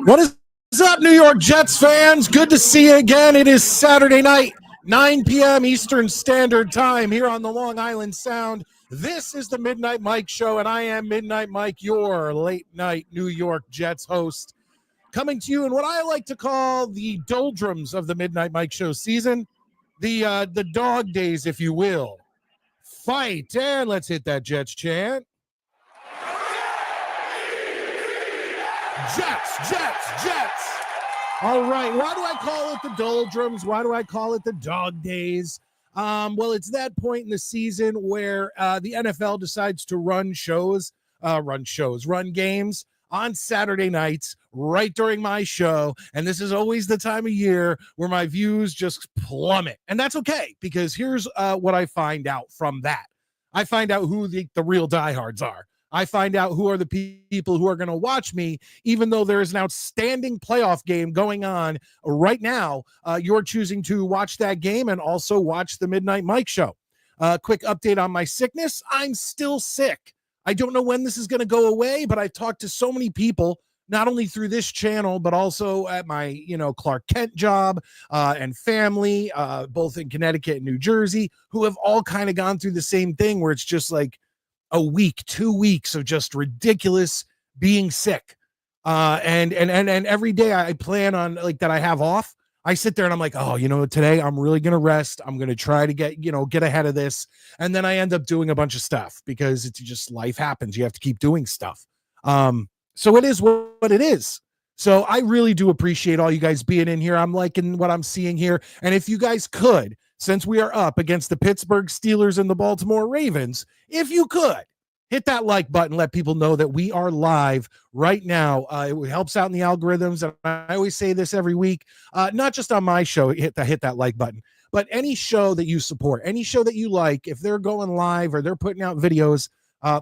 What is up, New York Jets fans? Good to see you again. It is Saturday night, 9 p.m. Eastern Standard Time here on the Long Island Sound. This is the Midnight Mike Show, and I am Midnight Mike, your late-night New York Jets host, coming to you in what I like to call the doldrums of the Midnight Mike Show season, the dog days, if you will. Fight, and let's hit that Jets chant. Jets, Jets, Jets. All right. Why do I call it the doldrums? Why do I call it the dog days? Well, it's that point in the season where the NFL decides to run games on Saturday nights right during my show. And this is always the time of year where my views just plummet. And that's okay, because here's what I find out from that. I find out who the real diehards are. I find out who are the people who are going to watch me, even though there is an outstanding playoff game going on right now. You're choosing to watch that game and also watch the Midnight Mike Show. Quick update on my sickness. I'm still sick. I don't know when this is going to go away, but I've talked to so many people, not only through this channel, but also at my, Clark Kent job and family, both in Connecticut and New Jersey, who have all kind of gone through the same thing where it's just like a week, 2 weeks of just ridiculous being sick. And every day I plan on that I have off. I sit there and I'm like, oh, today I'm really going to rest. I'm going to try to get ahead of this. And then I end up doing a bunch of stuff because it's just life happens. You have to keep doing stuff. So it is what it is. So I really do appreciate all you guys being in here. I'm liking what I'm seeing here. And if you guys could, since we are up against the Pittsburgh Steelers and the Baltimore Ravens, if you could hit that like button, let people know that we are live right now. It helps out in the algorithms. And I always say this every week, not just on my show, hit that like button, but any show that you support, any show that you like, if they're going live or they're putting out videos,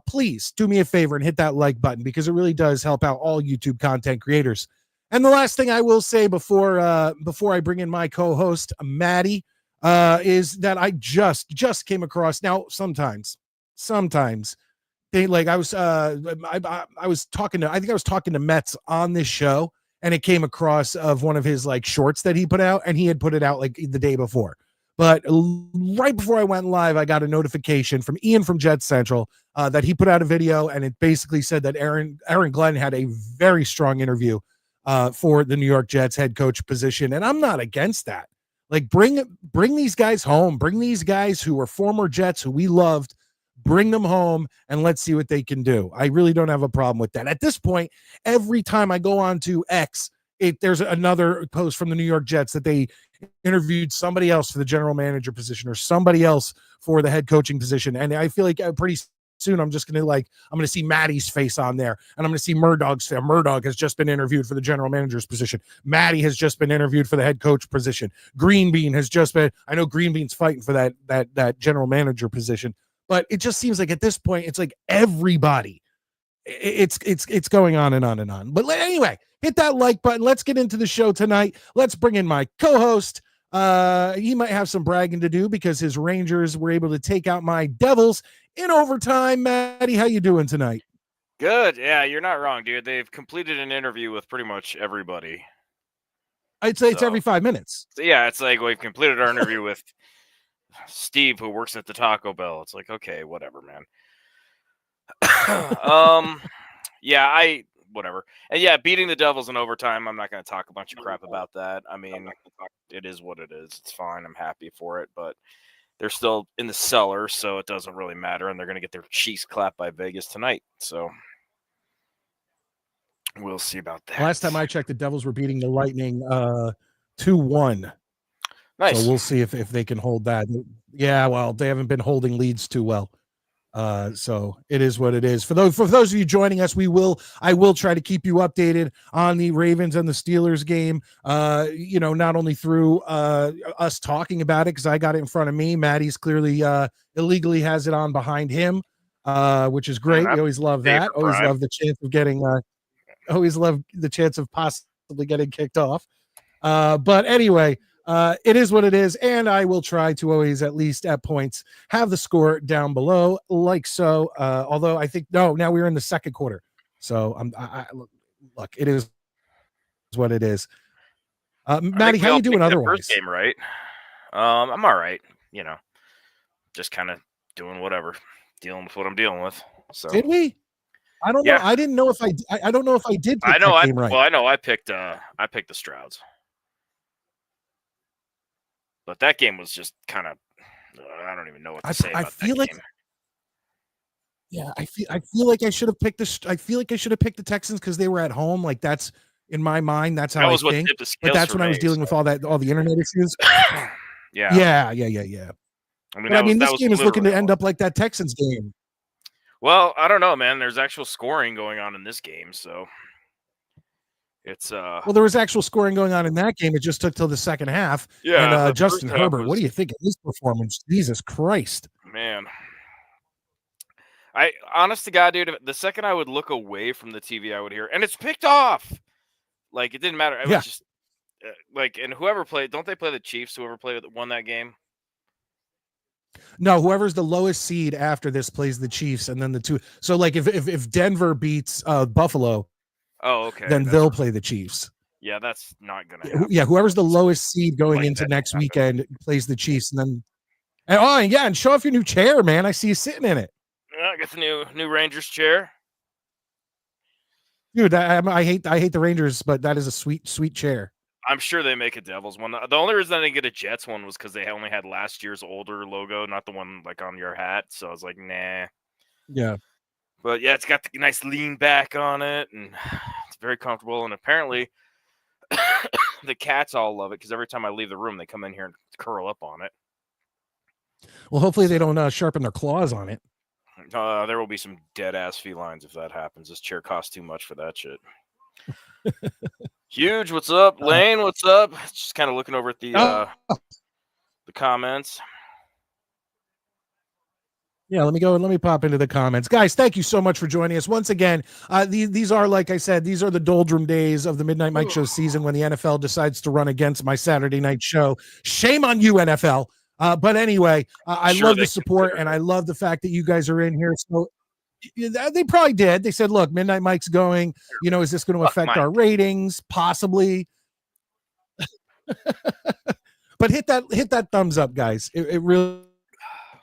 please do me a favor and hit that like button, because it really does help out all YouTube content creators. And the last thing I will say before I bring in my co-host, Maddie, is that I just came across. Now, sometimes they I was talking to Metz on this show, and it came across of one of his shorts that he put out, and he had put it out the day before. But right before I went live, I got a notification from Ian from Jet Central that he put out a video, and it basically said that Aaron Glenn had a very strong interview for the New York Jets head coach position, and I'm not against that. Bring these guys home. Bring these guys who were former Jets who we loved. Bring them home and let's see what they can do. I really don't have a problem with that. At this point, every time I go on to X, there's another post from the New York Jets that they interviewed somebody else for the general manager position or somebody else for the head coaching position. And I feel like pretty soon I'm just going to I'm going to see Maddie's face on there, and I'm going to see Murdoch's face. Murdoch has just been interviewed for the general manager's position. Maddie has just been interviewed for the head coach position. Green Bean has just been, I know Green Bean's fighting for that general manager position, but it just seems like at this point, it's like everybody, it's going on and on and on. But anyway, hit that like button. Let's get into the show tonight. Let's bring in my co-host. He might have some bragging to do because his Rangers were able to take out my Devils in overtime. Maddie, how you doing tonight? Good. Yeah, you're not wrong, dude. They've completed an interview with pretty much everybody. I'd say it's every 5 minutes. So yeah, it's like we've completed our interview with Steve, who works at the Taco Bell. It's like, okay, whatever, man. Yeah, whatever. And yeah, beating the Devils in overtime, I'm not going to talk a bunch of crap about that. I mean, it is what it is. It's fine. I'm happy for it. But they're still in the cellar, so it doesn't really matter, and they're going to get their cheeks clapped by Vegas tonight. So we'll see about that. Last time I checked, the Devils were beating the Lightning 2-1. Nice. So we'll see if they can hold that. Yeah, well, they haven't been holding leads too well. So it is what it is. For those of you joining us, I will try to keep you updated on the Ravens and the Steelers game. Not only through us talking about it, because I got it in front of me. Maddie's clearly illegally has it on behind him, which is great. We always love that. Always love the chance of getting always love the chance of possibly getting kicked off. But anyway, it is what it is, and I will try to always, at least at points, have the score down below, like so. Although I think now we're in the second quarter, so look, it is what it is. Maddie, how you doing otherwise? First game, right? I'm all right. Just kind of doing whatever, dealing with what I'm dealing with. So did we? I don't know. I didn't know if I don't know if I did. I know. Game right. Well, I know. I picked the Strouds. But that game was just kind of, I don't even know what to say about that game. Yeah, I feel like I should have picked the Texans because they were at home. Like, that's, in my mind, that's how I think. But that's when I was dealing with all the internet issues. Yeah. I mean, this game is looking to end up like that Texans game. Well, I don't know, man. There's actual scoring going on in this game, so it's well, there was actual scoring going on in that game. It just took till the second half. Yeah. And Justin Herbert, what do you think of his performance? Jesus Christ, man. I honest to God, dude, the second I would look away from the TV, I would hear, and it's picked off. Like, it didn't matter. It was just and whoever played, don't they play the Chiefs? Whoever won that game. No, whoever's the lowest seed after this plays the Chiefs, and then the two. So, like, if Denver beats Buffalo. Oh, okay. Then they'll play the Chiefs. Yeah, that's not gonna happen. Yeah, whoever's the lowest seed going into next weekend plays the Chiefs, and then and show off your new chair, man. I see you sitting in it. I got the new Rangers chair, dude. I hate the Rangers, but that is a sweet chair. I'm sure they make a Devils one. The only reason I didn't get a Jets one was because they only had last year's older logo, not the one like on your hat. So I was like, nah. Yeah. But yeah, it's got the nice lean back on it, and it's very comfortable. And apparently, the cats all love it because every time I leave the room, they come in here and curl up on it. Well, hopefully they don't sharpen their claws on it. There will be some dead ass felines if that happens. This chair costs too much for that shit. Huge, what's up? Lane, what's up? Just kind of looking over at the comments. Yeah, let me pop into the comments. Guys, thank you so much for joining us. Once again, these are, like I said, these are the doldrum days of the Midnight Mike Show season when the NFL decides to run against my Saturday night show. Shame on you, NFL. But anyway, I love the support, and I love the fact that you guys are in here. So they probably did. They said, look, Midnight Mike's going. Is this going to affect our ratings? Possibly. But hit that thumbs up, guys. It really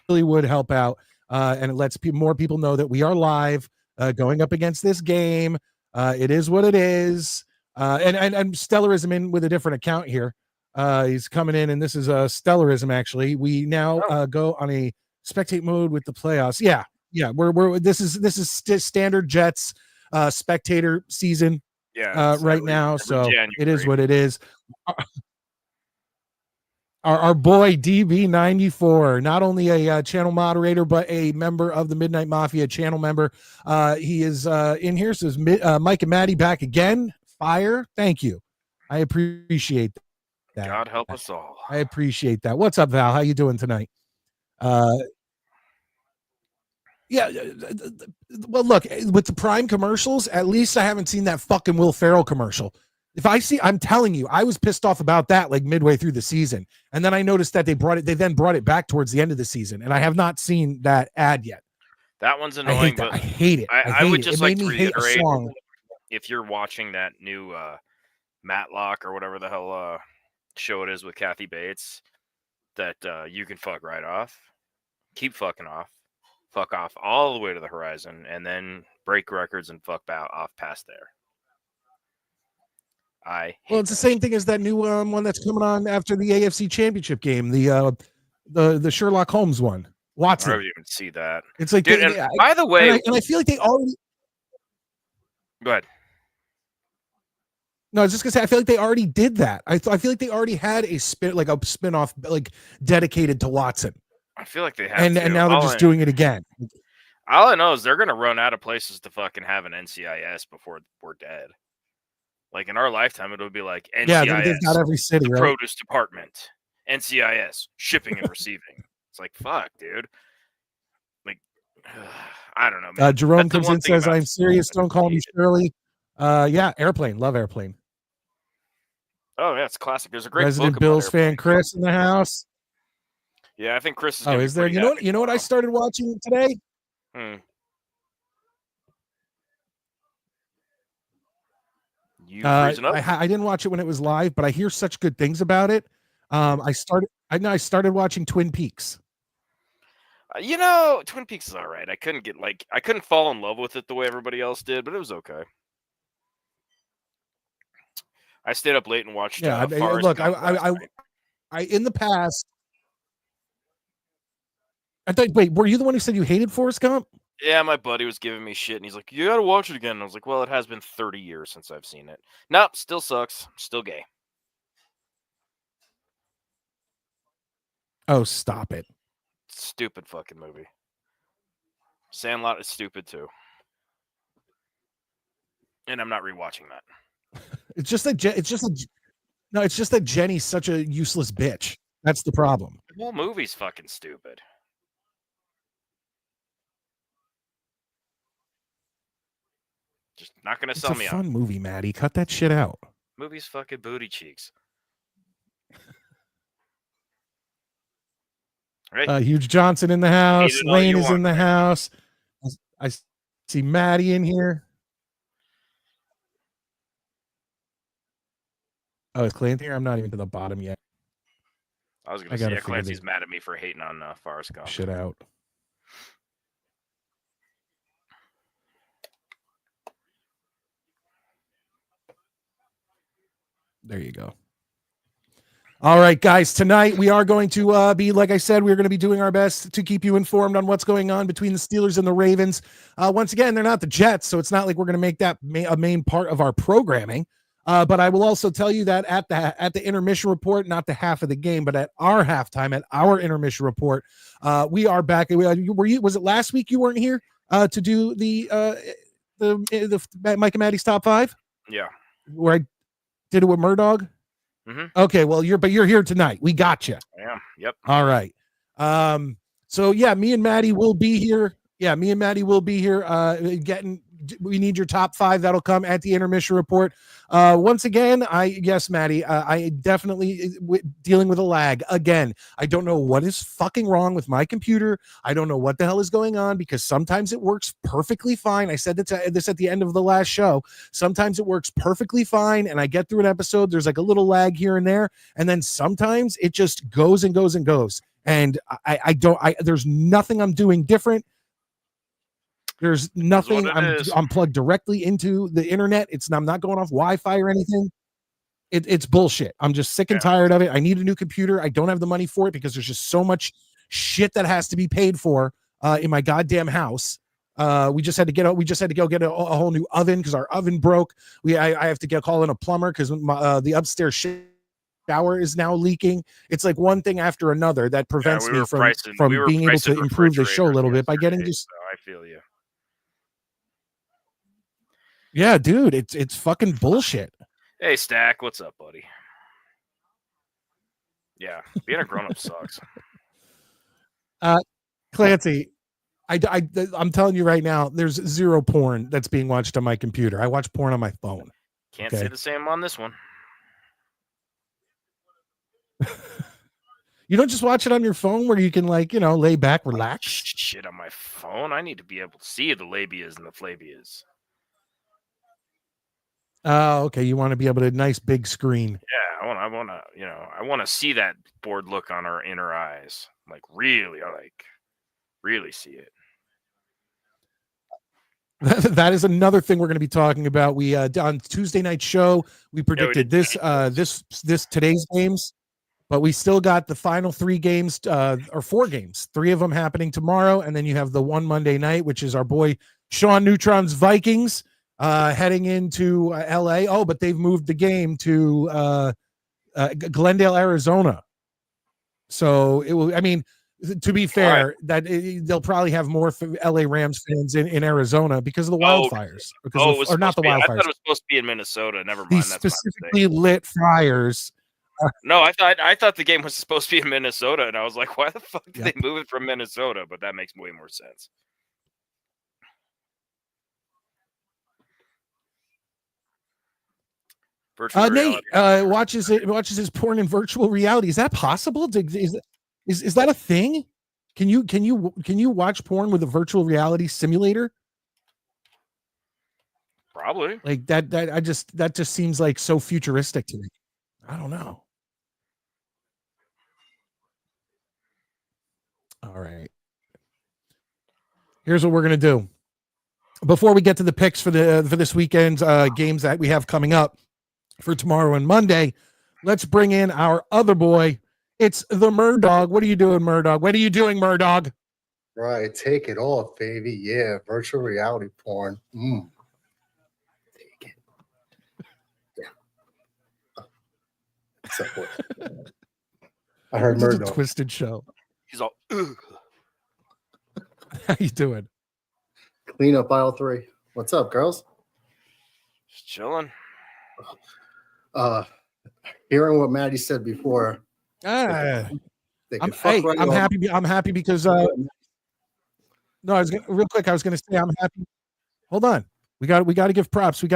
would help out. And it lets more people know that we are live going up against this game. It is what it is. And Stellarism in with a different account here. He's coming in, and this is Stellarism. Actually, we now go on a spectate mode with the playoffs. Yeah. This is standard Jets spectator season. Yeah, right now. So January. It is what it is. Our boy DB94, not only a channel moderator, but a member of the Midnight Mafia channel member. He is in here. Says Mike and Maddie back again. Fire. Thank you. I appreciate that. God help us all. I appreciate that. What's up, Val? How you doing tonight? Yeah. Well, look, with the Prime commercials, at least I haven't seen that fucking Will Ferrell commercial. I'm telling you, I was pissed off about that like midway through the season. And then I noticed that they then brought it back towards the end of the season. And I have not seen that ad yet. That one's annoying. I hate it. I would just like to reiterate, if you're watching that new Matlock or whatever the hell show it is with Kathy Bates, that you can fuck right off. Keep fucking off. Fuck off all the way to the horizon. And then break records and fuck off past there. Well, it's the same thing as that new one that's coming on after the AFC Championship game. The the Sherlock Holmes one. Watson. I didn't even see that. It's like, dude, by the way, and I feel like they already. Go ahead. No, I was just gonna say, I feel like they already did that. I feel like they already had a spin-off like dedicated to Watson. I feel like they have, and now they're just doing it again. All I know is they're gonna run out of places to fucking have an NCIS before we're dead. Like in our lifetime, it'll be like NCIS. Yeah, they've got every city, right? Produce department, NCIS, shipping and receiving. It's like, fuck, dude. Like, I don't know, man. Jerome comes in, says, "I'm serious. Don't call me Shirley." Yeah, Airplane. Love Airplane. Oh yeah, it's classic. There's a great Resident book Bills about fan Chris in the house. Yeah, I think Chris is. Oh, is there? You know what I started watching today? You freezing up? I didn't watch it when it was live, but I hear such good things about it. I started watching Twin Peaks. You know, Twin Peaks is all right. I couldn't fall in love with it the way everybody else did, but it was okay. I stayed up late and watched. Yeah, look, I in the past. I thought, wait, were you the one who said you hated Forrest Gump? Yeah, my buddy was giving me shit, and he's like, "You gotta watch it again." And I was like, "Well, it has been 30 years since I've seen it. Nope, still sucks. Still gay." Oh, stop it! Stupid fucking movie. Sandlot is stupid too, and I'm not rewatching that. It's just that Jenny's such a useless bitch. That's the problem. The whole movie's fucking stupid. Just not gonna sell me on. It's a fun movie, Maddie. Cut that shit out. Movie's fucking booty cheeks. Right. Huge Johnson in the house. Lane is in the house. I see Maddie in here. Oh, is Clancy here? I'm not even to the bottom yet. I was gonna say Clancy's mad at me for hating on Forrest Gump. Shit out. There you go. All right, guys. Tonight we are going to be, like I said, we're going to be doing our best to keep you informed on what's going on between the Steelers and the Ravens. Once again, they're not the Jets, so it's not like we're going to make that a main part of our programming. But I will also tell you that at the intermission report, not the half of the game, but at our halftime, at our intermission report, we are back. Was it last week you weren't here to do the Mike and Maddie's top 5? Yeah, where I did it with Murdog. Mm-hmm. Okay, well you're here tonight. We got you. Yeah. Yep. All right. So yeah, me and Maddie will be here. We need your top 5. That'll come at the intermission report. Once again, yes, Maddie, I definitely dealing with a lag again. I don't know what is fucking wrong with my computer. I don't know what the hell is going on, because sometimes it works perfectly fine. I said this at the end of the last show. Sometimes it works perfectly fine, and I get through an episode. There's like a little lag here and there, and then sometimes it just goes and goes and goes. And there's nothing I'm doing different. There's nothing. I'm plugged directly into the internet. I'm not going off Wi-Fi or anything. It's bullshit. I'm just sick and tired of it. I need a new computer. I don't have the money for it because there's just so much shit that has to be paid for in my goddamn house. We just had to go get a whole new oven because our oven broke. I have to call in a plumber because the upstairs shower is now leaking. It's like one thing after another that prevents me from being able to improve the show a little bit by getting just. I feel you. Yeah, dude, it's fucking bullshit. Hey, Stack, what's up, buddy? Yeah, being a grown-up sucks. Clancy, I'm telling you right now, there's zero porn that's being watched on my computer. I watch porn on my phone. Can't say the same on this one. You don't just watch it on your phone where you can lay back, relax? Shit on my phone. I need to be able to see the labias and the flabias. Oh, okay. You want to be able to nice big screen. Yeah, I want to see that bored look on her inner eyes. Really see it. That is another thing we're going to be talking about. We on Tuesday night show, we predicted today's games, But we still got the final 3 games, or 4 games, 3 of them happening tomorrow. And then you have the one Monday night, which is our boy Sean Neutron's Vikings heading into LA. Oh, but they've moved the game to Glendale, Arizona. So it will, I mean, to be fair, right, they'll probably have more LA Rams fans in Arizona because of the wildfires. Or not the wildfires. I thought it was supposed to be in Minnesota. Never mind. These specifically lit fires. No, I thought the game was supposed to be in Minnesota, and I was like, why the fuck did they move it from Minnesota? But that makes way more sense. Nate watches his porn in virtual reality. Is that possible? Is that a thing? Can you watch porn with a virtual reality simulator? Probably. Like that just seems like so futuristic to me. I don't know. All right. Here's what we're gonna do. Before we get to the picks for this weekend's games that we have coming up for tomorrow and Monday, let's bring in our other boy. It's the Murdog. What are you doing, Murdog? What are you doing, Murdog? Right, take it off, baby. Yeah, virtual reality porn. Take it. Yeah. So, I heard Murdog. It's a twisted show. He's all, ugh. How you doing? Clean up aisle 3. What's up, girls? Just chilling. Hearing what Maddie said before. I'm happy. I'm happy because no, I was real quick. I was going to say I'm happy. Hold on. We got to give props. We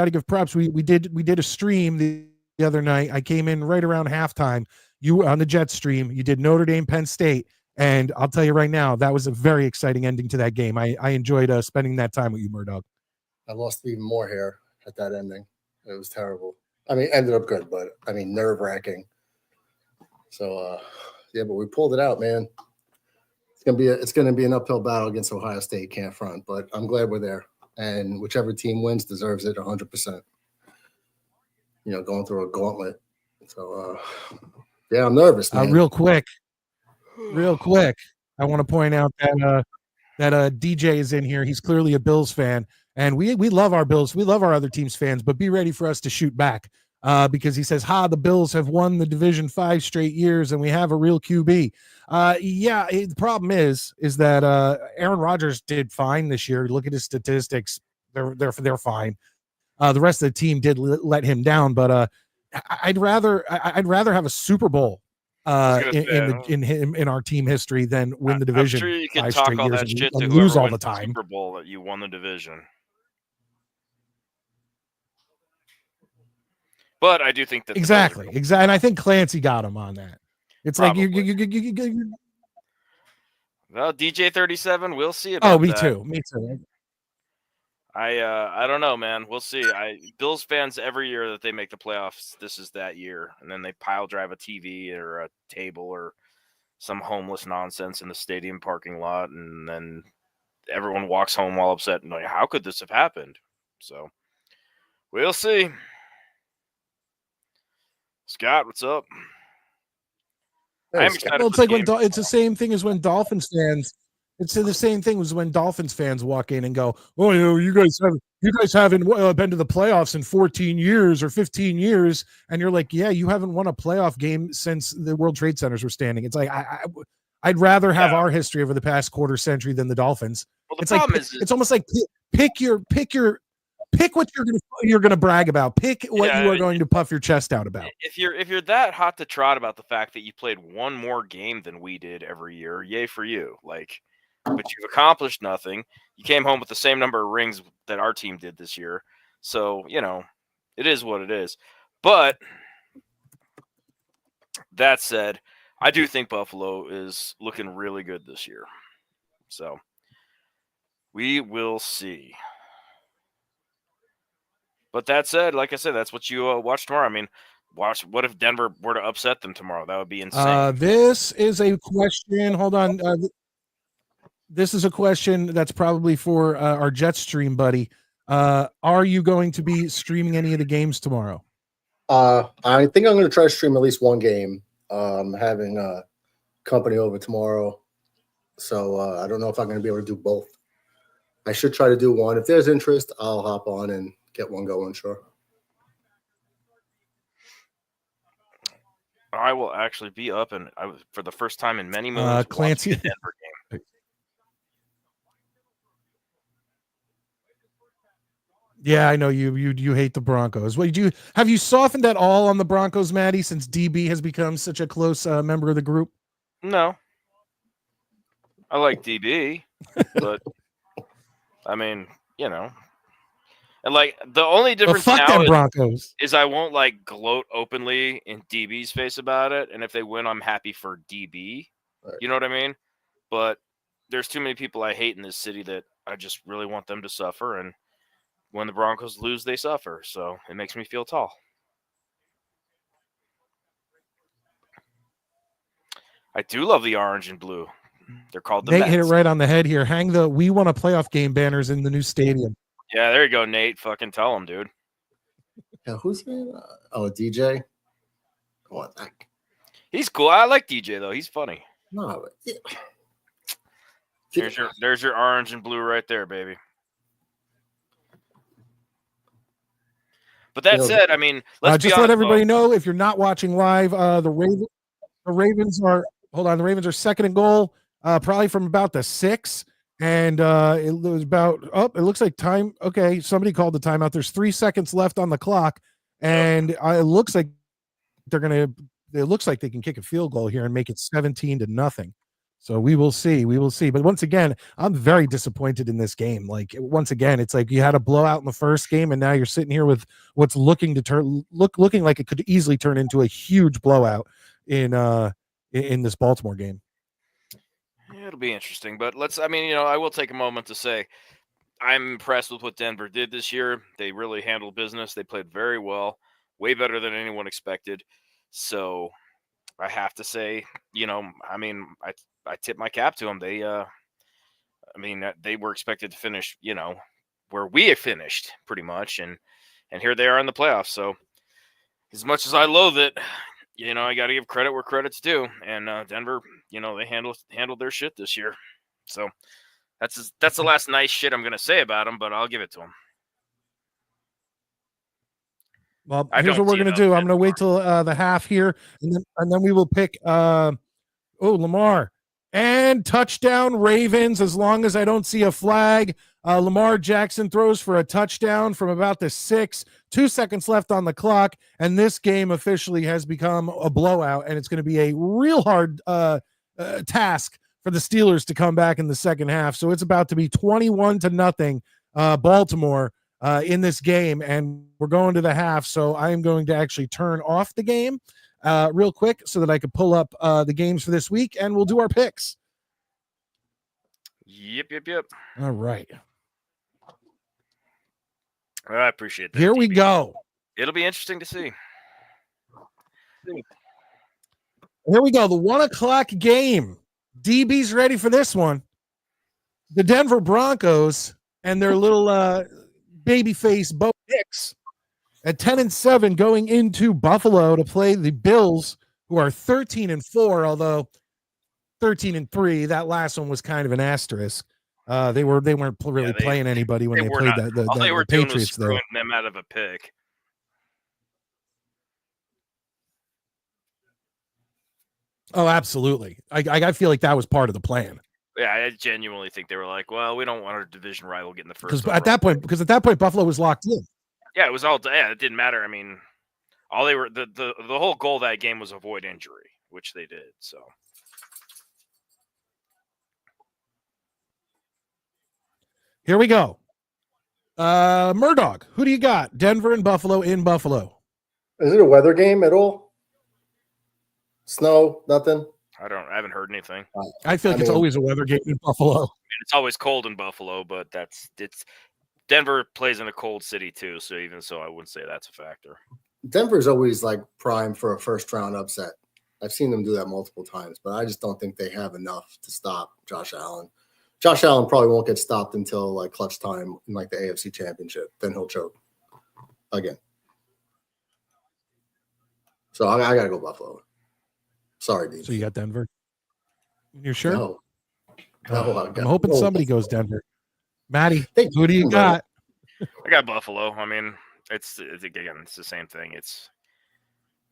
did a stream the other night. I came in right around halftime. You were on the Jet stream. You did Notre Dame, Penn State. And I'll tell you right now, that was a very exciting ending to that game. I enjoyed spending that time with you, Murdog. I lost even more hair at that ending. It was terrible. I mean, it ended up good, but I mean, nerve-wracking. So, yeah, but we pulled it out, man. It's gonna be an uphill battle against Ohio State. Can't front, but I'm glad we're there. And whichever team wins deserves it 100%. You know, going through a gauntlet. So, yeah, I'm nervous, man. Real quick, I want to point out that DJ is in here. He's clearly a Bills fan, and we love our Bills. We love our other teams' fans, but be ready for us to shoot back because he says, the Bills have won the division 5 straight years, and we have a real QB. The problem is that Aaron Rodgers did fine this year. Look at his statistics; they're fine. The rest of the team did let him down, but I'd rather have a Super Bowl in our team history than win the division. I'm sure you can 5 talk straight all years that shit and to lose all wins the time. Super Bowl that you won the division. But I do think that exactly. And I think Clancy got him on that. It's probably. Like you well, DJ 37, we'll see about that. Me too. I don't know, man. We'll see. Bills fans every year that they make the playoffs, this is that year, and then they pile drive a TV or a table or some homeless nonsense in the stadium parking lot, and then everyone walks home all upset and like, how could this have happened? So we'll see. Scott, what's up? Hey, it's like it's the same thing as when Dolphins fans. It's the same thing as when Dolphins fans walk in and go, "Oh, you guys haven't been to the playoffs in 14 years or 15 years," and you're like, "Yeah, you haven't won a playoff game since the World Trade Centers were standing." It's like I'd rather have our history over the past quarter century than the Dolphins. Well, it's like it's almost like pick what you're gonna brag about. Pick what you are going to puff your chest out about. If you're that hot to trot about the fact that you played one more game than we did every year, yay for you. Like, but you've accomplished nothing. You came home with the same number of rings that our team did this year. So, you know, it is what it is. But that said, I do think Buffalo is looking really good this year. So we will see. But that said, like I said, that's what you watch tomorrow. I mean, what if Denver were to upset them tomorrow? That would be insane. This is a question. Hold on. This is a question that's probably for our Jet stream buddy. Are you going to be streaming any of the games tomorrow? I think I'm going to try to stream at least one game. Having company over tomorrow, so I don't know if I'm going to be able to do both. I should try to do one. If there's interest, I'll hop on and get one going. Sure. I will actually be up, and for the first time in many moons, Clancy. watching a Denver game. Yeah, I know you hate the Broncos. Well, have you softened at all on the Broncos, Maddie, since DB has become such a close member of the group? No, I like DB, but I mean, and like the only difference now Broncos is I won't like gloat openly in DB's face about it, and if they win, I'm happy for DB. Right. You know what I mean? But there's too many people I hate in this city that I just really want them to suffer, and when the Broncos lose, they suffer. So it makes me feel tall. I do love the orange and blue. They're called the Nate Mets. hit it right on the head here. Hang the "We Want a Playoff Game" banners in the new stadium. Yeah, there you go, Nate. Fucking tell him, dude. Yeah, who's name? DJ. What? He's cool. I like DJ though. He's funny. No. Yeah. There's your orange and blue right there, baby. But that said, I mean, let's just let everybody know if you're not watching live. The Ravens are The Ravens are second and goal, probably from about the 6. And it was about it looks like time. Okay, somebody called the timeout. There's 3 seconds left on the clock, and it looks like it looks like they can kick a field goal here and make it 17-0. So we will see. But once again, I'm very disappointed in this game. Like, once again, it's like you had a blowout in the first game, and now you're sitting here with what's looking like it could easily turn into a huge blowout in this Baltimore game. Yeah, it'll be interesting. But I will take a moment to say I'm impressed with what Denver did this year. They really handled business. They played very well, way better than anyone expected. So I have to say, I tip my cap to them. They, they were expected to finish, where we had finished pretty much. And here they are in the playoffs. So as much as I loathe it, I got to give credit where credit's due. And Denver, they handled their shit this year. So that's the last nice shit I'm going to say about them, but I'll give it to them. Well, here's what we're going to do. I'm going to wait till the half here, and then we will pick Lamar and touchdown Ravens, as long as I don't see a flag. Lamar Jackson throws for a touchdown from about the 6. 2 seconds left on the clock, and this game officially has become a blowout, and it's going to be a real hard task for the Steelers to come back in the second half. So it's about to be 21-0 Baltimore in this game, and we're going to the half. So I am going to actually turn off the game real quick so that I could pull up the games for this week, and we'll do our picks. Yep. All right. I appreciate that. Here we go. It'll be interesting to see. Here we go. The 1:00 game. DB's ready for this one. The Denver Broncos and their little baby face Bo Nix at 10-7 going into Buffalo to play the Bills, who are 13-4, although 13-3. That last one was kind of an asterisk. They weren't really playing anybody when they played the Patriots there. Them out of a pick. Oh, absolutely. I feel like that was part of the plan. Yeah, I genuinely think they were like, well, we don't want our division rival getting the first. Because at that point, Buffalo was locked in. Yeah, it was all. Yeah, it didn't matter. I mean, all they were the whole goal of that game was avoid injury, which they did. So. Here we go. Murdoch, who do you got? Denver and Buffalo in Buffalo. Is it a weather game at all? Snow? Nothing? I haven't heard anything. I feel like it's always a weather game in Buffalo. It's always cold in Buffalo, but it's Denver plays in a cold city too. So even so, I wouldn't say that's a factor. Denver's always like prime for a first round upset. I've seen them do that multiple times, but I just don't think they have enough to stop Josh Allen. Josh Allen probably won't get stopped until like clutch time in like the AFC Championship. Then he'll choke again. So I got to go Buffalo. Sorry, DB. So you got Denver. You're sure? No. I'm hoping somebody goes Denver. Maddie, Hey, who do you got? I got Buffalo. I mean, it's again, it's the same thing. It's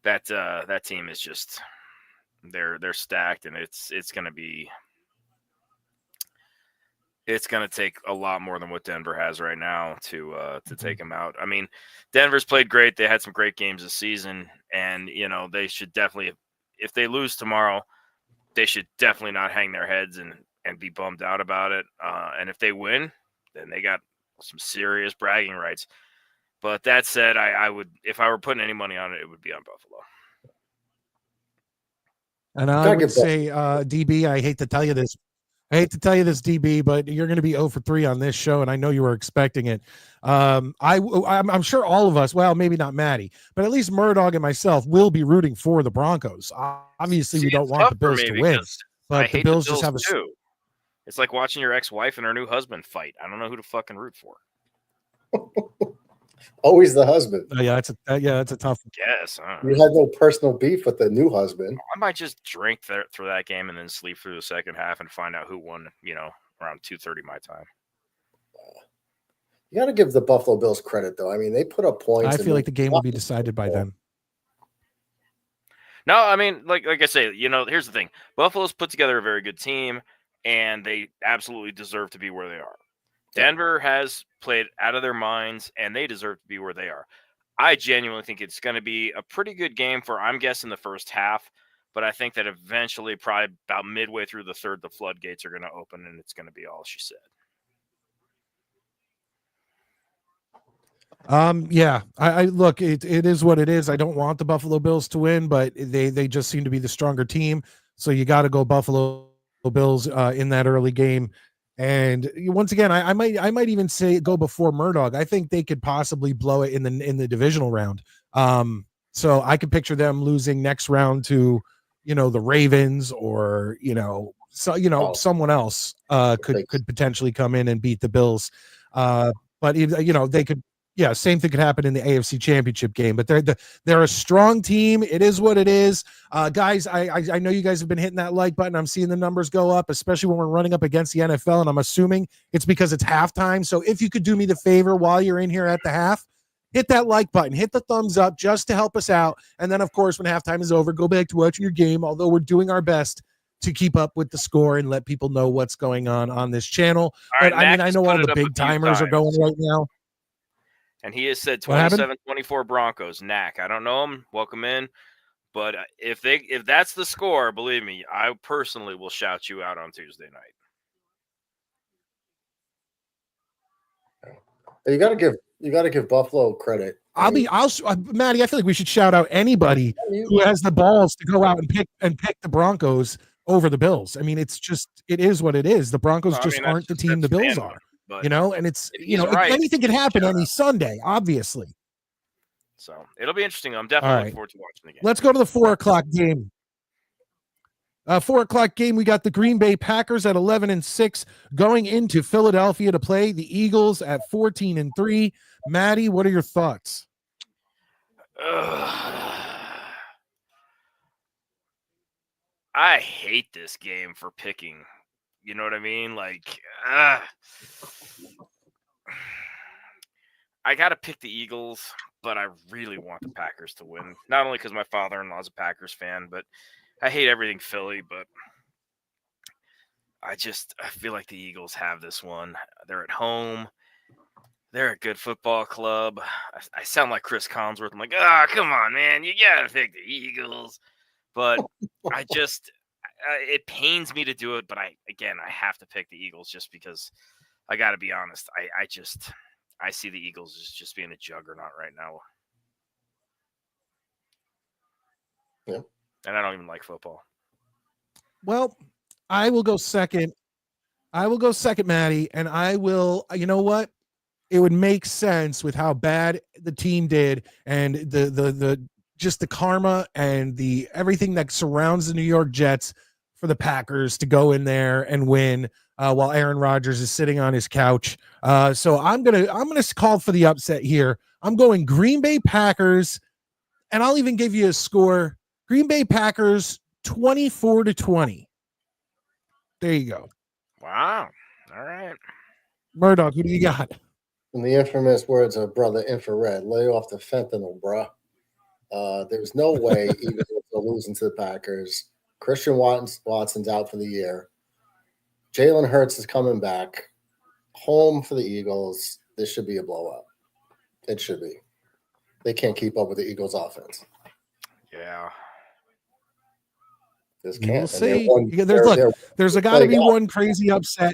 that team is just they're stacked, and it's gonna take a lot more than what Denver has right now to take them out. I mean, Denver's played great. They had some great games this season, and they should definitely, if they lose tomorrow, they should definitely not hang their heads and be bummed out about it. And if they win, then they got some serious bragging rights. But that said, I would, if I were putting any money on it, it would be on Buffalo. And I would say, DB, I hate to tell you this, DB, but you're going to be 0 for 3 on this show, and I know you were expecting it. I'm sure all of us, well, maybe not Maddie, but at least Murdoch and myself will be rooting for the Broncos. Obviously, we don't want the Bills to win, but the Bills just have a. It's like watching your ex-wife and her new husband fight. I don't know who to fucking root for. Always the husband. Yeah, that's a tough one. Yes. You had no personal beef with the new husband. I might just drink through that game and then sleep through the second half and find out who won, around 2:30 my time. You got to give the Buffalo Bills credit, though. I mean, they put up points. I feel like the game will be decided by them. No, I mean, like I say, here's the thing. Buffalo's put together a very good team, and they absolutely deserve to be where they are. Denver has played out of their minds, and they deserve to be where they are. I genuinely think it's going to be a pretty good game for, I'm guessing, the first half, but I think that eventually, probably about midway through the third, the floodgates are going to open, and it's going to be all she said. Yeah, I look, it is what it is. I don't want the Buffalo Bills to win, but they just seem to be the stronger team. So you got to go Buffalo Bills in that early game. And once again, I might even say go before Murdoch. I think they could possibly blow it in the divisional round. So I could picture them losing next round to, the Ravens or, someone else could potentially come in and beat the Bills. But they could. Yeah, same thing could happen in the AFC Championship game, but they're a strong team. It is what it is. Guys, I know you guys have been hitting that like button. I'm seeing the numbers go up, especially when we're running up against the NFL, and I'm assuming it's because it's halftime. So if you could do me the favor while you're in here at the half, hit that like button, hit the thumbs up just to help us out. And then, of course, when halftime is over, go back to watching your game, although we're doing our best to keep up with the score and let people know what's going on this channel. All right, but I know all the big timers are going right now. And he has said 27-24 Broncos. Knack. I don't know him. Welcome in. But if that's the score, believe me, I personally will shout you out on Tuesday night. You got to give Buffalo credit. Maddie, I feel like we should shout out anybody who has the balls to go out and pick the Broncos over the Bills. I mean, it is what it is. The Broncos aren't the team the Bills are. But, and it's, right. Anything can happen any Sunday, obviously. So it'll be interesting. I'm definitely looking forward to watching the game. Let's go to the 4:00 game. 4:00 game. We got the Green Bay Packers at 11-6 going into Philadelphia to play the Eagles at 14-3. Maddie, what are your thoughts? I hate this game for picking. You know what I mean? Like, I got to pick the Eagles, but I really want the Packers to win. Not only because my father-in-law is a Packers fan, but I hate everything Philly, but I feel like the Eagles have this one. They're at home. They're a good football club. I sound like Chris Collinsworth. I'm like, come on, man. You got to pick the Eagles. But it pains me to do it, but I have to pick the Eagles just because I got to be honest. I see the Eagles as just being a juggernaut right now. Yeah. And I don't even like football. Well, I will go second. Maddie, and I will, you know what? It would make sense with how bad the team did and the just the karma and the everything that surrounds the New York Jets for the Packers to go in there and win while Aaron Rodgers is sitting on his couch. So I'm gonna call for the upset here. I'm going Green Bay Packers, and I'll even give you a score. Green Bay Packers 24-20. There you go. Wow. All right. Murdoch, who do you got? In the infamous words of Brother Infrared, lay off the fentanyl, bruh. There's no way even if they're losing to the Packers. Christian Watson's out for the year. Jalen Hurts is coming back. Home for the Eagles. This should be a blowout. It should be. They can't keep up with the Eagles' offense. Yeah. Just can't. We'll see. There's got to be one crazy upset.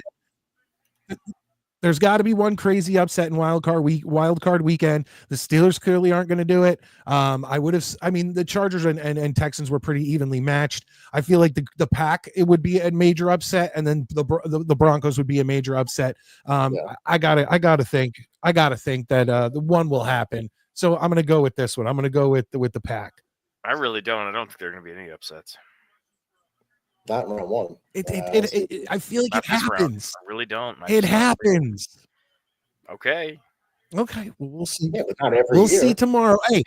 There's got to be one crazy upset in wild card weekend. The Steelers clearly aren't going to do it. The Chargers and Texans were pretty evenly matched. I feel like the Pack, it would be a major upset, and then the Broncos would be a major upset. I gotta think that the one will happen. So I'm going to go with this one. I'm going to go with the Pack. I really don't. I don't think there are going to be any upsets. Not round one. I feel like it happens. I really don't. It happens. Okay. Well, we'll see. Yeah, but not every we'll year. See tomorrow. Hey,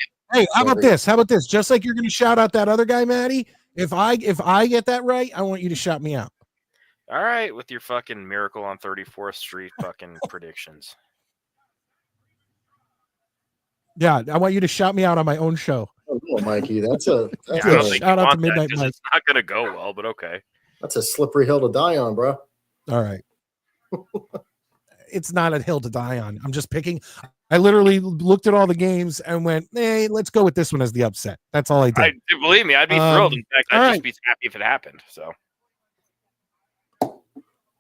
how about this? Just like you're going to shout out that other guy, Maddie. If I get that right, I want you to shout me out. All right, with your fucking Miracle on 34th Street fucking predictions. Yeah, I want you to shout me out on my own show. Oh, Mikey, that's a shout out to Midnite Mike. It's not gonna go well, but okay. That's a slippery hill to die on, bro. All right. It's not a hill to die on. I'm just picking. I literally looked at all the games and went, "Hey, let's go with this one as the upset." That's all I did. Believe me, I'd be thrilled. In fact, I'd just be happy if it happened. So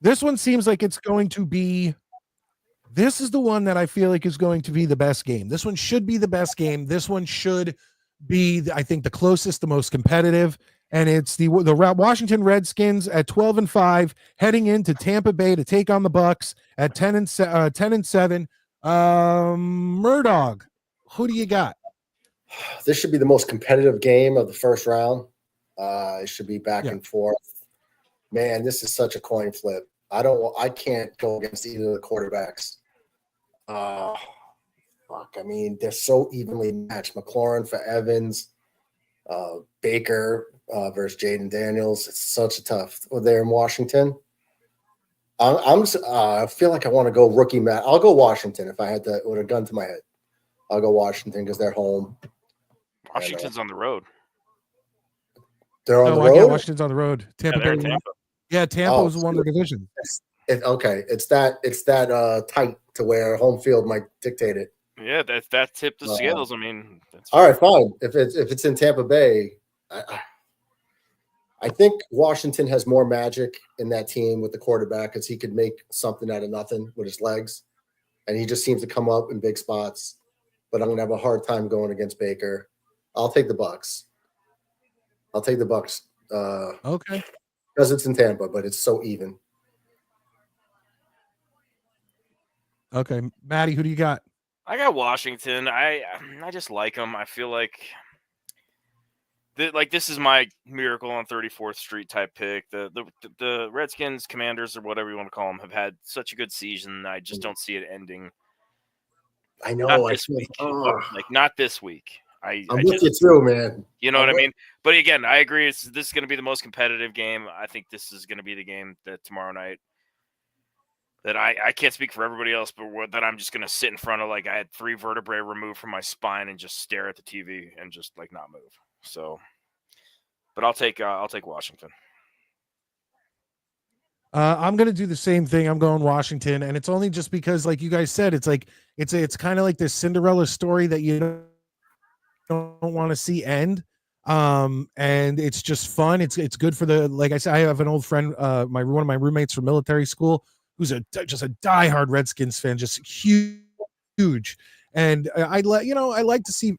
this one seems like it's going to be. This is the one that I feel like is going to be the best game. This one should be the best game. This one should be, I think, the closest, the most competitive, and it's the Washington Redskins at 12-5, heading into Tampa Bay to take on the Bucks at 10-7. Murdoch, who do you got? This should be the most competitive game of the first round. It should be back and forth. Man, this is such a coin flip. I can't go against either of the quarterbacks. Fuck. I mean, they're so evenly matched. McLaurin for Evans, Baker versus Jaden Daniels. It's such a tough. They're in Washington. I feel like I want to go rookie Matt. I'll go Washington if I had to with a gun to my head. I'll go Washington because they're home. Washington's on the road. They're on the road. Yeah, Washington's on the road. Tampa. Yeah, Tampa won the division. It's that tight to where home field might dictate it. Yeah, that tipped the scales. I mean, all right, fine. If it's in Tampa Bay, I think Washington has more magic in that team with the quarterback because he could make something out of nothing with his legs, and he just seems to come up in big spots. But I'm gonna have a hard time going against Baker. I'll take the Bucks. Okay. Because it's in Tampa, but it's so even. Okay, Maddie, who do you got? I got Washington. I just like them. I feel like this is my Miracle on 34th Street type pick. The Redskins, Commanders, or whatever you want to call them, have had such a good season. I just don't see it ending. I know. Not this week. Not this week. I'm with you too, man. You know what I mean? But again, I agree. This is going to be the most competitive game. I think this is going to be the game that tomorrow night that I can't speak for everybody else, but that I'm just going to sit in front of, like I had 3 vertebrae removed from my spine and just stare at the TV and just like not move. So, but I'll take Washington. I'm going to do the same thing. I'm going Washington, and it's only just because, like you guys said, it's kind of like this Cinderella story that you don't want to see end. And it's just fun. It's good for like I said, I have an old friend, one of my roommates from military school, who's just a diehard Redskins fan, just huge. And I like to see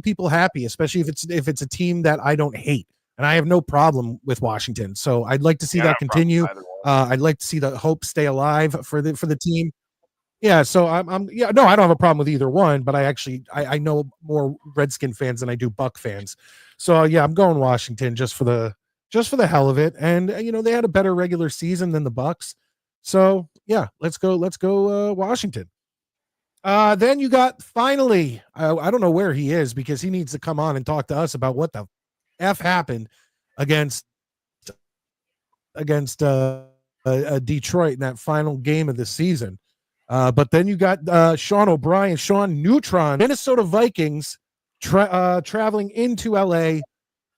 people happy, especially if it's a team that I don't hate. And I have no problem with Washington. So I'd like to see that continue. I'd like to see the hope stay alive for the team. Yeah, so I don't have a problem with either one, but I know more Redskin fans than I do Buck fans. So I'm going Washington just for the hell of it. And they had a better regular season than the Bucks. So let's go Washington. Then you got finally, I don't know where he is because he needs to come on and talk to us about what the F happened. against Detroit in that final game of the season. But then you got Sean O'Brien, Sean Neutron, Minnesota Vikings traveling into LA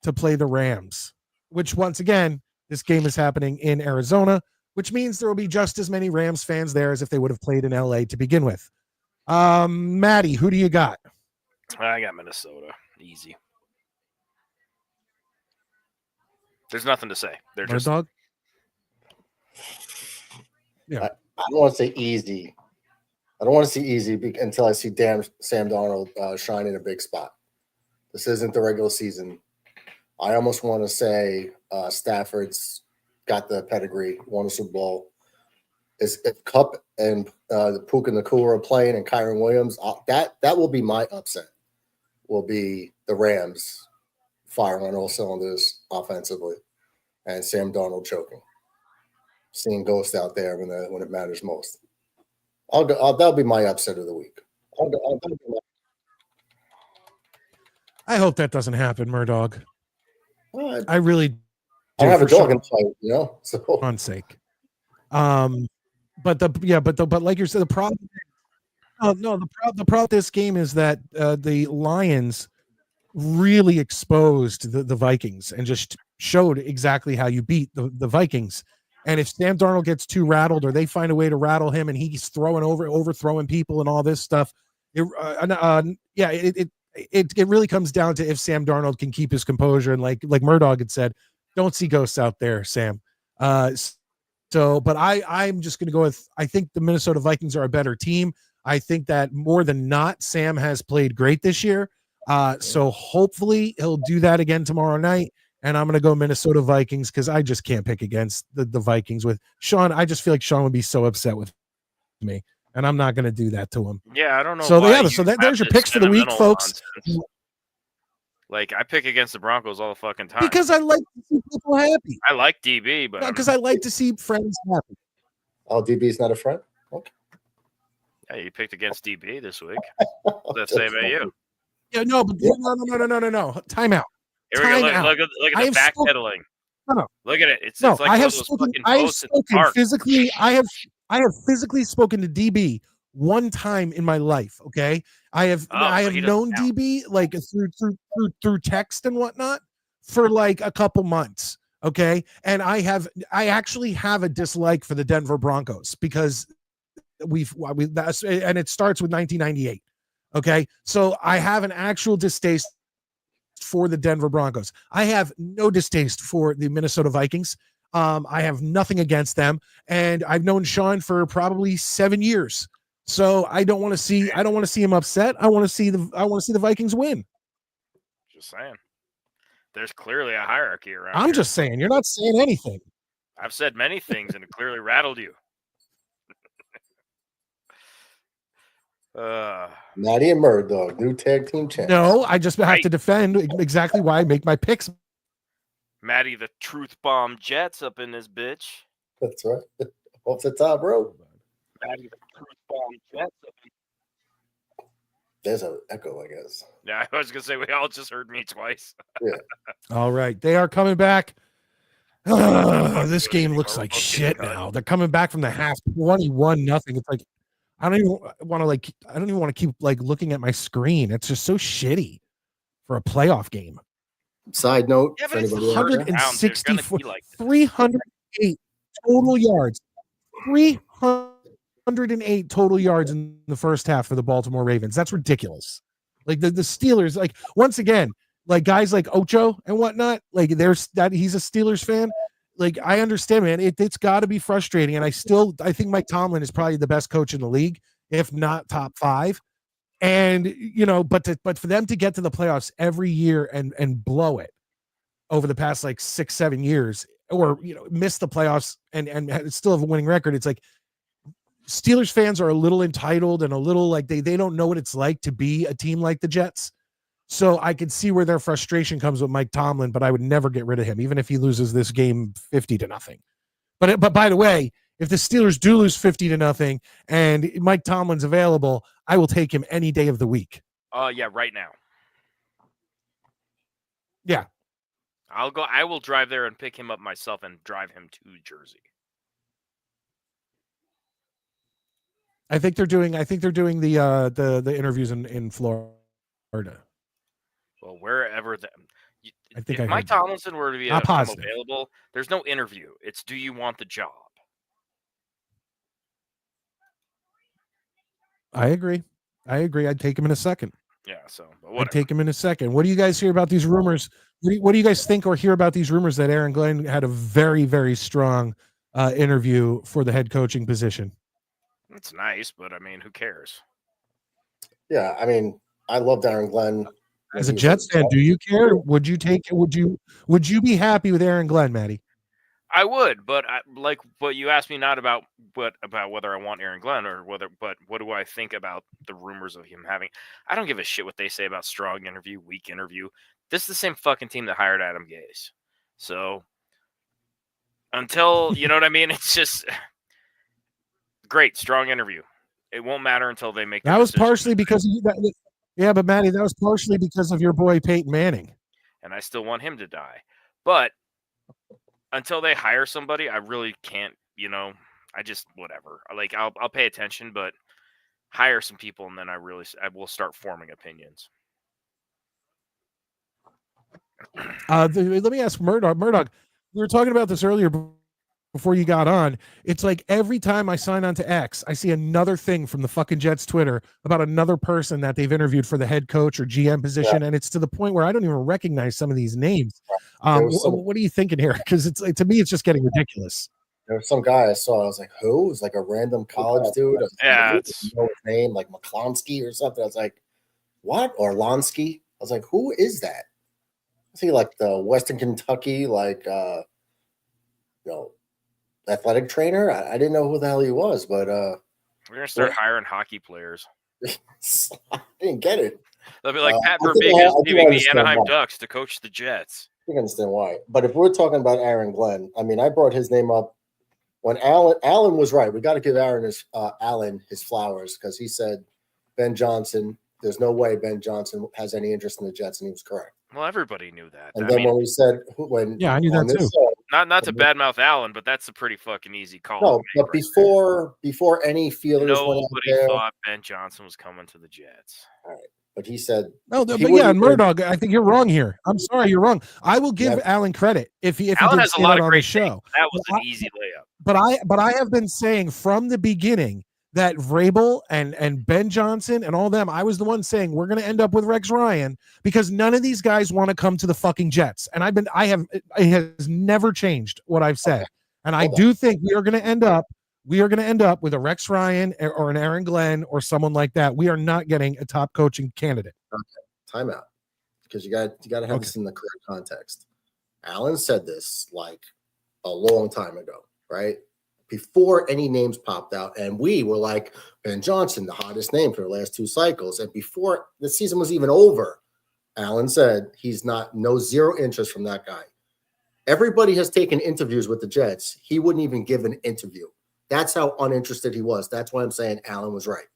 to play the Rams, which once again, this game is happening in Arizona, which means there will be just as many Rams fans there as if they would have played in LA to begin with. Maddie, who do you got? I got Minnesota. Easy. There's nothing to say. They're just dog. Yeah. I don't want to say easy. I don't want to see easy until I see Sam Darnold shine in a big spot. This isn't the regular season. I almost want to say Stafford's got the pedigree, won a Super Bowl. If Kupp and the Puka Nacua are playing and Kyron Williams, that will be my upset. Will be the Rams firing on all cylinders offensively, and Sam Darnold choking, seeing ghosts out there when it matters most. That'll be my upset of the week. I hope that doesn't happen, Murdog. I really do. I don't have a dog in the fight, you know. So on sake. But like you said, the problem. The problem with this game is that the Lions really exposed the Vikings and just showed exactly how you beat the Vikings. And if Sam Darnold gets too rattled, or they find a way to rattle him, and he's overthrowing people and all this stuff, it really comes down to if Sam Darnold can keep his composure. And like Murdog had said, don't see ghosts out there, Sam. But I'm just going to go with, I think the Minnesota Vikings are a better team. I think that more than not, Sam has played great this year. So hopefully he'll do that again tomorrow night. And I'm going to go Minnesota Vikings because I just can't pick against the Vikings with Sean. I just feel like Sean would be so upset with me, and I'm not going to do that to him. Yeah, I don't know. So there's your picks for the week, folks. Nonsense. Like, I pick against the Broncos all the fucking time. Because I like to see people happy. I like DB, but because I like to see friends happy. Oh, DB's not a friend? Okay. Yeah, you picked against DB this week. What's that say about you? Yeah, no, but no. Time out. Here we go. Look at the backpedaling. No. Look at it. It's no, like I have spoken physically. I have physically spoken to DB one time in my life. Okay, I have known DB like through text and whatnot for like a couple months. Okay, and I actually have a dislike for the Denver Broncos because and it starts with 1998. Okay, so I have an actual distaste for the Denver Broncos. I have no distaste for the Minnesota Vikings. I have nothing against them, and I've known Sean for probably 7 years. So I don't want to see him upset. I want to see the Vikings win. Just saying. There's clearly a hierarchy around. I'm just saying. You're not saying anything. I've said many things, and it clearly rattled you. Maddie and Murdog, new tag team champions. No, I just have to defend exactly why I make my picks. Maddie, the truth bomb Jets up in this bitch. That's right. Off the top rope. Maddie, the truth bomb Jets up in. There's an echo, I guess. Yeah, I was gonna say we all just heard me twice. Yeah. All right, they are coming back. This game looks like shit now. They're coming back from the half 21-0. It's like I don't even want to keep like looking at my screen. It's just so shitty for a playoff game. Side note, yeah, for anybody 164, 308 total yards. 308 total yards in the first half for the Baltimore Ravens. That's ridiculous. Like the Steelers, like once again, like guys like Ocho and whatnot, like there's that he's a Steelers fan. Like I understand, man. It's got to be frustrating, and I think Mike Tomlin is probably the best coach in the league, if not top 5. And but for them to get to the playoffs every year and blow it over the past like 6-7 years, or miss the playoffs and still have a winning record, it's like Steelers fans are a little entitled and a little like they don't know what it's like to be a team like the Jets. So I could see where their frustration comes with Mike Tomlin, but I would never get rid of him, even if he loses this game 50-0. But by the way, if the Steelers do lose 50-0 and Mike Tomlin's available, I will take him any day of the week. Yeah, right now. Yeah. I'll go. I will drive there and pick him up myself and drive him to Jersey. I think they're doing the interviews in Florida. Well, wherever I think if Mike Tomlinson were to be available, there's no interview. It's do you want the job? I agree. I'd take him in a second. Yeah, so I'd take him in a second. What do you guys hear about these rumors? What do you guys think or hear about these rumors that Aaron Glenn had a very, very strong interview for the head coaching position? It's nice, but I mean, who cares? Yeah, I mean, I loved Aaron Glenn. As a Jets fan, do you care? Would you be happy with Aaron Glenn, Maddie? I would, but you asked me not about whether I want Aaron Glenn but what do I think about the rumors of him having? I don't give a shit what they say about strong interview, weak interview. This is the same fucking team that hired Adam Gase. So until you know what I mean, it's just great, strong interview. It won't matter until they make that was partially because yeah, but Maddie, that was partially because of your boy Peyton Manning. And I still want him to die. But until they hire somebody, I really can't, I just whatever. Like I'll pay attention, but hire some people and then I will start forming opinions. Let me ask Murdoch. We were talking about this earlier before you got on. It's like every time I sign on to X, I see another thing from the fucking Jets Twitter about another person that they've interviewed for the head coach or GM position. Yeah. And it's to the point where I don't even recognize some of these names. What are you thinking here? Because it's to me, it's just getting ridiculous. There was some guy I saw. I was like, who? It was like a random college dude. Yeah. Know his name, like McClonsky or something. I was like, what? Orlonsky? I was like, who is that? I see like the Western Kentucky, athletic trainer. I didn't know who the hell he was, but we're gonna start hiring hockey players. I didn't get it. They'll be like Pat Verbeek is leaving the Anaheim Ducks to coach the Jets. I can understand why. But if we're talking about Aaron Glenn, I mean, I brought his name up when Allen was right. We got to give Allen his flowers because he said Ben Johnson. There's no way Ben Johnson has any interest in the Jets, and he was correct. Well, everybody knew that. And when we said I knew that too. Not to badmouth Allen, but that's a pretty fucking easy call. No, but before any feelers nobody went out there, thought Ben Johnson was coming to the Jets. All right, but he said, Murdoch. I think you're wrong here. I'm sorry, you're wrong. I will give Allen credit if he Allen has a lot of great show. That was an easy layup. But I have been saying from the beginning that Vrabel and Ben Johnson and all them, I was the one saying we're going to end up with Rex Ryan because none of these guys want to come to the fucking Jets. And it has never changed what I've said. Okay. And I do think we are going to end up with a Rex Ryan or an Aaron Glenn or someone like that. We are not getting a top coaching candidate. Okay. Time out. Because you got to have this in the correct context. Allen said this like a long time ago, right? Before any names popped out, and we were like, Ben Johnson, the hottest name for the last 2 cycles. And before the season was even over, Allen said he's zero interest from that guy. Everybody has taken interviews with the Jets. He wouldn't even give an interview. That's how uninterested he was. That's why I'm saying Allen was right.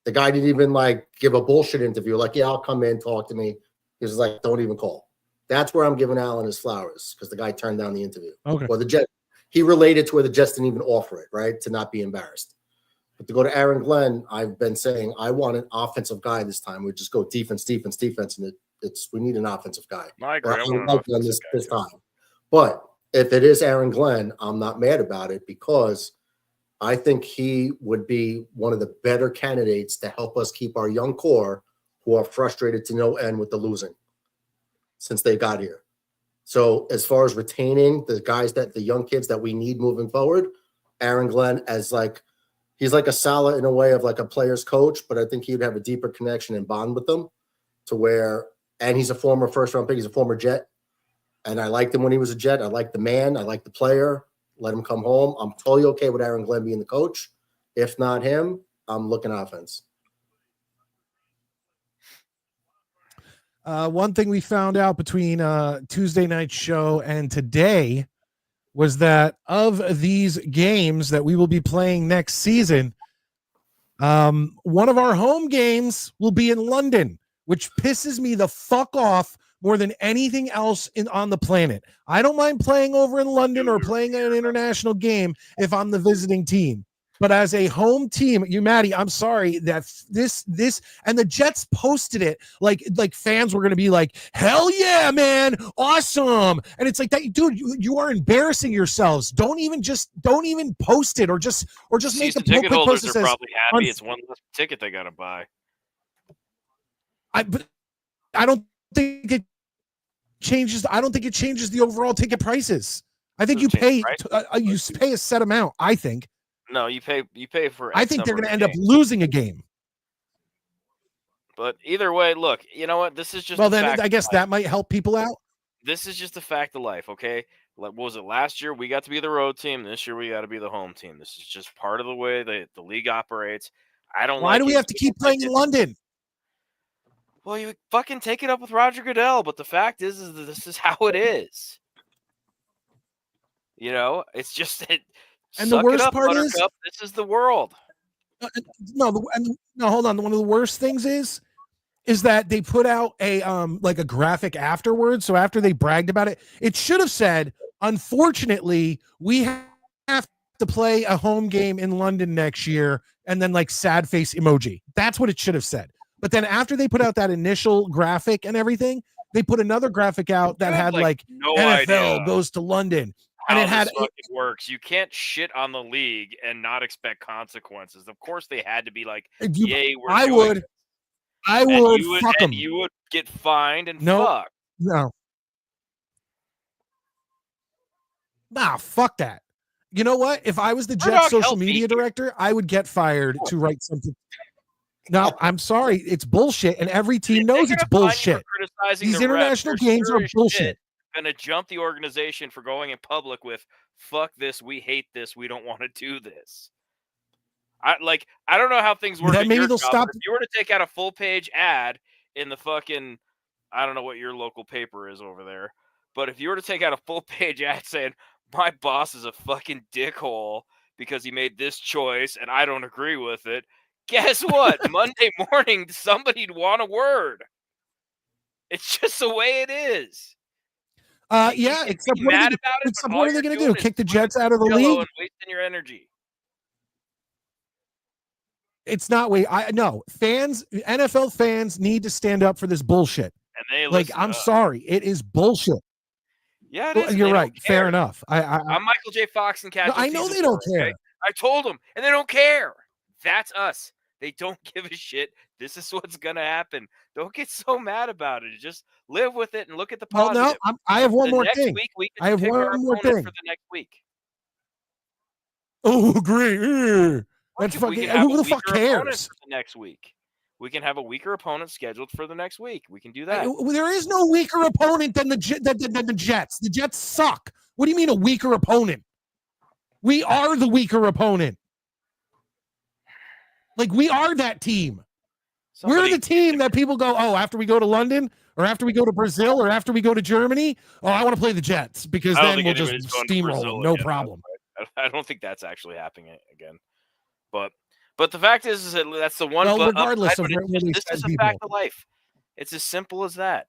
The guy didn't even give a bullshit interview. Like, yeah, I'll come in, talk to me. He was like, don't even call. That's where I'm giving Allen his flowers because the guy turned down the interview. Okay. Or the Jets. He related to where the Jets didn't even offer it, right, to not be embarrassed. But to go to Aaron Glenn, I've been saying I want an offensive guy this time. We just go defense, and we need an offensive guy. I agree. This time. But if it is Aaron Glenn, I'm not mad about it because I think he would be one of the better candidates to help us keep our young core who are frustrated to no end with the losing since they got here. So as far as retaining the young kids that we need moving forward, Aaron Glenn he's like a Salah in a way of like a player's coach, but I think he'd have a deeper connection and bond with them and he's a former first-round pick. He's a former Jet. And I liked him when he was a Jet. I liked the man. I liked the player. Let him come home. I'm totally okay with Aaron Glenn being the coach. If not him, I'm looking offense. One thing we found out between Tuesday night's show and today was that of these games that we will be playing next season, one of our home games will be in London, which pisses me the fuck off more than anything else on the planet. I don't mind playing over in London or playing an international game if I'm the visiting team. But as a home team, Maddie, I'm sorry that this and the Jets posted it like fans were going to be like, hell yeah, man, awesome. And it's like that, dude, you are embarrassing yourselves. Don't even post it or just make a ticket quick holders post that are says, probably happy. It's one less ticket they got to buy. But I don't think it changes. I don't think it changes the overall ticket prices. I think you pay a set amount. I think. No, you pay for. I think they're going to end up losing a game. But either way, look, you know what? This is just. Well, then I guess that might help people out. This is just a fact of life, okay? What was it last year? We got to be the road team. This year we got to be the home team. This is just part of the way the league operates. I don't. Why do we have to keep playing in London? Well, you fucking take it up with Roger Goodell, but the fact is that this is how it is. You know, it's just it. And the worst part is, this is the world. No, hold on. One of the worst things is that they put out a like a graphic afterwards. So after they bragged about it, it should have said, unfortunately, we have to play a home game in London next year, and then like sad face emoji. That's what it should have said. But then after they put out that initial graphic and everything, they put another graphic out that had like no NFL idea goes to London. And it had it works. You can't shit on the league and not expect consequences. Of course, they had to be like, "Yay, we're." I would fuck them. You would get fined and fucked. No. Nah, fuck that. You know what? If I was the Jets social media director, I would get fired to write something. No, I'm sorry. It's bullshit, and every team knows it's bullshit. These international games are bullshit. Going to jump the organization for going in public with "fuck this, we hate this, we don't want to do this." I don't know how things work. Then maybe they'll stop. If you were to take out a full page ad in the fucking, I don't know what your local paper is over there, but if you were to take out a full page ad saying my boss is a fucking dickhole because he made this choice and I don't agree with it, guess what? Monday morning somebody'd want a word. It's just the way it is. Yeah, except what are they going to do? Kick the Jets out of the league? And wasting your energy. It's not fans, NFL fans need to stand up for this bullshit. And they I'm sorry, it is bullshit. Yeah, it is. You're right. Fair enough. I'm Michael J. Fox and Cat. I know they don't care. Okay? I told them, and they don't care. That's us. They don't give a shit. This is what's gonna happen. Don't get so mad about it. Just live with it and look at the positive. Well, no, I have one more thing. I have one more thing for the next week. Oh, great. That's fucking. Who the fuck cares? For the next week, we can have a weaker opponent scheduled for the next week. We can do that. There is no weaker opponent than the Jets. The Jets suck. What do you mean a weaker opponent? We are the weaker opponent. Like, we are that team. We're the team that people go, oh, after we go to London or after we go to Brazil or after we go to Germany, oh, I want to play the Jets because then we'll just steamroll them, no problem. I don't think that's actually happening again. But the fact is that that's the one. Well, regardless of this is a fact of life. It's as simple as that.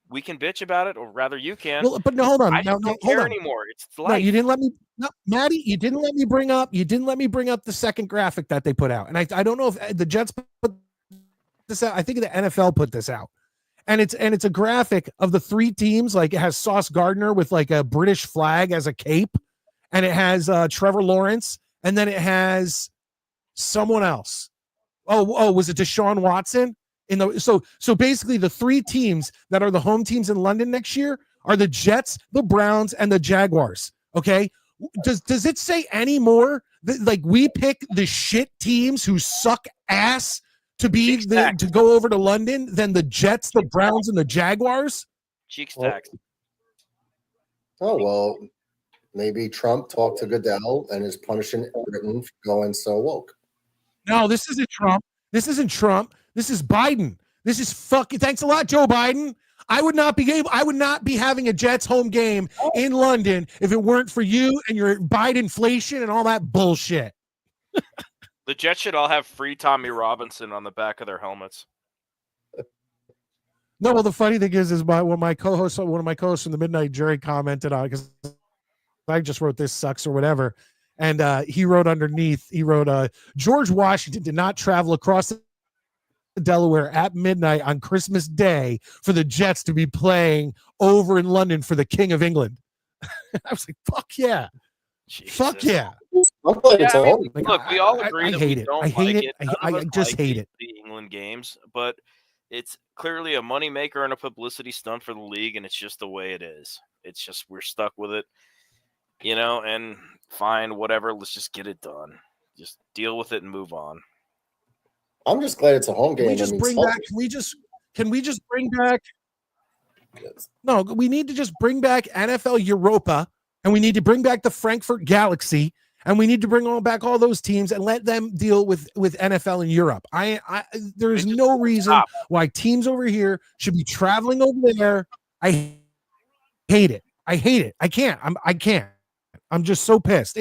We can bitch about it, or rather, you can. Well, but no, hold on. I don't care anymore. It's life. No, you didn't let me. No, Maddie, you didn't let me bring up. You didn't let me bring up the second graphic that they put out, and I don't know if the Jets put this out. I think the NFL put this out, and it's a graphic of the three teams. Like, it has Sauce Gardner with like a British flag as a cape, and it has Trevor Lawrence, and then it has someone else. Oh, was it Deshaun Watson? So basically the three teams that are the home teams in London next year are the Jets, the Browns, and the Jaguars. Okay. Does it say any more that, like, we pick the shit teams who suck ass to be to go over to London than the Jets, the Browns, and the Jaguars? Cheeks tax. Oh, well, maybe Trump talked to Goodell and is punishing Britain for going so woke. No, this isn't Trump. This isn't Trump. This is Biden. This is fucking. Thanks a lot, Joe Biden. I would not be having a Jets home game in London if it weren't for you and your Bidenflation and all that bullshit. The Jets should all have free Tommy Robinson on the back of their helmets. No, well, the funny thing is one of my co-hosts from the Midnight, Jerry, commented on it because I just wrote this sucks or whatever, and he wrote underneath. He wrote, George Washington did not travel across Delaware at midnight on Christmas Day for the Jets to be playing over in London for the King of England. I was like, fuck yeah. Jesus. Fuck yeah. Look, we all agree that we don't like it. I just hate it. The England games, but it's clearly a moneymaker and a publicity stunt for the league, and it's just the way it is. It's just we're stuck with it, and fine, whatever. Let's just get it done. Just deal with it and move on. I'm just glad it's a home game. Can we just bring back? No, we need to just bring back NFL Europa, and we need to bring back the Frankfurt Galaxy, and we need to bring back all those teams and let them deal with NFL in Europe. There's no reason why teams over here should be traveling over there. I hate it. I can't. I can't. I'm just so pissed.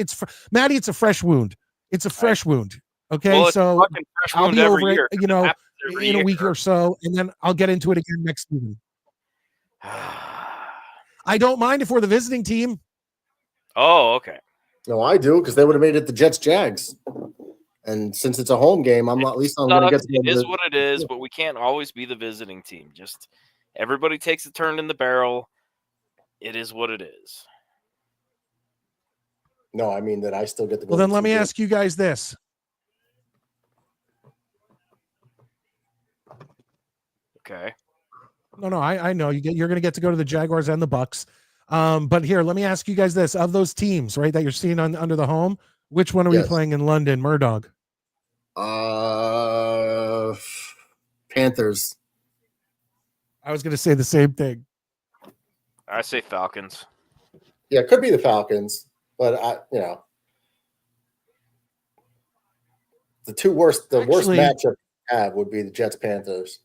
Maddie. It's a fresh wound. It's a fresh wound. Okay, so I'll be over it, in a week or so, and then I'll get into it again next season. I don't mind if we're the visiting team. Oh, okay. No, I do, because they would have made it the Jets-Jags. And since it's a home game, I'm going to get to it. It is what it is, but we can't always be the visiting team. Just everybody takes a turn in the barrel. It is what it is. No, I mean that I still get to go. Well, then let me ask you guys this. Okay. No, I know you're going to get to go to the Jaguars and the Bucks. But here, let me ask you guys this: of those teams, right, that you're seeing under the home, which one are we playing in London, Murdog? Panthers. I was going to say the same thing. I say Falcons. Yeah, it could be the Falcons, but the worst matchup I have would be the Jets Panthers.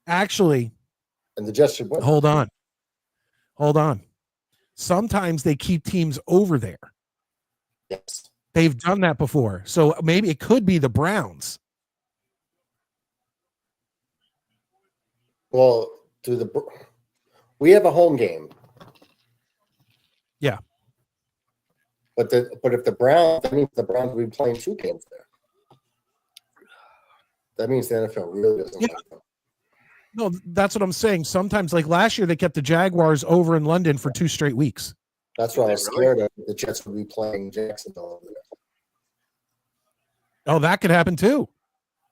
Actually, and the Jets should win. Hold on. Sometimes they keep teams over there. Yes. They've done that before. So maybe it could be the Browns. Well, we have a home game. Yeah. But if the Browns, that means the Browns will be playing 2 games there. That means the NFL really doesn't like them. No, that's what I'm saying. Sometimes, like last year, they kept the Jaguars over in London for 2 straight weeks. That's why I was scared of. The Jets would be playing Jacksonville over there. Oh, that could happen too.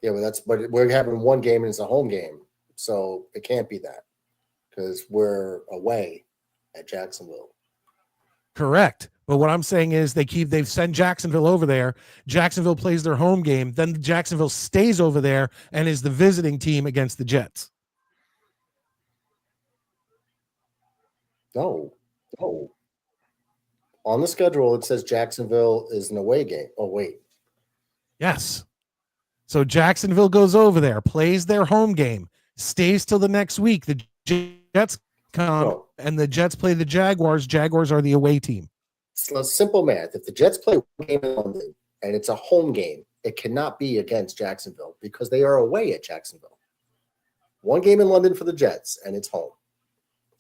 Yeah, but we're having one game and it's a home game, so it can't be that because we're away at Jacksonville. Correct. But what I'm saying is they've sent Jacksonville over there. Jacksonville plays their home game. Then Jacksonville stays over there and is the visiting team against the Jets. No. On the schedule, it says Jacksonville is an away game. Oh, wait. Yes. So Jacksonville goes over there, plays their home game, stays till the next week. The Jets come and the Jets play the Jaguars. Jaguars are the away team. So simple math. If the Jets play one game in London and it's a home game, it cannot be against Jacksonville because they are away at Jacksonville. One game in London for the Jets and it's home.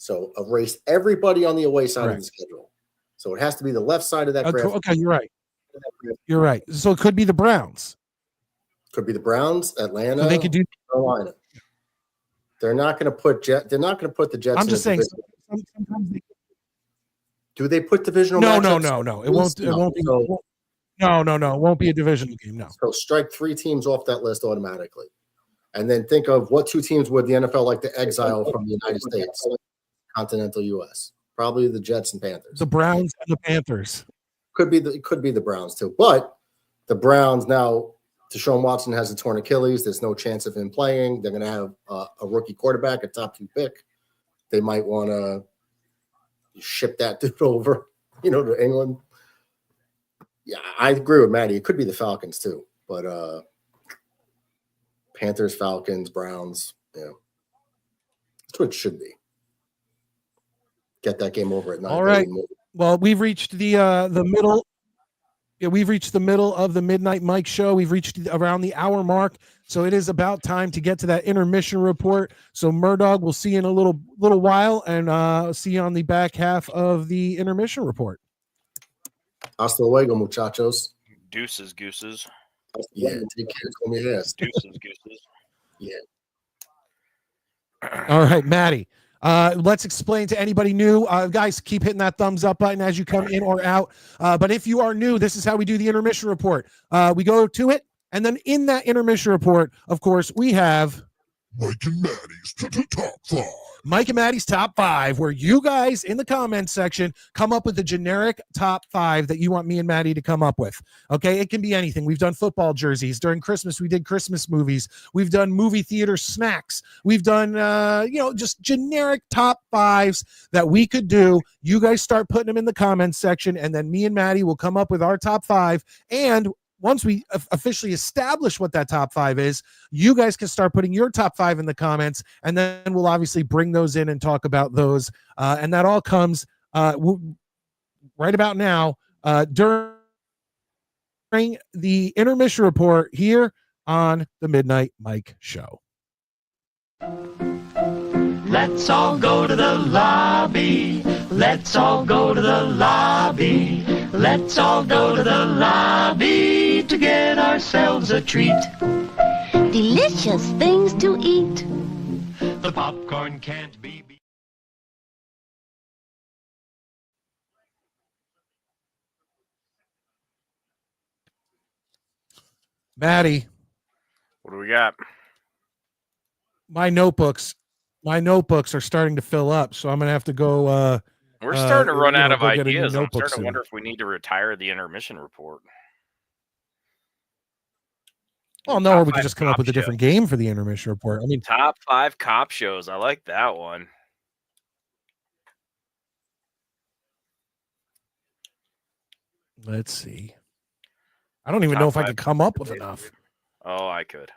So erase everybody on the away side of the schedule. So it has to be the left side of that graph. Okay, you're right. You're right. So it could be the Browns. Could be the Browns, Atlanta, so they could do Carolina. They're not going to put the Jets. I'm just saying. Do they put divisional? No. It won't be. No. It won't be a divisional game. No. So strike 3 teams off that list automatically, and then think of what 2 teams would the NFL like to exile from the United States, continental U.S. Probably the Jets and Panthers. The Browns and the Panthers. Could be the Browns too, but the Browns now. Deshaun Watson has a torn Achilles. There's no chance of him playing. They're going to have a rookie quarterback, a top 2 pick. They might want to ship that dude over, to England. Yeah, I agree with Maddie. It could be the Falcons too, but Panthers, Falcons, Browns. Yeah, that's what it should be. Get that game over at 9. All right. Well, we've reached the middle. Yeah, we've reached the middle of the Midnight Mike show. We've reached around the hour mark, so it is about time to get to that intermission report. So Murdog, we'll see you in a little while, and see you on the back half of the intermission report. Hasta luego, muchachos. Deuces, gooses. Yeah, take care. Call me ass. Deuces, gooses. Yeah. All right, Maddie. Let's explain to anybody new. Guys, keep hitting that thumbs up button as you come in or out. But if you are new, this is how we do the intermission report. We go to it, and then in that intermission report, of course, we have Mike and Maddie's top 5. Mike and Maddie's top 5, where you guys in the comments section come up with the generic top 5 that you want me and Maddie to come up with. Okay, it can be anything. We've done football jerseys during Christmas. We did Christmas movies. We've done movie theater snacks. We've done just generic top 5s that we could do. You guys start putting them in the comments section, and then me and Maddie will come up with our top 5. And once we officially establish what that top 5 is, you guys can start putting your top 5 in the comments, and then we'll obviously bring those in and talk about those. And that all comes right about now during the intermission report here on the Midnight Mike Show. Let's all go to the lobby. Let's all go to the lobby. Let's all go to the lobby to get ourselves a treat. Delicious things to eat. The popcorn can't be beat. Maddie, What do we got? my notebooks are starting to fill up, so I'm gonna have to go. We're starting to run out of go get a new ideas. I'm notebook starting to soon. wonder if we need to retire the intermission report. Well, no, or we Top could just 5 come up cop with a different game for the intermission report. I mean, Top 5 cop shows. I like that one. let's see. I don't even Top know if I 5 could come up with enough. Oh, I could.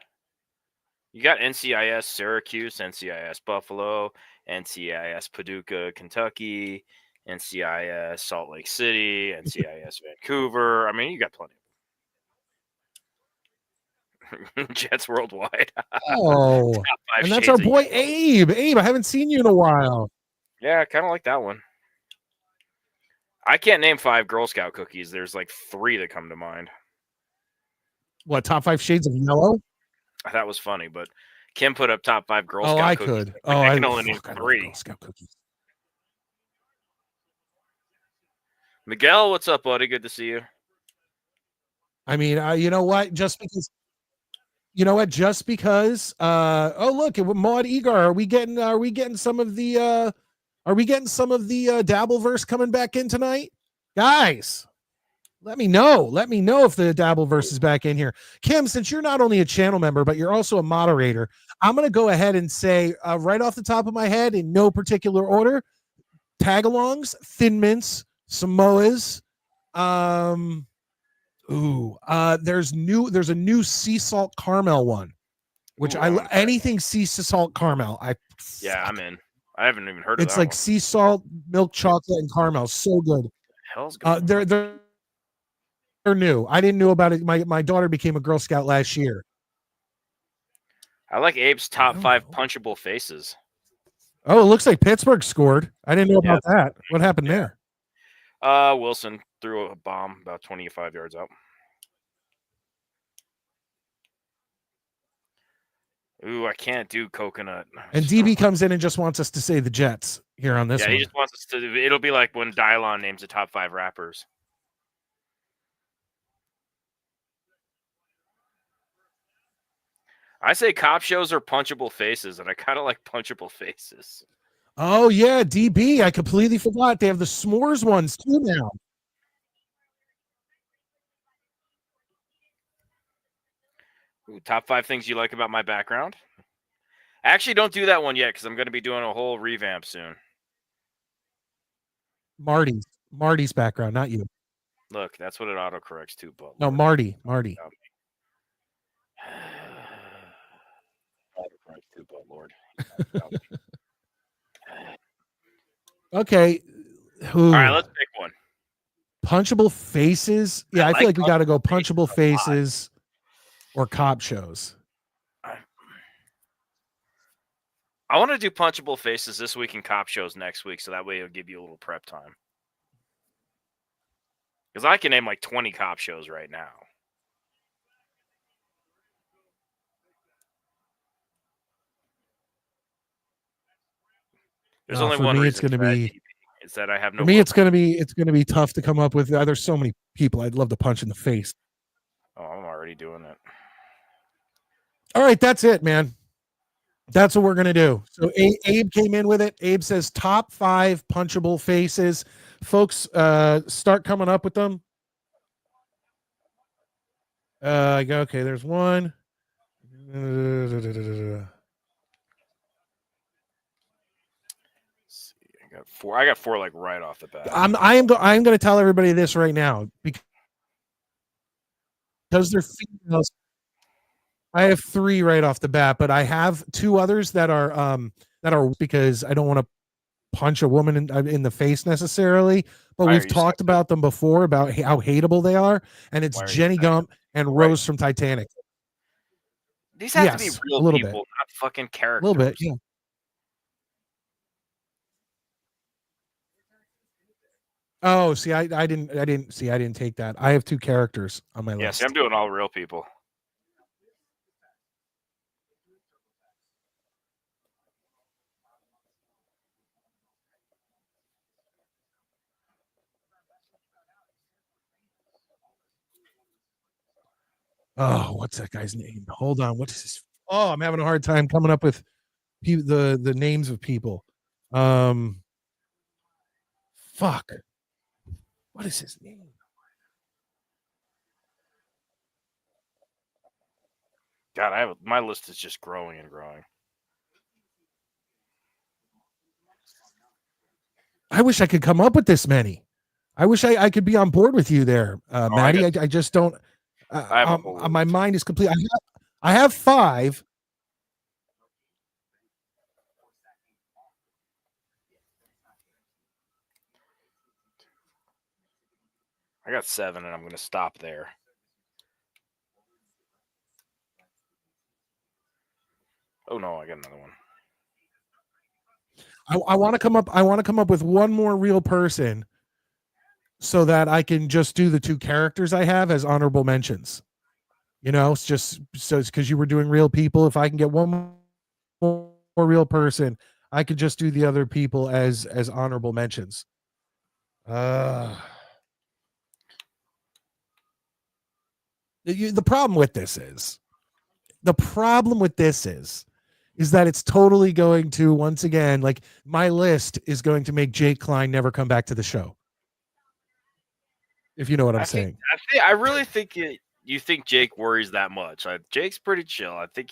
You got NCIS Syracuse, NCIS Buffalo, NCIS Paducah, Kentucky, NCIS Salt Lake City, NCIS Vancouver. I mean, you got plenty. Jets Worldwide. Oh, Top 5 and that's shades our of boy yellow. Abe. Abe, I haven't seen you in a while. Yeah, I kind of like that one. I can't name 5 Girl Scout cookies. There's like 3 that come to mind. What, top 5 shades of yellow? That was funny, but Kim put up top 5 Girl Oh, Scout I cookies. could. But Oh, I can only name I love 3. Girl Scout cookies. Miguel, what's up, buddy? Good to see you. I mean, you know what? Just because. Oh, look, Maud Egar, are we getting some of the Dabbleverse coming back in tonight? Guys, let me know if the Dabbleverse is back in here. Kim, since you're not only a channel member, but you're also a moderator, I'm going to go ahead and say right off the top of my head, in no particular order, Tagalongs, Thin Mints, Samoas, there's a new sea salt caramel one, which anything sea salt caramel. I'm in. I haven't even heard of It's that like one. sea salt, milk chocolate, and caramel. So good. Hell's going on? They're new. I didn't know about it. My daughter became a Girl Scout last year. I like Abe's top don't 5 know. punchable faces. Oh, it looks like Pittsburgh scored. I didn't know about that. What happened there? Wilson threw a bomb about 25 yards out. Ooh, I can't do coconut. And DB comes in and just wants us to say the Jets here on this Yeah, one. he just wants us to. It'll be like when Dylon names the top 5 rappers. I say cop shows are punchable faces, and I kind of like punchable faces. Oh, yeah, DB. I completely forgot. They have the s'mores ones too now. Ooh, top 5 things you like about my background? Actually, don't do that one yet because I'm going to be doing a whole revamp soon. Marty's background, not you. Look, that's what it autocorrects to. But No, Marty. autocorrects to, but Lord. Okay. All right, let's pick one. Punchable faces. Yeah, I feel like we got to go punchable faces or cop shows. I want to do punchable faces this week and cop shows next week, so that way it'll give you a little prep time. Because I can name like 20 cop shows right now. There's only for one me, reason it's going to be. Is that I have no. For me, it's going to be tough to come up with. There's so many people I'd love to punch in the face. Oh, I'm already doing it. All right, that's it, man. That's what we're going to do. So Abe came in with it. Abe says top 5 punchable faces. Folks, start coming up with them. Okay, there's one. I got four like right off the bat. I am going to tell everybody this right now because they're females. I have 3 right off the bat, but I have 2 others that are because I don't want to punch a woman in the face necessarily, but we've talked about them before about how hateable they are, and it's Jenny Gump and Rose from Titanic. These have to be real people, not fucking characters. A little bit, yeah. Oh, see, I didn't take that. I have 2 characters on my list. Yes, I'm doing all real people. Oh, what's that guy's name? Hold on. What is his? Oh, I'm having a hard time coming up with the names of people. Fuck. What is his name? God, my list is just growing and growing. I wish I could come up with this many. I wish I could be on board with you there, Maddie. I just don't. My mind is complete. I have 5. I got 7, and I'm going to stop there. Oh no, I got another one. I want to come up. I want to come up with one more real person, so that I can just do the 2 characters I have as honorable mentions. You know, it's just so it's because you were doing real people. If I can get one more real person, I could just do the other people as honorable mentions. The problem with this is that it's totally going to, once again, like my list is going to make Jake Klein never come back to the show. If you know what I'm saying. I really think you think Jake worries that much. Jake's pretty chill. I think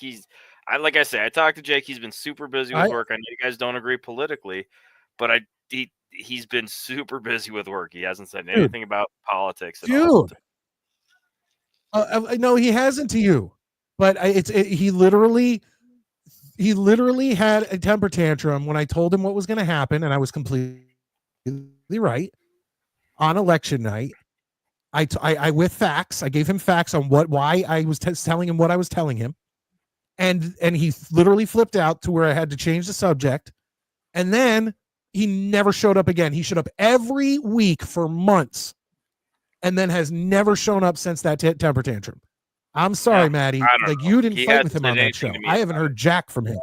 like I say, I talked to Jake. He's been super busy with work. I know you guys don't agree politically, but he's been super busy with work. He hasn't said anything about politics at all. No, he hasn't to you, but he literally had a temper tantrum when I told him what was going to happen, and I was completely right on election night. I with facts. I gave him facts on why I was telling him what I was telling him, and he literally flipped out to where I had to change the subject, and then he never showed up again. He showed up every week for months, and then has never shown up since that temper tantrum. I'm sorry, Maddie. Like you didn't fight with him on that show. I haven't heard jack from him.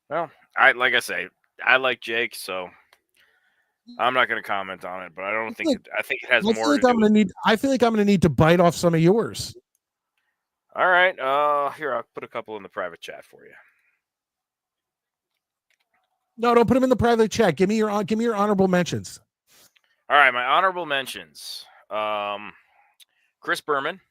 Well, like I say, I like Jake, so I'm not going to comment on it. But I don't think I think it has more. I feel like I'm going to need to bite off some of yours. All right. Here, I'll put a couple in the private chat for you. No, don't put them in the private chat. Give me your honorable mentions. All right, my honorable mentions. Chris Berman,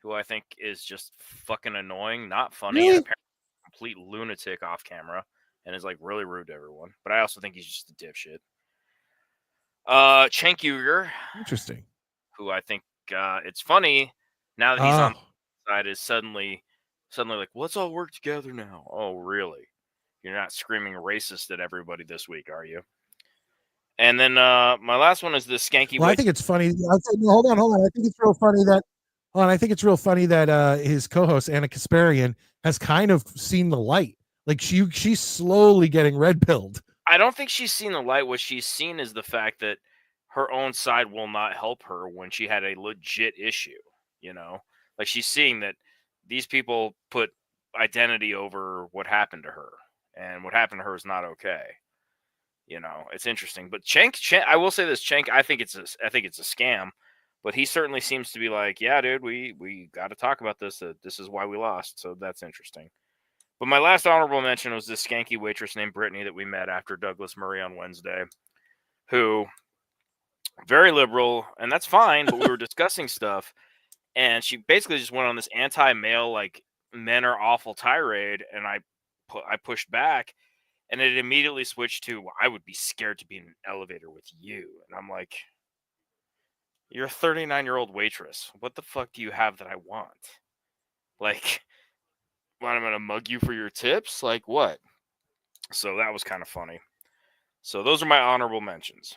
who I think is just fucking annoying, not funny, and apparently a complete lunatic off camera, and is like really rude to everyone. But I also think he's just a dipshit. Cenk Uygur. Interesting. Who I think it's funny now that he's on the side is suddenly like, let's all work together now. Oh, really? You're not screaming racist at everybody this week, are you? And then my last one is the skanky. Well, I think it's funny. Hold on. I think it's real funny that. Well, I think it's real funny that his co-host Anna Kasparian has kind of seen the light. Like she's slowly getting red pilled. I don't think she's seen the light. What she's seen is the fact that her own side will not help her when she had a legit issue. You know, like she's seeing that these people put identity over what happened to her, and what happened to her is not okay. You know, it's interesting. But Cenk, I will say this, Cenk, I think it's a scam, but he certainly seems to be like, yeah, dude, we got to talk about this. This is why we lost. So that's interesting. But my last honorable mention was this skanky waitress named Brittany that we met after Douglas Murray on Wednesday, who very liberal, and that's fine. But we were discussing stuff, and she basically just went on this anti-male, like men are awful tirade, and I pushed back. And it immediately switched to, well, I would be scared to be in an elevator with you. And I'm like, you're a 39-year-old waitress. What the fuck do you have that I want? Like, what, I'm going to mug you for your tips? Like, what? So that was kind of funny. So those are my honorable mentions.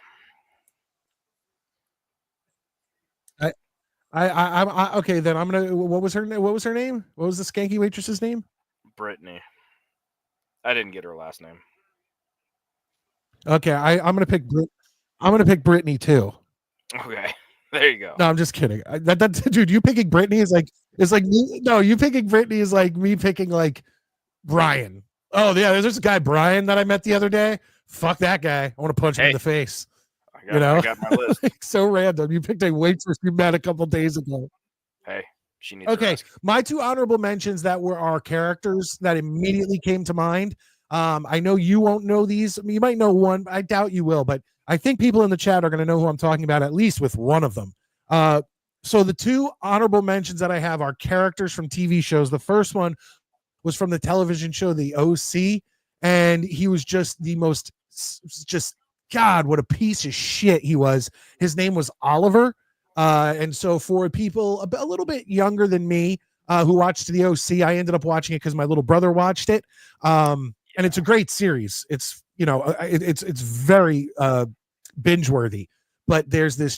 I okay, then I'm gonna. What was her name? What was her name? What was the skanky waitress's name? Brittany. I didn't get her last name. Okay, I'm gonna pick. I'm gonna pick Brittany too. Okay, there you go. No, I'm just kidding. Dude, you picking Brittany is like me. No, you picking Brittany is like me picking like Brian. Oh yeah, there's this guy Brian that I met the other day. Fuck that guy. I want to punch him in the face. I got my list. Like, so random. You picked a waitress you met a couple days ago. Hey, she needs. Okay, my two honorable mentions that were our characters that immediately came to mind. I know you won't know these. You might know one. I doubt you will, but I think people in the chat are going to know who I'm talking about, at least with one of them. So the two honorable mentions that I have are characters from TV shows. The first one was from the television show The OC, and he was just the most, just God, what a piece of shit he was. His name was Oliver. And so for people a little bit younger than me who watched The OC, I ended up watching it because my little brother watched it. And it's a great series. It's, you know, it's very binge worthy, but there's this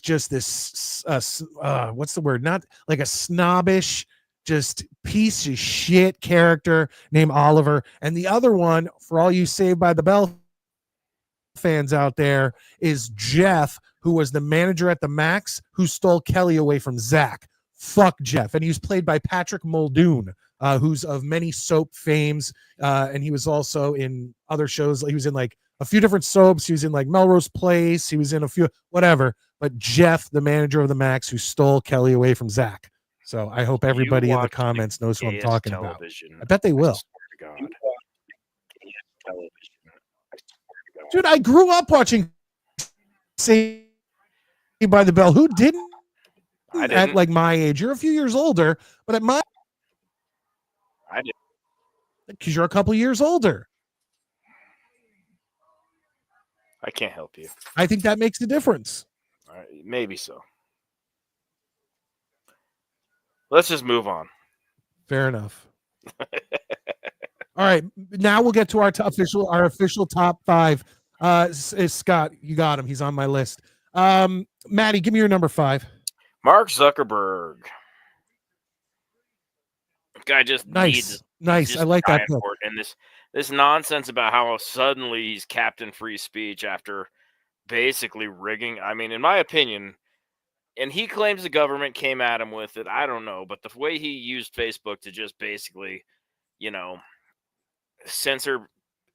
what's the word? Not like a snobbish, just piece of shit character named Oliver. And the other one, for all you Saved by the Bell fans out there, is Jeff, who was the manager at the Max who stole Kelly away from Zach. Fuck Jeff. And he was played by Patrick Muldoon, who's of many soap fames. And he was also in other shows. He was in like a few different soaps. He was in like Melrose Place. He was in a few, whatever. But Jeff, the manager of the Max who stole Kelly away from Zach. So I hope everybody in the comments knows who I'm talking about. I bet they will. Dude, I grew up watching Saved by the Bell. Who didn't? At like my age. You're a few years older, but at my, I did, because you're a couple years older. I can't help you. I think that makes a difference. Maybe so. Let's just move on. Fair enough. All right, now we'll get to our official top five. Is Scott, you got him. He's on my list. Maddie, give me your number 5. Mark Zuckerberg. Guy just nice. I like that. And this nonsense about how suddenly he's Captain Free Speech after basically rigging. I mean, in my opinion, and he claims the government came at him with it. I don't know, but the way he used Facebook to just basically, you know, censor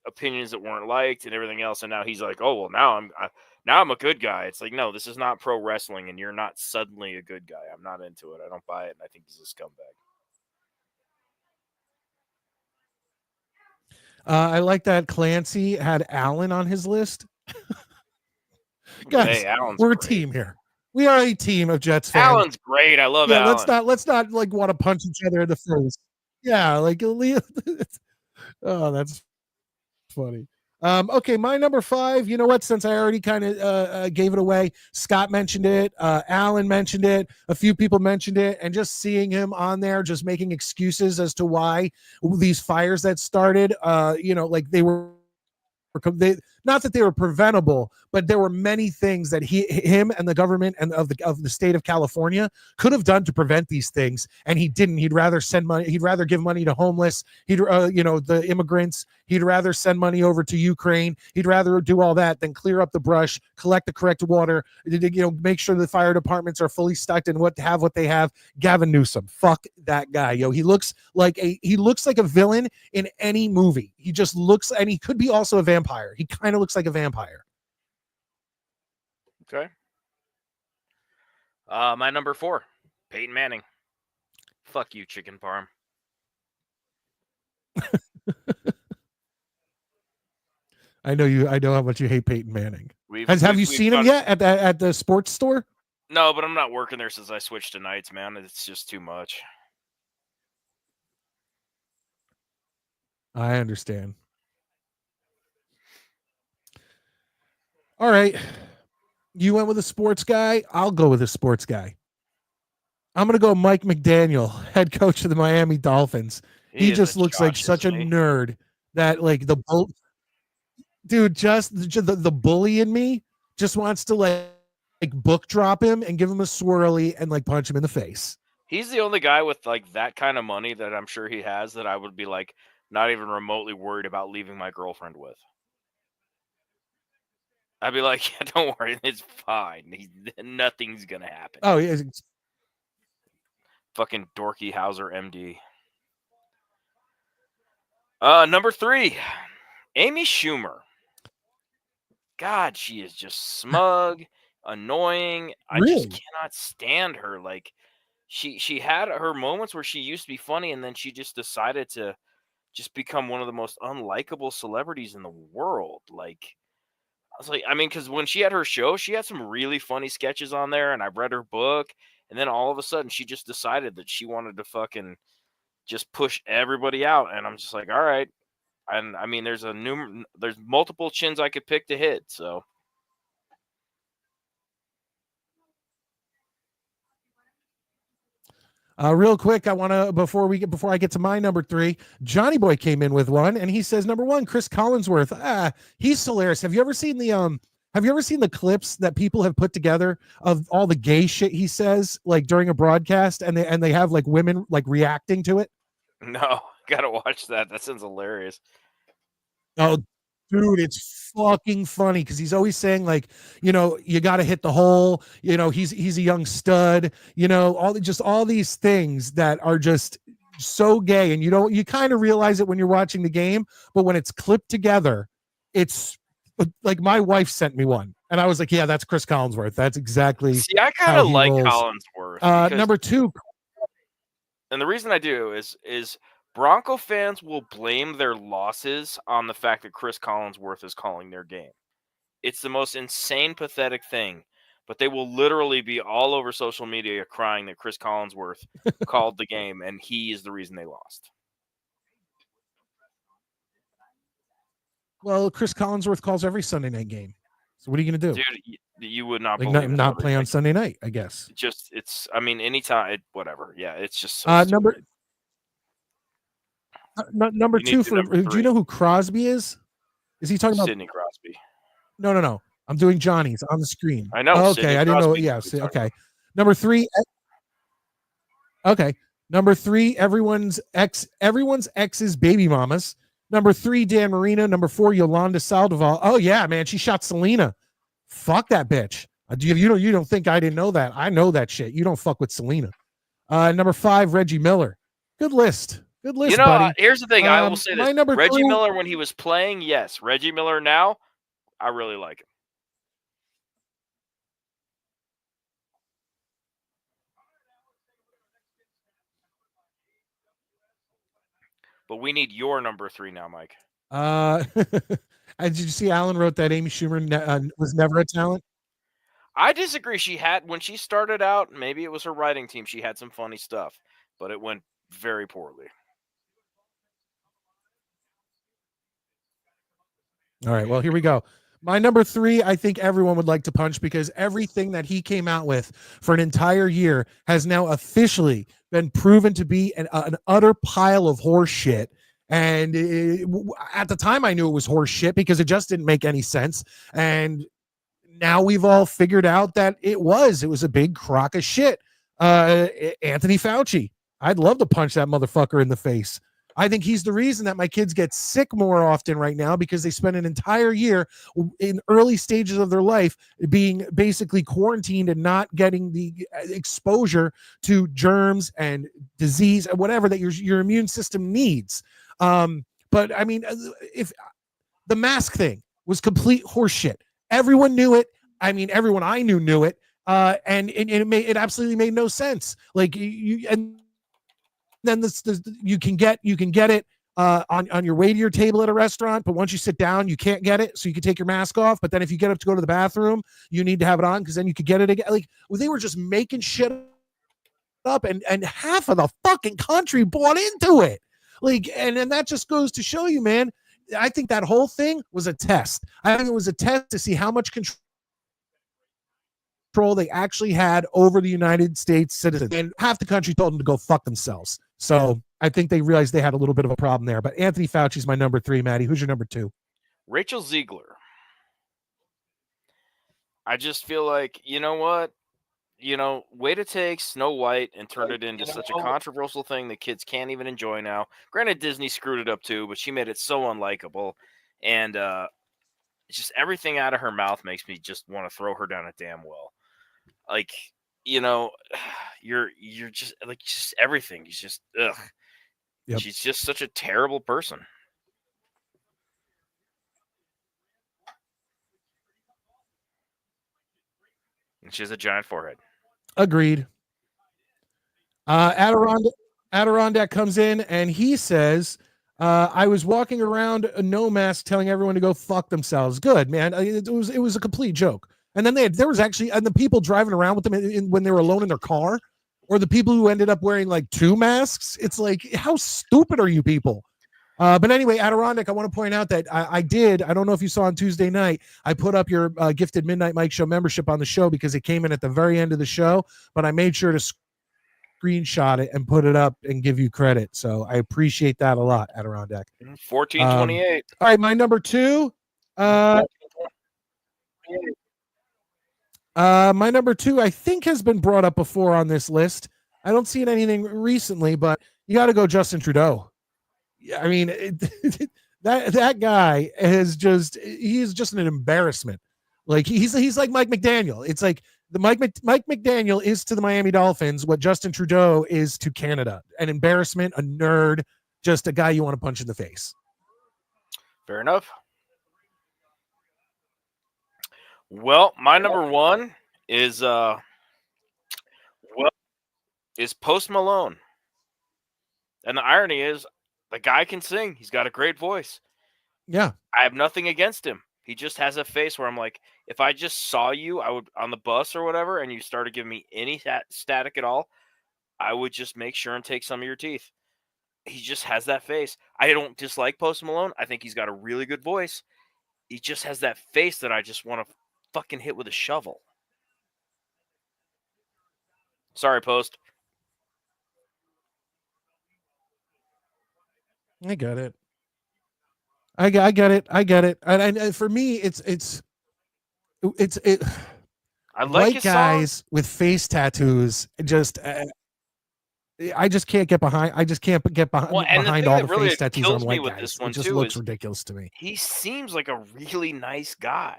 opinions that weren't liked and everything else, and now he's like, oh well, now I'm a good guy. It's like, no, this is not pro wrestling, and you're not suddenly a good guy. I'm not into it. I don't buy it, and I think he's a scumbag. I like that Clancy had Allen on his list. Guys, we're a team here. We are a team of Jets fans. Allen's great. I love Allen. Let's not like want to punch each other in the face. Yeah, like oh, that's funny. Okay, my number 5. You know what? Since I already kind of gave it away, Scott mentioned it. Alan mentioned it. A few people mentioned it, and just seeing him on there, just making excuses as to why these fires that started. You know, like they not that they were preventable, but there were many things that him and the government and of the state of California could have done to prevent these things, and he didn't. He'd rather send money. He'd rather give money to homeless. He'd the immigrants. He'd rather send money over to Ukraine. He'd rather do all that than clear up the brush, collect the correct water, make sure the fire departments are fully stocked and what they have. Gavin Newsom, fuck that guy, yo. He looks like a villain in any movie. He just looks, and he could be also a vampire. He kind of looks like a vampire. Okay. My number 4, Peyton Manning. Fuck you, chicken farm. I know how much you hate Peyton Manning. Have you seen him yet at the sports store? No, but I'm not working there since I switched to nights, man. It's just too much. I understand. All right. You went with a sports guy. I'll go with a sports guy. I'm going to go Mike McDaniel, head coach of the Miami Dolphins. He just looks like such a nerd that the bully in me just wants to like book drop him and give him a swirly and like punch him in the face. He's the only guy with like that kind of money that I'm sure he has that I would be like not even remotely worried about leaving my girlfriend with. I'd be like, yeah, don't worry, it's fine. Nothing's gonna happen. Oh, yeah. Fucking Dorky Hauser, MD. Number 3, Amy Schumer. God, she is just smug, annoying. I just cannot stand her. Like, she had her moments where she used to be funny, and then she just decided to just become one of the most unlikable celebrities in the world. Like, I was like, I mean, because when she had her show, she had some really funny sketches on there, and I read her book, and then all of a sudden, she just decided that she wanted to fucking just push everybody out, and I'm just like, all right. And I mean, there's multiple chins I could pick to hit. So, real quick, I want to before I get to my number 3, Johnny Boy came in with one, and he says number 1, Chris Collinsworth. He's hilarious. Have you ever seen the clips that people have put together of all the gay shit he says like during a broadcast, and they have like women like reacting to it? No, gotta watch that. That sounds hilarious. Oh, dude, it's fucking funny because he's always saying like, you got to hit the hole. He's a young stud. All these things that are just so gay, and you kind of realize it when you're watching the game, but when it's clipped together, it's like my wife sent me one, and I was like, yeah, that's Chris Collinsworth. That's exactly. See, I kind of like Collinsworth. Number 2, and the reason I do is Bronco fans will blame their losses on the fact that Chris Collinsworth is calling their game. It's the most insane, pathetic thing, but they will literally be all over social media crying that Chris Collinsworth called the game and he is the reason they lost. Well, Chris Collinsworth calls every Sunday night game. So what are you going to do? Dude, you would not like believe not play on Sunday night, I guess. I mean, anytime, whatever. Yeah, it's just so stupid. Number 2 for number 3. Do you know who Crosby is? Is he talking about Sidney Crosby? No. I'm doing Johnny's on the screen. I know. Oh, okay, I didn't know. Yeah. Okay. Number 3. Okay. Number 3. Everyone's ex's baby mamas. Number 3. Dan Marino. Number 4. Yolanda Saldivar. Oh yeah, man. She shot Selena. Fuck that bitch. You don't think I didn't know that? I know that shit. You don't fuck with Selena. Number 5. Reggie Miller. Good list. Good list, buddy. Here's the thing. I will say this. Reggie 2, Miller, when he was playing, yes. Reggie Miller now, I really like him. But we need your number 3 now, Mike. Did you see Alan wrote that Amy Schumer was never a talent? I disagree. When she started out, maybe it was her writing team. She had some funny stuff, but it went very poorly. All right, well, here we go. My number 3, I think everyone would like to punch because everything that he came out with for an entire year has now officially been proven to be an utter pile of horse shit. And at the time, I knew it was horse shit because it just didn't make any sense. And now we've all figured out that it was a big crock of shit. Anthony Fauci. I'd love to punch that motherfucker in the face. I think he's the reason that my kids get sick more often right now, because they spend an entire year in early stages of their life being basically quarantined and not getting the exposure to germs and disease and whatever that your immune system needs. But I mean, if the mask thing was complete horseshit, everyone knew it. I mean, everyone I knew it. And it absolutely made no sense. Like and then you can get it on your way to your table at a restaurant, but once you sit down, you can't get it, so you can take your mask off. But then if you get up to go to the bathroom, you need to have it on, because then you could get it again. Like, well, they were just making shit up, and half of the fucking country bought into it. Like, and that just goes to show you, man. I think that whole thing was a test. I think it was a test to see how much control they actually had over the United States citizens, and half the country told them to go fuck themselves. So I think they realized they had a little bit of a problem there. But Anthony Fauci's my number 3. Maddie, who's your number 2? Rachel Ziegler. I just feel like, you know what? Way to take Snow White and turn it into such a controversial thing that kids can't even enjoy now. Granted, Disney screwed it up too, but she made it so unlikable. And just everything out of her mouth makes me just want to throw her down a damn well. Like, you're just like, just everything. She's just, ugh. Yep. She's just such a terrible person. And she has a giant forehead. Agreed. Adirondack comes in and he says, I was walking around a no mask telling everyone to go fuck themselves. Good, man. It was a complete joke. And then there was actually, and the people driving around with them when they were alone in their car, or the people who ended up wearing like 2 masks. It's like, how stupid are you people? But anyway, Adirondack, I want to point out that I don't know if you saw on Tuesday night, I put up your gifted Midnight Mike Show membership on the show because it came in at the very end of the show, but I made sure to screenshot it and put it up and give you credit. So I appreciate that a lot, Adirondack. 1428. All right, my number 2. My number 2, I think, has been brought up before on this list. I don't see anything recently, but you got to go Justin Trudeau. I mean, that guy he's just an embarrassment. Like he's like Mike McDaniel. It's like the Mike McDaniel is to the Miami Dolphins what Justin Trudeau is to Canada. An embarrassment, a nerd, just a guy you want to punch in the face. Fair enough. Well, my number 1 is Post Malone. And the irony is, the guy can sing. He's got a great voice. Yeah. I have nothing against him. He just has a face where I'm like, if I just saw you, I would on the bus or whatever, and you started giving me any static at all, I would just make sure and take some of your teeth. He just has that face. I don't dislike Post Malone. I think he's got a really good voice. He just has that face that I just want to fucking hit with a shovel. Sorry, Post. I get it. I get it. And for me, it's I like guys with face tattoos. Just I just can't get behind. I just can't get behind all the really face tattoos on white guys. It just looks ridiculous to me. He seems like a really nice guy.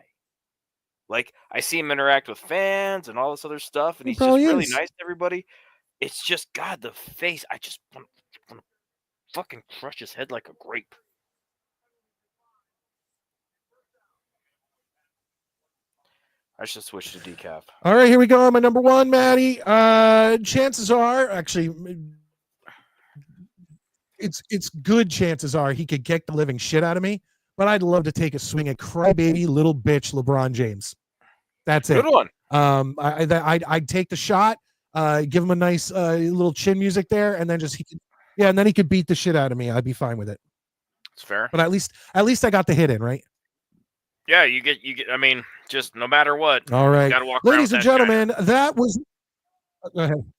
Like, I see him interact with fans and all this other stuff, and he's just really nice to everybody. It's just, God, the face. I just want to fucking crush his head like a grape. I should switch to decaf. All right, here we go. My number 1, Maddie. Chances are, actually, it's good. Chances are he could kick the living shit out of me, but I'd love to take a swing at crybaby little bitch LeBron James. That's it. Good one. I'd take the shot. Give him a nice little chin music there, and then and then he could beat the shit out of me. I'd be fine with it. It's fair. But at least I got the hit in, right? Yeah, you get. I mean, just no matter what. All right, walk ladies and gentlemen, that was. Go ahead.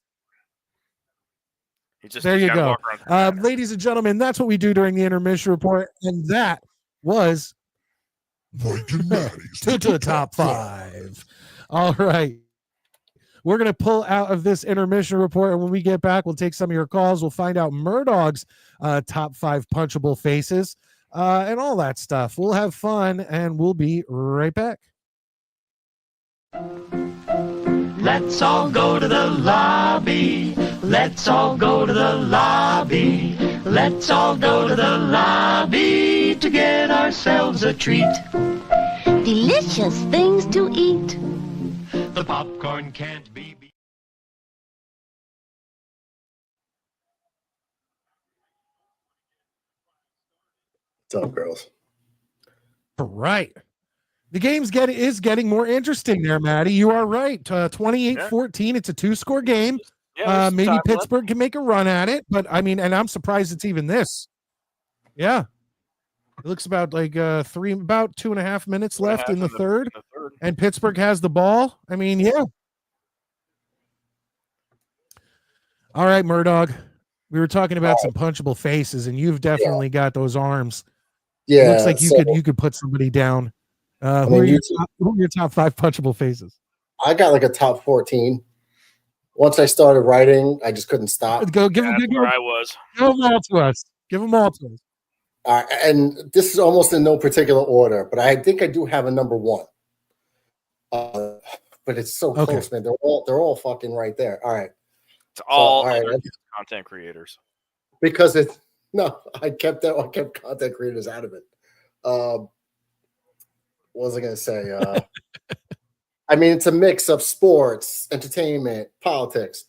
There you go. Ladies and gentlemen, that's what we do during the intermission report. And that was Mike and Maddie's to the top 5. All right. We're going to pull out of this intermission report. And when we get back, we'll take some of your calls. We'll find out Murdog's top 5 punchable faces and all that stuff. We'll have fun and we'll be right back. Let's all go to the lobby. Let's all go to the lobby. Let's all go to the lobby to get ourselves a treat. Delicious things to eat. The popcorn can't be beat. What's up, girls? Right. The game's getting more interesting there, Maddie. You are right. 28-14. It's a 2-score game. Yeah, maybe Pittsburgh can make a run at it, but I mean, and I'm surprised it's even this. Yeah. It looks about like about 2.5 minutes left in the third, and Pittsburgh has the ball. I mean, yeah. All right, Murdog. We were talking about some punchable faces, and you've definitely got those arms. Yeah. It looks like you could put somebody down. Who are your top 5 punchable faces? I got like a top 14. Once I started writing, I just couldn't stop. Go give them. Where I was. Give them all to us. Give them all to us. And this is almost in no particular order, but I think I do have a number 1. But it's so close, man. They're all fucking right there. All right. It's all right. Content creators. Because I kept content creators out of it. What was I going to say? I mean, it's a mix of sports, entertainment, politics.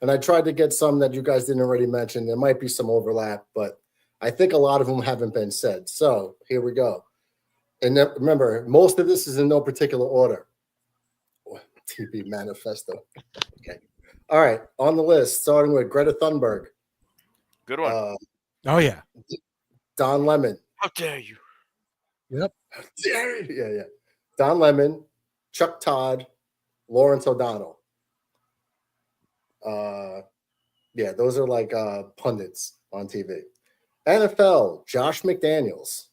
And I tried to get some that you guys didn't already mention. There might be some overlap, but I think a lot of them haven't been said. So here we go. And remember, most of this is in no particular order. TV manifesto. Okay. All right. On the list, starting with Greta Thunberg. Good one. Oh, yeah. Don Lemon. How dare you? Yep. Yeah. Don Lemon, Chuck Todd, Lawrence O'Donnell. Yeah, those are like pundits on TV. NFL, Josh McDaniels,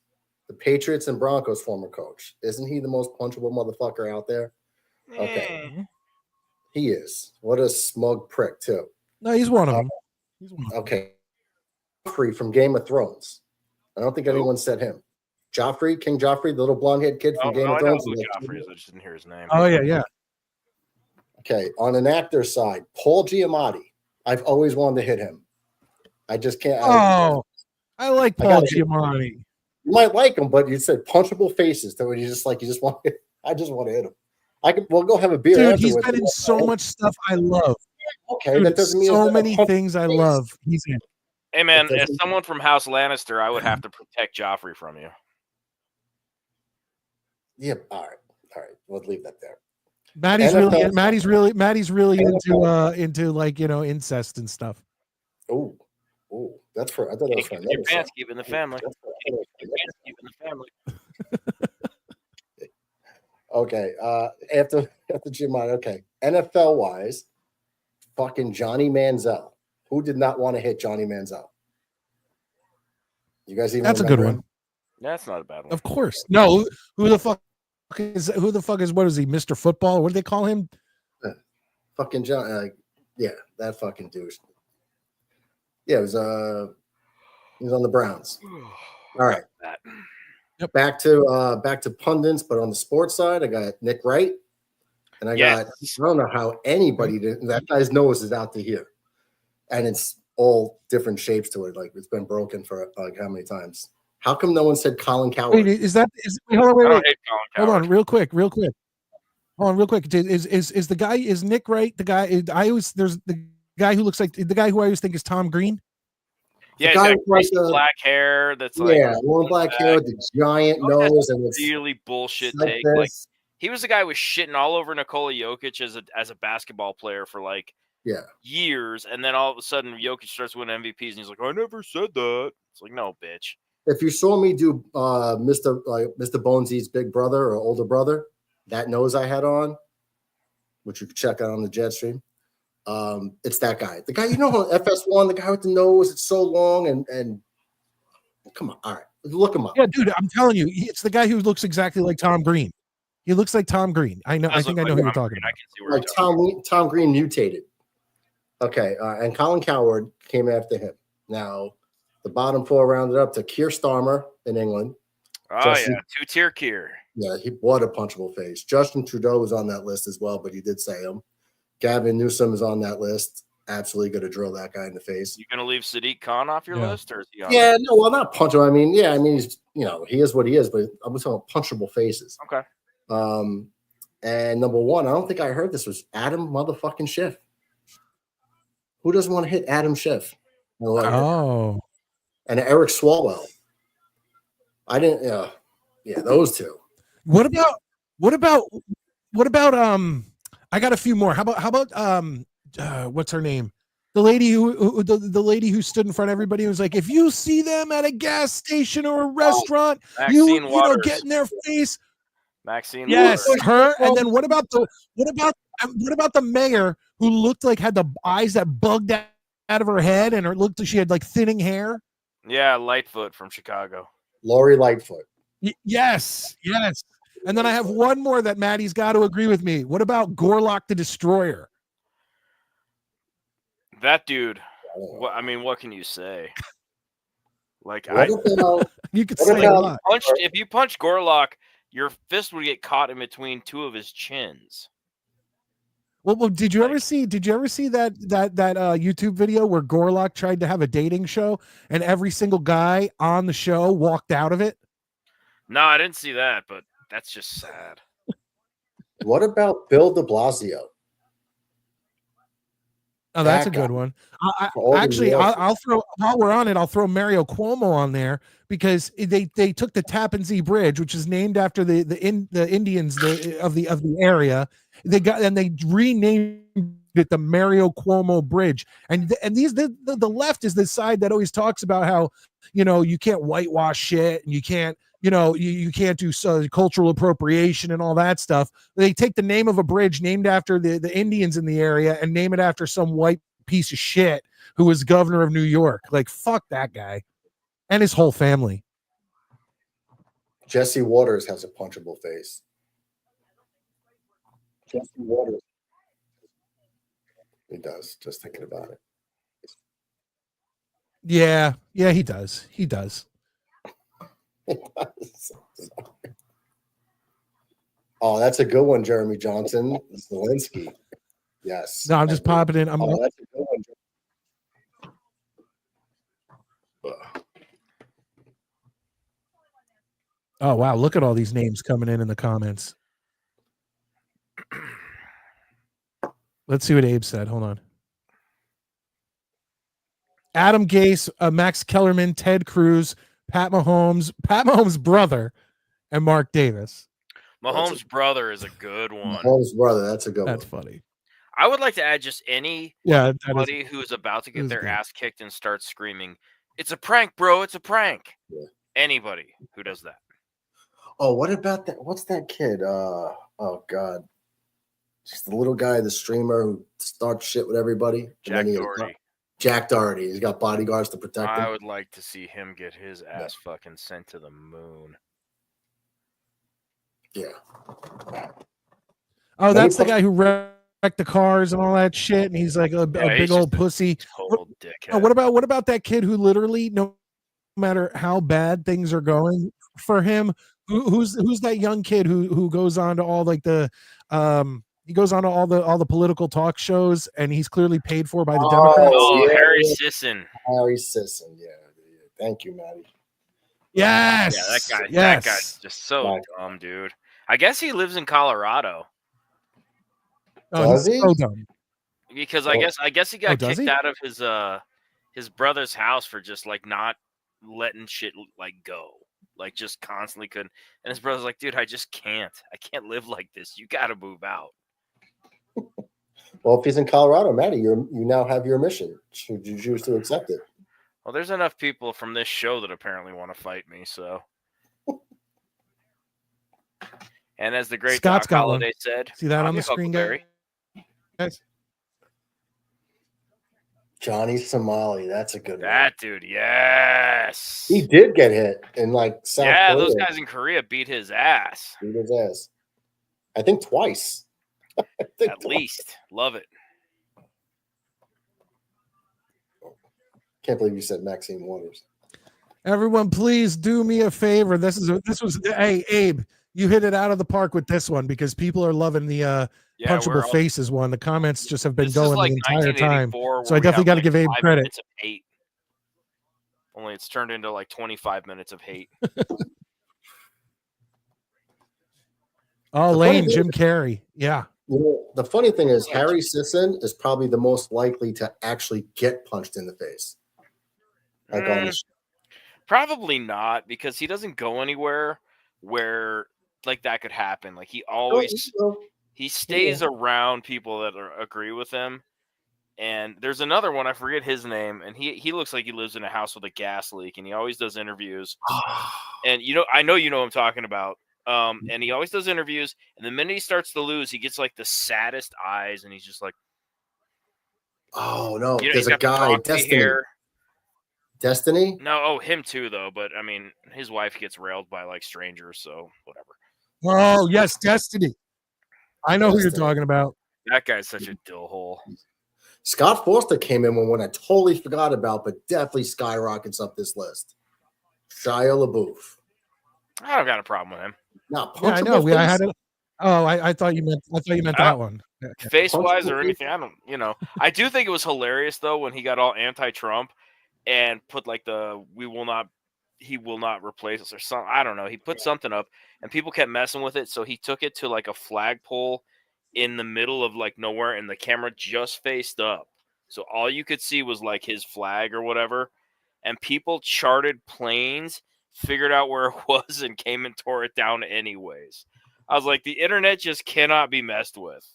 the Patriots and Broncos former coach. Isn't he the most punchable motherfucker out there? Okay. He is. What a smug prick, too. No, he's one of them. Okay. Joffrey from Game of Thrones. I don't think anyone said him. Joffrey, King Joffrey, the little blonde-haired kid from Game of Thrones. I know who Joffrey is. I just didn't hear his name. Oh, yeah. Okay, on an actor side, Paul Giamatti. I've always wanted to hit him. I just can't. I like Paul Giamatti. You might like him, but you said punchable faces. So you just want. I just want to hit him. We'll go have a beer. Dude, he's been in so much stuff I love. Okay, Dude, that doesn't mean so many things I love. He's in. Hey man, as someone from House Lannister, I would have to protect Joffrey from you. Yep. All right. We'll leave that there. Maddie's really into like, you know, incest and stuff. Oh, that's for. I thought that was for your pants keep in the family. Okay. After Giamatti. Okay. NFL wise, fucking Johnny Manziel. Who did not want to hit Johnny Manziel? You guys even? That's a good one. That's not a bad one. Of course. No. Who the fuck is? What is he? Mr. Football? What do they call him? Fucking John. Yeah, that fucking douche. Yeah, he was on the Browns. All right. Yep. Back to pundits, but on the sports side, I got Nick Wright, and I don't know how anybody that guy's nose is out to here, and it's all different shapes to it. Like it's been broken for like how many times? How come no one said Colin Coward? Wait, hold on, real quick. Hold on, real quick. Is Nick Wright the guy? There's the guy who looks like the guy who I always think is Tom Green. Yeah, he's got black hair. That's like long black hair, the giant nose, and it's really bullshit take. This. Like he was the guy who was shitting all over Nikola Jokic as a basketball player for like years, and then all of a sudden Jokic starts winning MVPs, and he's like, "I never said that." It's like, no, bitch. If you saw me do Mr. Bonesy's big brother or older brother, that nose I had on, which you can check out on the jet stream, It's that guy. The guy, on FS1, the guy with the nose, it's so long and come on. All right. Look him up. Yeah, dude, I'm telling you, it's the guy who looks exactly like Tom Green. He looks like Tom Green. I know. I think I know who you're talking about. I can see where like Tom Green mutated. Okay, and Colin Coward came after him. Now, the bottom four rounded up to Keir Starmer in England. Oh, yeah, two-tier Keir. Yeah, what a punchable face. Justin Trudeau was on that list as well, but he did say him. Gavin Newsom is on that list. Absolutely going to drill that guy in the face. You going to leave Sadiq Khan off your list, or is he on? Yeah, no, well, not punchable. I mean, he's he is what he is, but I'm talking punchable faces. Okay. And number one, I don't think I heard this was Adam motherfucking Schiff. Who doesn't want to hit Adam Schiff? Oh, and Eric Swalwell. I didn't. Yeah, those two. What about? I got a few more. How about what's her name? The lady the lady who stood in front of everybody and was like, if you see them at a gas station or a restaurant, you get in their face. Maxine. Yes, Waters. her. And then what about the mayor who looked like had the eyes that bugged out of her head and it looked like she had like thinning hair? Yeah, Lightfoot from Chicago. Lori Lightfoot. Yes. And then I have one more that Maddie's got to agree with me. What about Gorlock the Destroyer? That dude. What can you say? Like you could say a lot. If you punch Gorlock, your fist would get caught in between two of his chins. Well, did you ever see that YouTube video where Gorlock tried to have a dating show and every single guy on the show walked out of it? No, I didn't see that, but that's just sad. What about Bill de Blasio? Oh, that's a good one. I'll throw, while we're on it, I'll throw Mario Cuomo on there because they took the Tappan Zee Bridge, which is named after the Indians of the area. They renamed it the Mario Cuomo Bridge. And the left is the side that always talks about how you can't whitewash shit and you can't you can't do cultural appropriation and all that stuff. They take the name of a bridge named after the Indians in the area and name it after some white piece of shit who was governor of New York. Like, fuck that guy and his whole family. Jesse Waters has a punchable face. Jesse Waters. He does, just thinking about it. Yeah, he does. Oh, that's a good one, Jeremy Johnson. Zelensky. Yes. No, I'm just popping in. That's a good one. Oh, wow. Look at all these names coming in the comments. Let's see what Abe said. Hold on. Adam Gase, Max Kellerman, Ted Cruz, Pat Mahomes' brother, and Mark Davis. Mahomes' brother is a good one. Mahomes' brother, that's a good one. That's funny. I would like to add just anybody who is about to get their ass kicked and start screaming, "It's a prank, bro! It's a prank!" Yeah. Anybody who does that. Oh, what about that? What's that kid? Oh God, just the little guy, the streamer who starts shit with everybody. Jack Doherty. Jack Doherty. He's got bodyguards to protect him. I would like to see him get his ass fucking sent to the moon. Yeah. Oh, that's the guy who wrecked the cars and all that shit, and he's like a big old pussy. Total dickhead. Oh, what about that kid who literally, no matter how bad things are going for him, who's that young kid who goes on to all like the he goes on to all the political talk shows, and he's clearly paid for by the Democrats. Oh, yeah. Harry Sisson. Yeah. Thank you, Maddie. Yes. Yeah, that guy's just so dumb, dude. I guess he lives in Colorado. Oh, does he? So dumb. Because I guess he got kicked out of his brother's house for just like not letting shit like go. Like just constantly couldn't. And his brother's like, dude, I just can't. I can't live like this. You got to move out. Well, if he's in Colorado, Maddie, you now have your mission. Should you choose to accept it? Well, there's enough people from this show that apparently want to fight me, so. And as the great Scott's Doc Holliday said, see that on the screen, guys? Johnny Somali, that's a good one. That dude, yes. He did get hit in like South Korea. Those guys in Korea beat his ass. Beat his ass. I think twice. At least. Love it. Can't believe you said Maxine Waters. Everyone, please do me a favor. Hey, Abe, you hit it out of the park with this one because people are loving the punchable faces one. The comments just have been going the entire time. So I definitely got to give Abe credit. Of hate. Only it's turned into like 25 minutes of hate. Oh, Lane, Jim Carrey. Yeah. You know, the funny thing is Harry Sisson is probably the most likely to actually get punched in the face. Like on the probably not, because he doesn't go anywhere where like that could happen. Like he stays around people that agree with him. And there's another one, I forget his name, and he looks like he lives in a house with a gas leak, and he always does interviews. And I know what I'm talking about. And he always does interviews, and the minute he starts to lose, he gets like the saddest eyes, and he's just like, oh no, there's a guy, Destiny? No, him too, though. But I mean, his wife gets railed by like strangers, so whatever. Oh yes, Destiny. I know who you're talking about. That guy's such a dill hole. Scott Foster came in when I totally forgot about, but definitely skyrockets up this list. Shia LaBeouf. I don't got a problem with him. No, I know. I had it. Oh, I thought you meant that one. Face wise or anything, I don't. I do think it was hilarious though when he got all anti-Trump and put like he will not replace us or something. I don't know. He put something up and people kept messing with it, so he took it to like a flagpole in the middle of like nowhere, and the camera just faced up, so all you could see was like his flag or whatever, and people charted planes, figured out where it was, and came and tore it down anyways. I was like, the internet just cannot be messed with.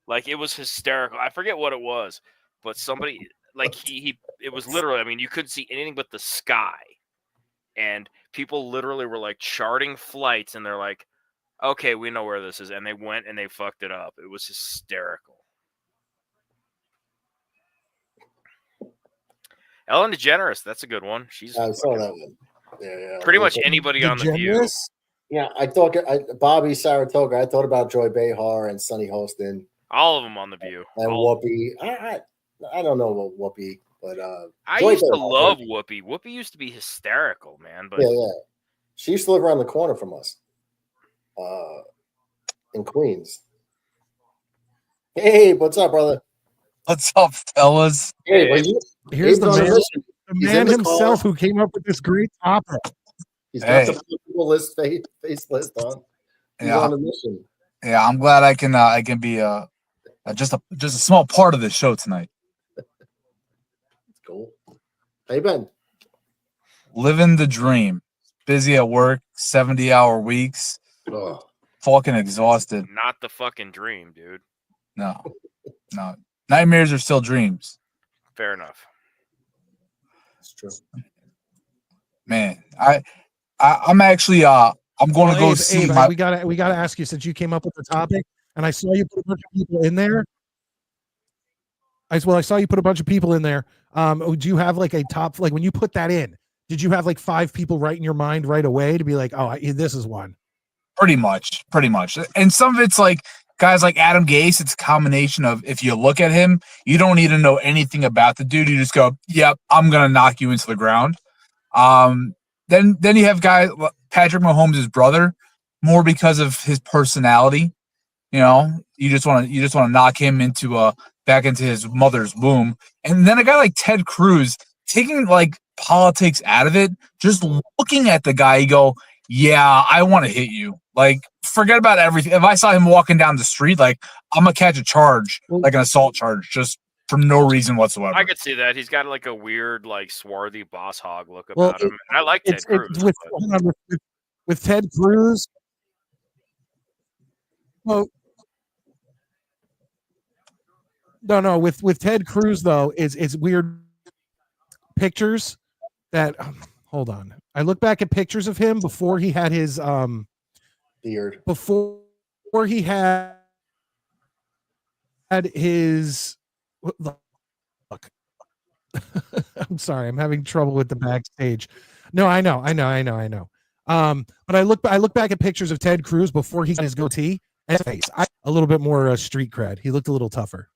Like, it was hysterical. I forget what it was, but somebody like it was literally, I mean, you couldn't see anything but the sky, and people literally were like charting flights, and they're like, okay, we know where this is. And they went and they fucked it up. It was hysterical. Ellen DeGeneres, that's a good one. I saw that one. Yeah. Pretty much anybody on The View. Yeah, I thought Bobby Saratoga. I thought about Joy Behar and Sonny Hostin. All of them on The View. And Whoopi. I don't know about Whoopi, but I used to love Whoopi. Whoopi used to be hysterical, man. But yeah. She used to live around the corner from us. In Queens. Hey, what's up, brother? What's up, fellas? Hey, here's the man himself who came up with this great topic. He's got the people list face list on. He's on a mission. Yeah, I'm glad I can be just a small part of this show tonight. Cool. How you been? Living the dream. Busy at work, 70-hour weeks. Oh. Fucking exhausted. Not the fucking dream, dude. No. Nightmares are still dreams. Fair enough. That's true. Man, I'm actually I'm going to go see. We gotta ask you, since you came up with the topic, and I saw you put a bunch of people in there. I saw you put a bunch of people in there. Do you have like a top, like when you put that in? Did you have like 5 people right in your mind right away to be like, oh, this is one? Pretty much. And some of it's like guys like Adam Gase. It's a combination of, if you look at him, you don't need to know anything about the dude. You just go, yep, I'm going to knock you into the ground. Then you have guys, Patrick Mahomes' brother, more because of his personality. You just want to knock him back into his mother's womb. And then a guy like Ted Cruz, taking like politics out of it, just looking at the guy, you go, yeah, I want to hit you. Like, forget about everything. If I saw him walking down the street, like, I'm gonna catch a charge, like an assault charge, just for no reason whatsoever. I could see that. He's got like a weird, like, swarthy boss hog look about him. And I like Ted Cruz. With Ted Cruz. Well, no. With Ted Cruz though, it's weird pictures that. Hold on. I look back at pictures of him before he had his beard. Before he had his Look, I'm sorry, I'm having trouble with the backstage. No, I know. But I look back at pictures of Ted Cruz before he got his goatee and his face. A little bit more street cred. He looked a little tougher.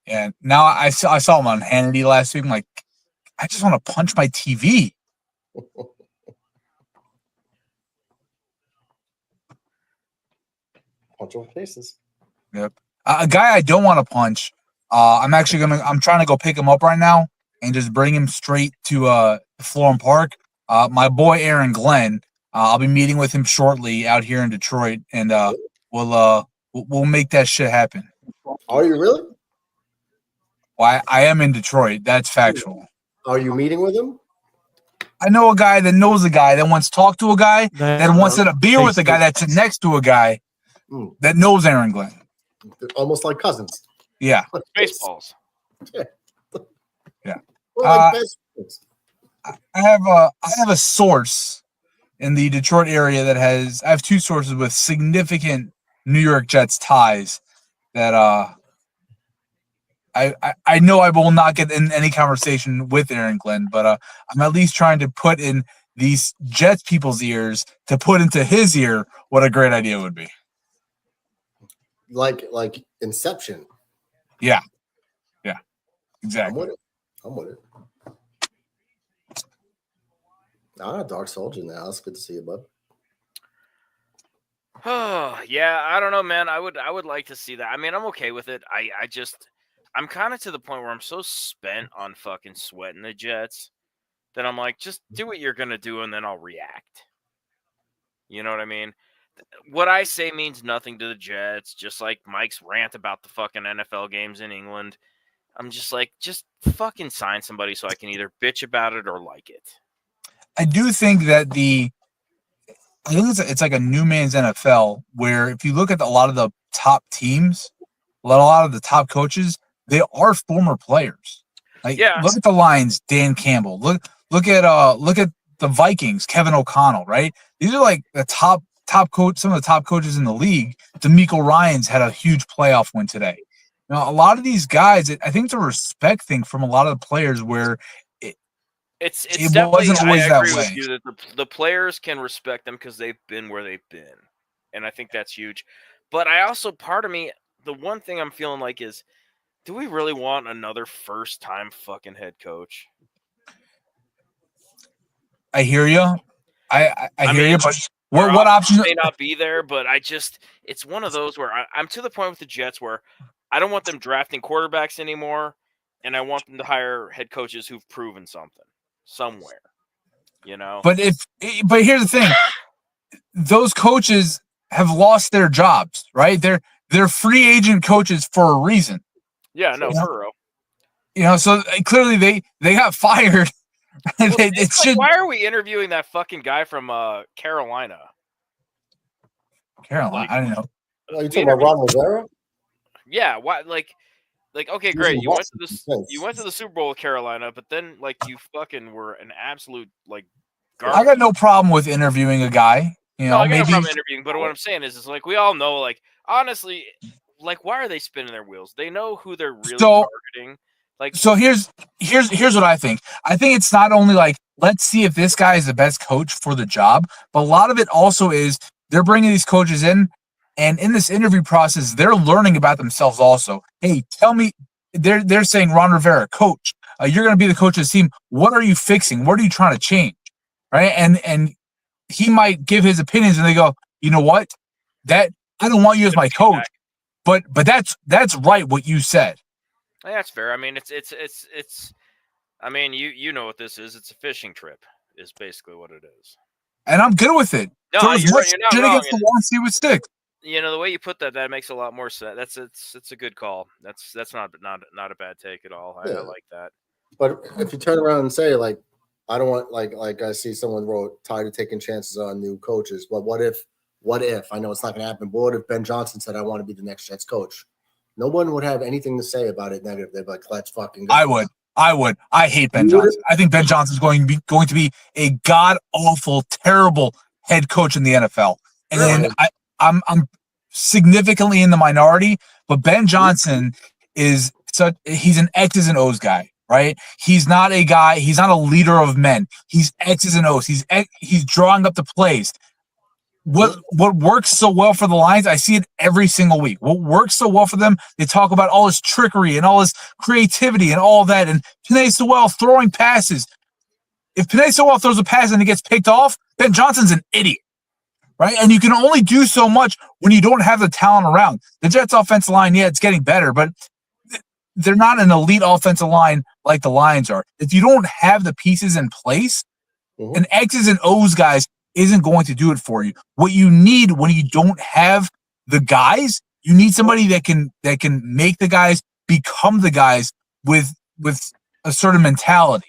Yeah. Now I saw him on Hannity last week. I'm like, I just want to punch my TV. Punch your faces. Yep. A guy I don't want to punch. I'm trying to go pick him up right now and just bring him straight to Florham Park. My boy Aaron Glenn. I'll be meeting with him shortly out here in Detroit, and we'll make that shit happen. Are you really? Well, I am in Detroit. That's factual. Are you meeting with him? I know a guy that knows a guy that wants to talk to a guy that wants to have a beer with a guy that's next to a guy that knows Aaron Glenn. Almost like cousins. Yeah. Baseballs. Yeah. Yeah. We're like best friends. I have a source in the Detroit area I have two sources with significant New York Jets ties that I know I will not get in any conversation with Aaron Glenn, but I'm at least trying to put in these Jets people's ears to put into his ear what a great idea would be. Like Inception. Yeah. Yeah. Exactly. I'm with it. Dark Soldier now. It's good to see you, bud. Oh, yeah, I don't know, man. I would like to see that. I mean, I'm okay with it. I'm kind of to the point where I'm so spent on fucking sweating the Jets that I'm like, just do what you're going to do and then I'll react. You know what I mean? What I say means nothing to the Jets, just like Mike's rant about the fucking NFL games in England. I'm just like, just fucking sign somebody so I can either bitch about it or like it. I do think that it's like a new man's NFL where if you look at a lot of the top teams, a lot of the top coaches, they are former players. Like, look at the Lions, Dan Campbell. Look at the Vikings, Kevin O'Connell. Right, these are like the top coach. Some of the top coaches in the league. DeMeco Ryans had a huge playoff win today. Now, a lot of these guys, I think it's a respect thing from a lot of the players where it wasn't always that way. I agree with you that the players can respect them because they've been where they've been, and I think that's huge. But I also, part of me, the one thing I'm feeling like is, do we really want another first-time fucking head coach? I hear you. I hear you, but what option may not be there? But it's one of those where I'm to the point with the Jets where I don't want them drafting quarterbacks anymore, and I want them to hire head coaches who've proven something somewhere, you know. But here's the thing: those coaches have lost their jobs, right? They're free agent coaches for a reason. Yeah, no, Burrow. You know, so clearly they got fired. Well, why are we interviewing that fucking guy from Carolina? Carolina, I don't know. Are you talking about Ron Rivera? Yeah, why? Like, okay, great. You went to the Super Bowl with Carolina, but then like you fucking were an absolute like garbage. I got no problem with interviewing a guy. You know, I got no problem interviewing, but what I'm saying is like we all know, like honestly, like why are they spinning their wheels? They know who they're really targeting. Like, so here's what I think. I think it's not only like let's see if this guy is the best coach for the job, but a lot of it also is they're bringing these coaches in. And in this interview process, they're learning about themselves also. Hey, tell me, they're saying, Ron Rivera, coach, you're going to be the coach of the team. What are you fixing? What are you trying to change? Right? And he might give his opinions and they go, you know what? That I don't want you as my coach, but that's right what you said. Yeah, that's fair. I mean, it's I mean, you know what this is. It's a fishing trip is basically what it is. And I'm good with it. No, you're not wrong. Against the wall and see what sticks. You know, the way you put that makes a lot more sense. It's a good call. That's not a bad take at all. I like that. But if you turn around and say like, I don't want like I see someone wrote tired of taking chances on new coaches. But what if I know it's not going to happen? But what if Ben Johnson said I want to be the next Jets coach? No one would have anything to say about it negative. They'd be like, let's fucking go. I would. I hate Ben Johnson. I think Ben Johnson is going to be a god awful, terrible head coach in the NFL. And I'm significantly in the minority, but Ben Johnson is he's an X's and O's guy, right? He's not a guy. He's not a leader of men. He's X's and O's. He's drawing up the plays. What works so well for the Lions, I see it every single week. What works so well for them, they talk about all his trickery and all his creativity and all that. And Penei Sewell throwing passes. If Penei Sewell throws a pass and it gets picked off, Ben Johnson's an idiot, right? And you can only do so much when you don't have the talent around. The Jets' offensive line, yeah, it's getting better, but they're not an elite offensive line like the Lions are. If you don't have the pieces in place, an X's and O's guys isn't going to do it for you. What you need when you don't have the guys, you need somebody that can make the guys become the guys with a certain mentality.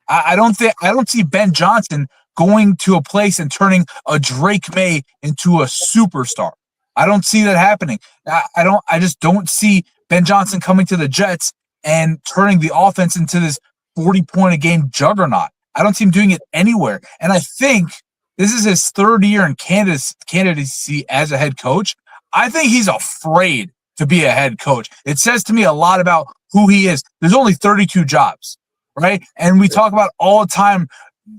I don't see Ben Johnson going to a place and turning a Drake May into a superstar. I don't see that happening. I just don't see Ben Johnson coming to the Jets and turning the offense into this 40-point-a-game juggernaut. I don't see him doing it anywhere. And I think this is his third year in candidacy as a head coach. I think he's afraid to be a head coach. It says to me a lot about who he is. There's only 32 jobs, right? And we talk about all the time,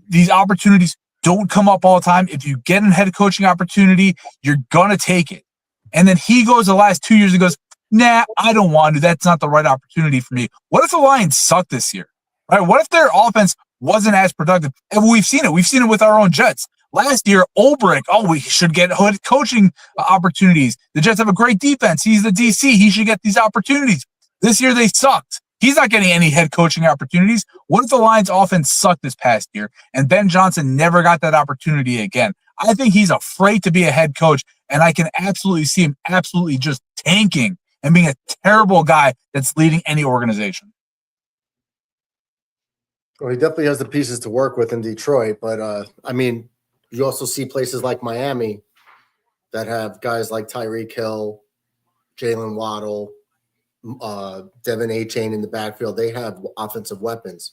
these opportunities don't come up all the time. If you get a head coaching opportunity, you're going to take it. And then he goes the last 2 years and goes, nah, I don't want to. That's not the right opportunity for me. What if the Lions suck this year, right? What if their offense wasn't as productive? And we've seen it. We've seen it with our own Jets. Last year, Ulbrich, we should get head coaching opportunities. The Jets have a great defense. He's the DC. He should get these opportunities. This year, they sucked. He's not getting any head coaching opportunities. What if the Lions offense sucked this past year and Ben Johnson never got that opportunity again? I think he's afraid to be a head coach, and I can absolutely see him absolutely just tanking and being a terrible guy that's leading any organization. Well, he definitely has the pieces to work with in Detroit, but I mean, you also see places like Miami that have guys like Tyreek Hill, Jalen Waddle, Devin A-Chain in the backfield. They have offensive weapons,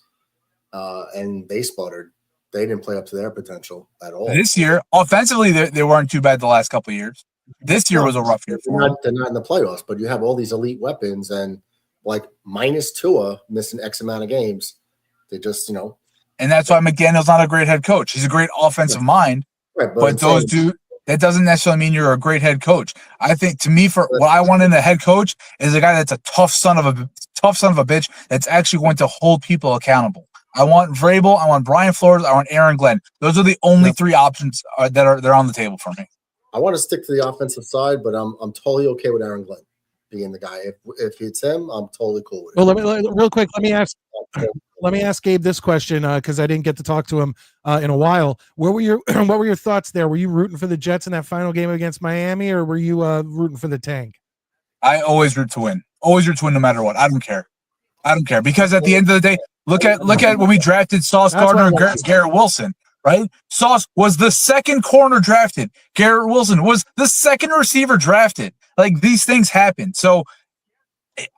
and they sputtered. They didn't play up to their potential at all. This year, offensively, they weren't too bad the last couple of years. This year was a rough year for them. They're not in the playoffs, but you have all these elite weapons, and like minus Tua missing X amount of games, they just, And that's why McDaniel's not a great head coach. He's a great offensive mind, right, but that doesn't necessarily mean you're a great head coach. I think, to me, for what I want in a head coach is a guy that's a tough son of a bitch that's actually going to hold people accountable. I want Vrabel, I want Brian Flores, I want Aaron Glenn. Those are the only three options they're on the table for me. I want to stick to the offensive side, but I'm totally okay with Aaron Glenn being the guy. If it's him, I'm totally cool with it. Well, real quick, let me ask Gabe this question because I didn't get to talk to him in a while. What were your thoughts there? Were you rooting for the Jets in that final game against Miami, or were you rooting for the tank? I always root to win. Always root to win no matter what. I don't care because at the end of the day, look at when we drafted Sauce Gardner and Garrett Wilson. Right? Sauce was the second corner drafted. Garrett Wilson was the second receiver drafted. Like, these things happen. So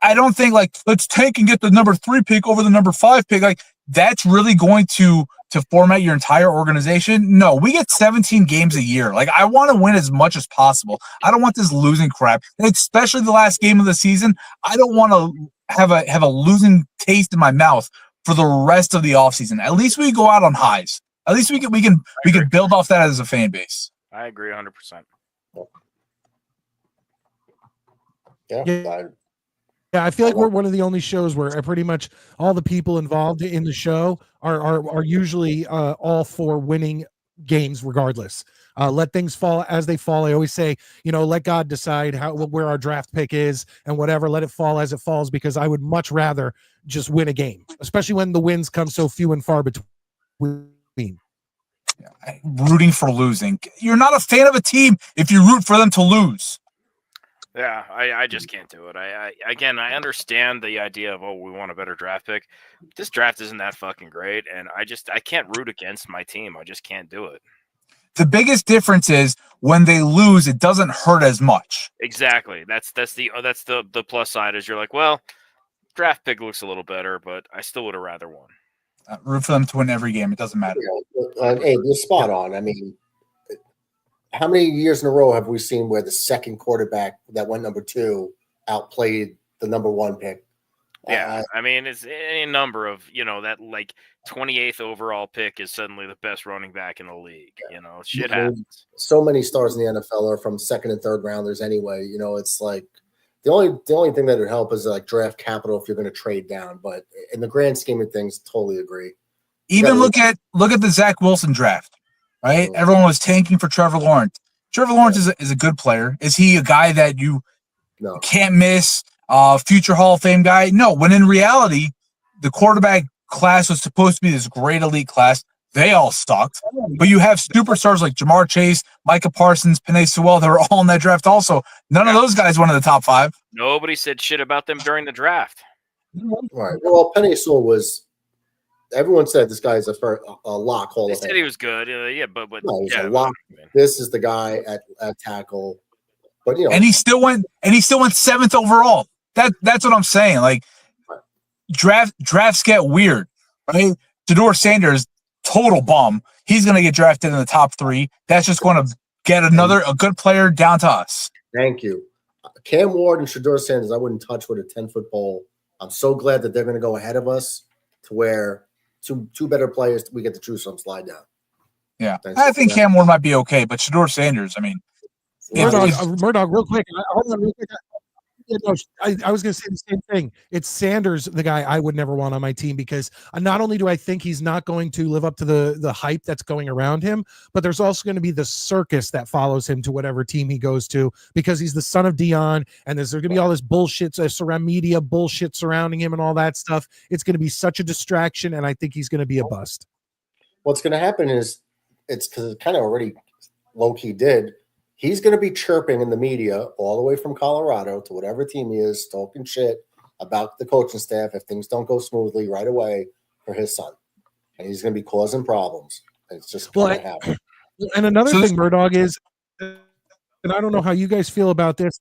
I don't think, like, let's tank and get the number 3 pick over the number 5 pick. Like, that's really going to format your entire organization. No, we get 17 games a year. Like, I want to win as much as possible. I don't want this losing crap. And especially the last game of the season, I don't want to have a losing taste in my mouth for the rest of the offseason. At least we go out on highs. At least we can build off that as a fan base. I agree 100%. Yeah. I feel like we're one of the only shows where pretty much all the people involved in the show are usually all for winning games regardless. Let things fall as they fall. I always say, let God decide where our draft pick is and whatever. Let it fall as it falls, because I would much rather just win a game, especially when the wins come so few and far between. Rooting for losing. You're not a fan of a team if you root for them to lose. Yeah, I just can't do it. I understand the idea of, we want a better draft pick. This draft isn't that fucking great, and I can't root against my team. I just can't do it. The biggest difference is when they lose, it doesn't hurt as much. Exactly. That's the plus side, is you're like, well, draft pick looks a little better, but I still would have rather won. Root for them to win every game. It doesn't matter. Hey, you're spot on. I mean, how many years in a row have we seen where the second quarterback that went number 2 outplayed the number 1 pick? Yeah, I mean, it's any number of, that like 28th overall pick is suddenly the best running back in the league. Shit happens. So many stars in the NFL are from second and third rounders anyway. It's like the only thing that would help is like draft capital if you're going to trade down. But in the grand scheme of things, totally agree. Even look at the Zach Wilson draft, right? Mm-hmm. Everyone was tanking for Trevor Lawrence. Trevor Lawrence is a good player. Is he a guy that you can't miss? Future Hall of Fame guy? No. When in reality, the quarterback class was supposed to be this great elite class. They all sucked. But you have superstars like Jamar Chase, Micah Parsons, Penei Sewell that were all in that draft also. None of those guys went in the top 5. Nobody said shit about them during the draft. Right. Well, Penei Sewell was – everyone said this guy is a lock Hall of Fame. They said he was good. But no, he's a lock. This is the guy at tackle. But, and he still went 7th overall. That's what I'm saying. Like, drafts get weird, right? Shedeur Sanders, total bum. He's going to get drafted in the top 3. That's just going to get a good player down to us. Thank you. Cam Ward and Shedeur Sanders, I wouldn't touch with a 10-foot pole. I'm so glad that they're going to go ahead of us to where two better players we get to choose from slide down. Yeah. I think Cam Ward might be okay, but Shedeur Sanders, I mean. Murdoch, real quick. Hold on real quick. I was going to say the same thing. It's Sanders, the guy I would never want on my team, because not only do I think he's not going to live up to the hype that's going around him, but there's also going to be the circus that follows him to whatever team he goes to, because he's the son of Dion, and there's going to be all this bullshit surround media bullshit surrounding him and all that stuff. It's going to be such a distraction, and I think he's going to be a bust. What's going to happen is it's because it kind of already low-key did. He's going to be chirping in the media all the way from Colorado to whatever team he is, talking shit about the coaching staff if things don't go smoothly right away for his son. And he's going to be causing problems. It's just going to happen. And another thing, Murdoch, is, and I don't know how you guys feel about this.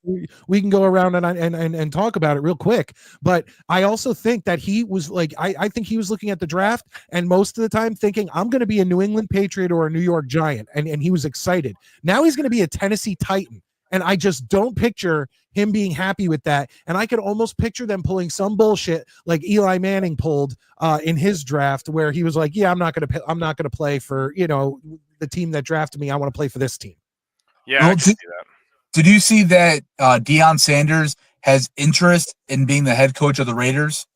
We can go around and talk about it real quick. But I also think that he was like, I think he was looking at the draft and most of the time thinking, I'm going to be a New England Patriot or a New York Giant. And he was excited. Now he's going to be a Tennessee Titan. And I just don't picture him being happy with that. And I could almost picture them pulling some bullshit like Eli Manning pulled in his draft, where he was like, yeah, I'm not going to play for, the team that drafted me. I want to play for this team. Yeah, I can see that. Did you see that Deion Sanders has interest in being the head coach of the Raiders?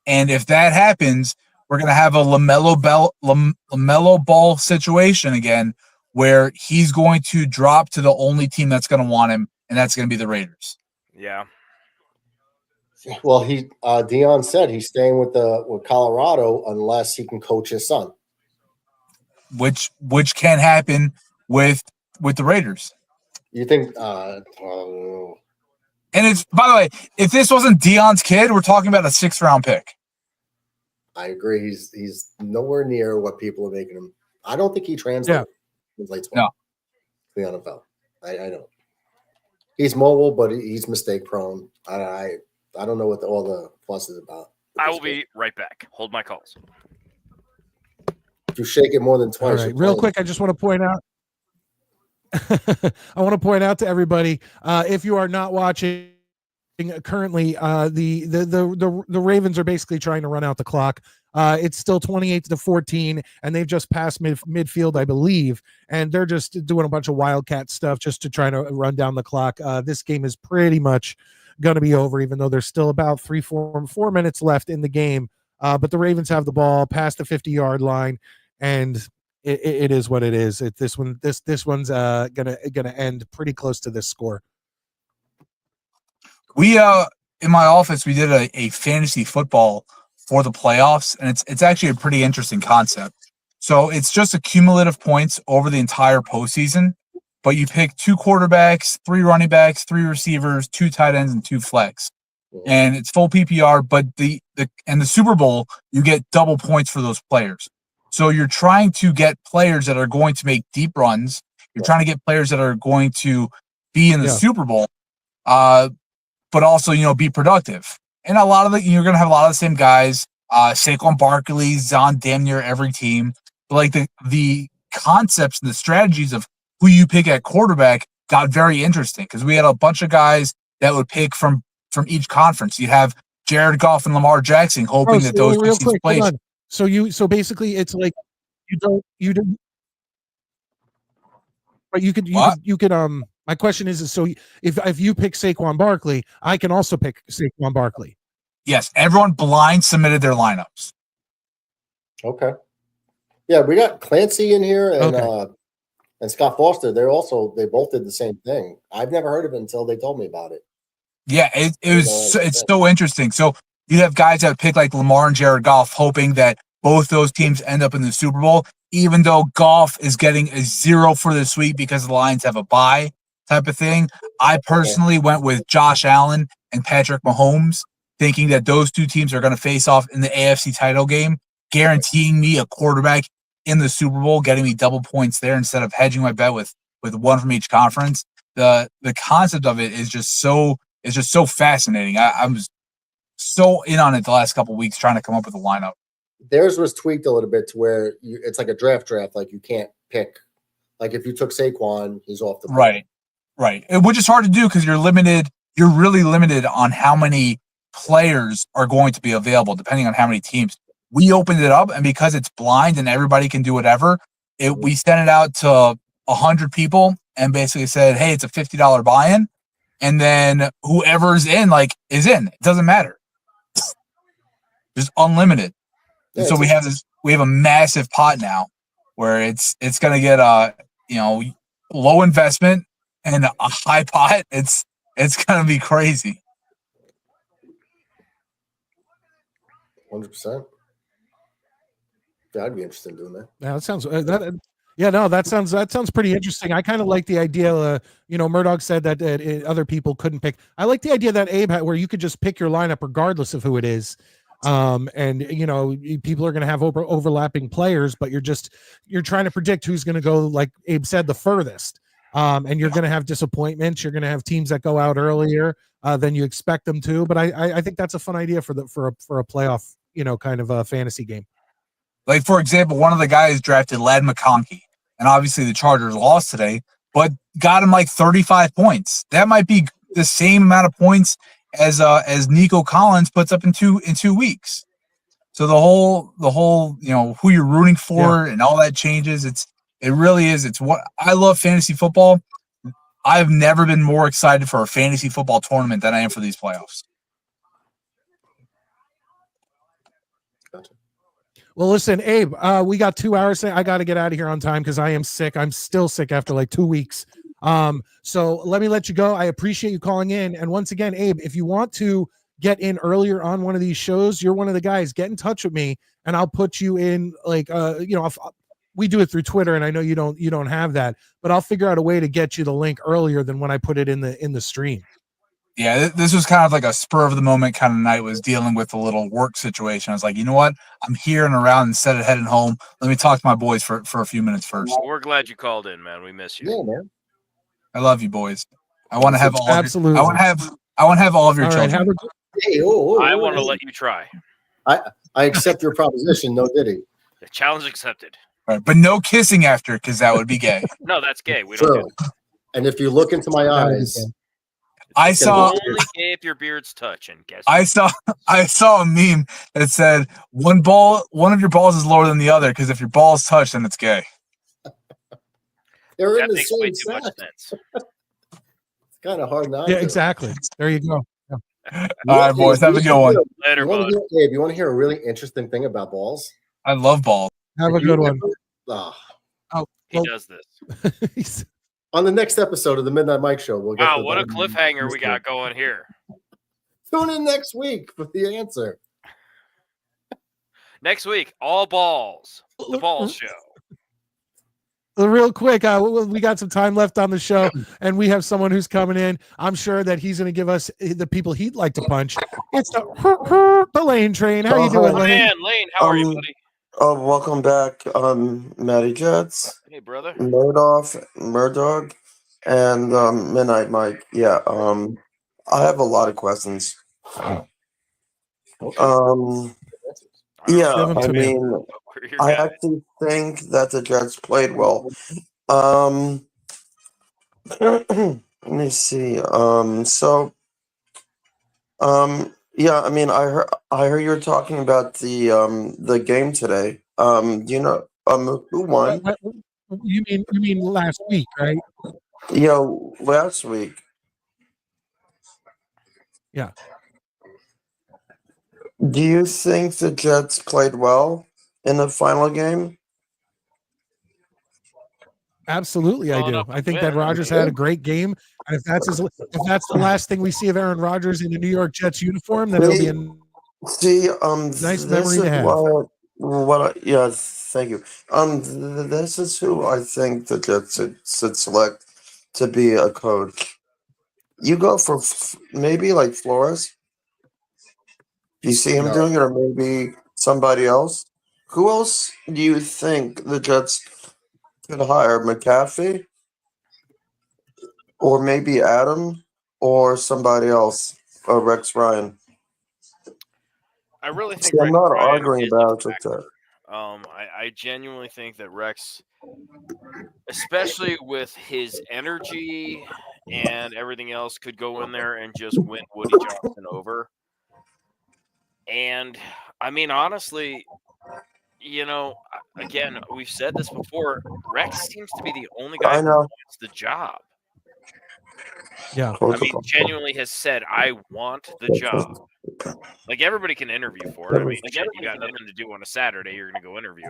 And if that happens, we're going to have a LaMelo Ball situation again, where he's going to drop to the only team that's going to want him, and that's going to be the Raiders. Yeah. Well, Deion said he's staying with Colorado unless he can coach his son, which can happen with the Raiders. You think? And it's, by the way, if this wasn't Deion's kid, we're talking about a 6th-round pick. I agree. He's nowhere near what people are making him. I don't think he translates to the NFL. I don't. He's mobile, but he's mistake prone. I don't know what all the fuss is about. I will be right back. Hold my calls. If you shake it more than twice, all right, real quick, I just want to point out. I want to point out to everybody, if you are not watching currently, the Ravens are basically trying to run out the clock. It's still 28-14, and they've just passed midfield, I believe, and they're just doing a bunch of wildcat stuff just to try to run down the clock. This game is pretty much going to be over, even though there's still about 4 minutes left in the game. But the Ravens have the ball past the 50-yard line, and it is what it is. This one's gonna end pretty close to this score. We in my office we did a fantasy football for the playoffs, and it's actually a pretty interesting concept. So it's just accumulative points over the entire postseason, but you pick 2 quarterbacks, 3 running backs, 3 receivers, 2 tight ends, and 2 flex. And it's full PPR, but the Super Bowl, you get double points for those players. So you're trying to get players that are going to make deep runs. You're trying to get players that are going to be in the Super Bowl, but also, be productive. And you're going to have a lot of the same guys, Saquon Barkley's on damn near every team. But like the concepts and the strategies of who you pick at quarterback got very interesting, because we had a bunch of guys that would pick from each conference. You'd have Jared Goff and Lamar Jackson, hoping that those two teams play. So basically, it's like you don't. But you could. My question is so if you pick Saquon Barkley, I can also pick Saquon Barkley. Yes, everyone blind submitted their lineups. Okay. Yeah, we got Clancy in here and Scott Foster. They both did the same thing. I've never heard of it until they told me about it. Yeah, it's so interesting. So you have guys that pick like Lamar and Jared Goff, hoping that both those teams end up in the Super Bowl, even though Goff is getting a 0 for this week because the Lions have a bye type of thing. I personally went with Josh Allen and Patrick Mahomes, thinking that those two teams are going to face off in the AFC title game, guaranteeing me a quarterback in the Super Bowl, getting me double points there instead of hedging my bet with one from each conference. The concept of it is just so fascinating. I was so in on it the last couple of weeks trying to come up with a lineup. Theirs was tweaked a little bit to where it's like a draft. Like you can't pick. Like if you took Saquon, he's off the board. Right. Which is hard to do because you're limited. You're really limited on how many players are going to be available, depending on how many teams. We opened it up, and because it's blind and everybody can do whatever, we sent it out to 100 people and basically said, "Hey, it's a $50 buy-in," and then whoever's in, is in. It doesn't matter. Just unlimited. And so we have a massive pot now where it's going to get low investment and a high pot. It's going to be crazy. 100%. Yeah, I'd be interested in doing that. Yeah, that sounds that sounds pretty interesting. I kind of like the idea. Murdoch said that other people couldn't pick. I like the idea that Abe had, where you could just pick your lineup regardless of who it is. And people are going to have overlapping players, but you're trying to predict who's going to go, like Abe said, the furthest. And you're going to have disappointments. You're going to have teams that go out earlier than you expect them to. But I think that's a fun idea for a playoff, kind of a fantasy game. Like, for example, one of the guys drafted Ladd McConkey, and obviously the Chargers lost today, but got him like 35 points. That might be the same amount of points as Nico Collins puts up in two weeks. So the whole who you're rooting for and all that changes. It really is. It's what I love fantasy football. I've never been more excited for a fantasy football tournament than I am for these playoffs. Well, listen, Abe, we got 2 hours. I got to get out of here on time because I am sick. I'm still sick after like 2 weeks. So let me let you go. I appreciate you calling in. And once again, Abe, if you want to get in earlier on one of these shows, you're one of the guys, get in touch with me and I'll put you in we do it through Twitter and I know you don't have that, but I'll figure out a way to get you the link earlier than when I put it in the stream. Yeah, this was kind of like a spur of the moment kind of night. Was dealing with a little work situation. I was like, you know what? I'm here and around instead of heading home. Let me talk to my boys for a few minutes first. We're glad you called in, man. We miss you. Yeah, man. I love you, boys. I want to have all. Absolutely. I want to have all of your all children. Right, I want to let you try. I accept your proposition. No diddy. The challenge accepted. Right, but no kissing after, because that would be gay. No, that's gay. We don't. Do and if you look into my eyes. I saw only gay if your beard's touching. Guess I saw a meme that said one of your balls is lower than the other because if your balls touch, then it's gay. They're that in the makes way same too much sack. sense. It's kind of hard not. Yeah, to. exactly. There you go. All right, boys, have a good one. Later, bud. Dave, you want to hear a really interesting thing about balls? I love balls. Have a good one. He does this. On the next episode of the Midnight Mike Show, we'll get. Wow, what a cliffhanger we got going here. Tune in next week for the answer. Next week, all balls. The Balls Show. Real quick, we got some time left on the show, and we have someone who's coming in. I'm sure that he's going to give us the people he'd like to punch. It's the Lane Train. How you doing, Lane? Man, Lane, how are you, buddy? Welcome back, Matty Jets. Hey, brother. Murdoch, and Midnight Mike. Yeah, I have a lot of questions. Yeah, I mean, I actually think that the Jets played well. Let me see. Yeah, I mean, I heard you were talking about the game today. Do you know who won? What, you mean last week, right? Last week. Yeah, Do you think the Jets played well in the final game? absolutely, I Well do. enough to I think that win. I Rodgers mean, had a great game, and if that's the last thing we see of Aaron Rodgers in a New York Jets uniform, then it'll be a See, nice this memory is to have. yeah, thank you. This is who I think the Jets should select to be a coach. You go for maybe like Flores. Do you see him No, doing it, or maybe somebody else? Who else do you think the Jets could hire? McAfee, or maybe Adam, or somebody else, or Rex Ryan? I really think See, I'm Rex not Ryan arguing is a about it. factor. I genuinely think that Rex, especially with his energy and everything else, could go in there and just win Woody Johnson over. And I mean, honestly, again, we've said this before. Rex seems to be the only guy I who know. wants the job. Yeah, I mean, genuinely has said, "I want the job." Like everybody can interview for it. I mean, shit, you got nothing to do on a Saturday, you're gonna go interview.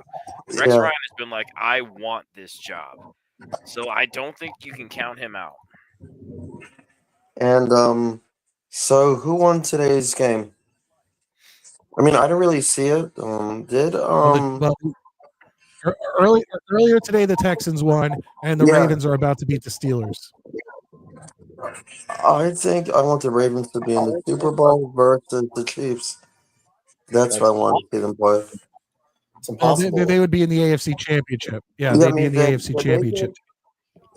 Rex Yeah. Ryan has been like, "I want this job," so I don't think you can count him out. And so who won today's game? I mean, I didn't really see it. earlier today the Texans won, and the Yeah. Ravens are about to beat the Steelers. I think I want the Ravens to be in the Super Bowl versus the Chiefs. That's what I want to see them play. it's impossible. They would be in the AFC Championship. Yeah, Yeah, they'd I be mean, in the AFC Championship.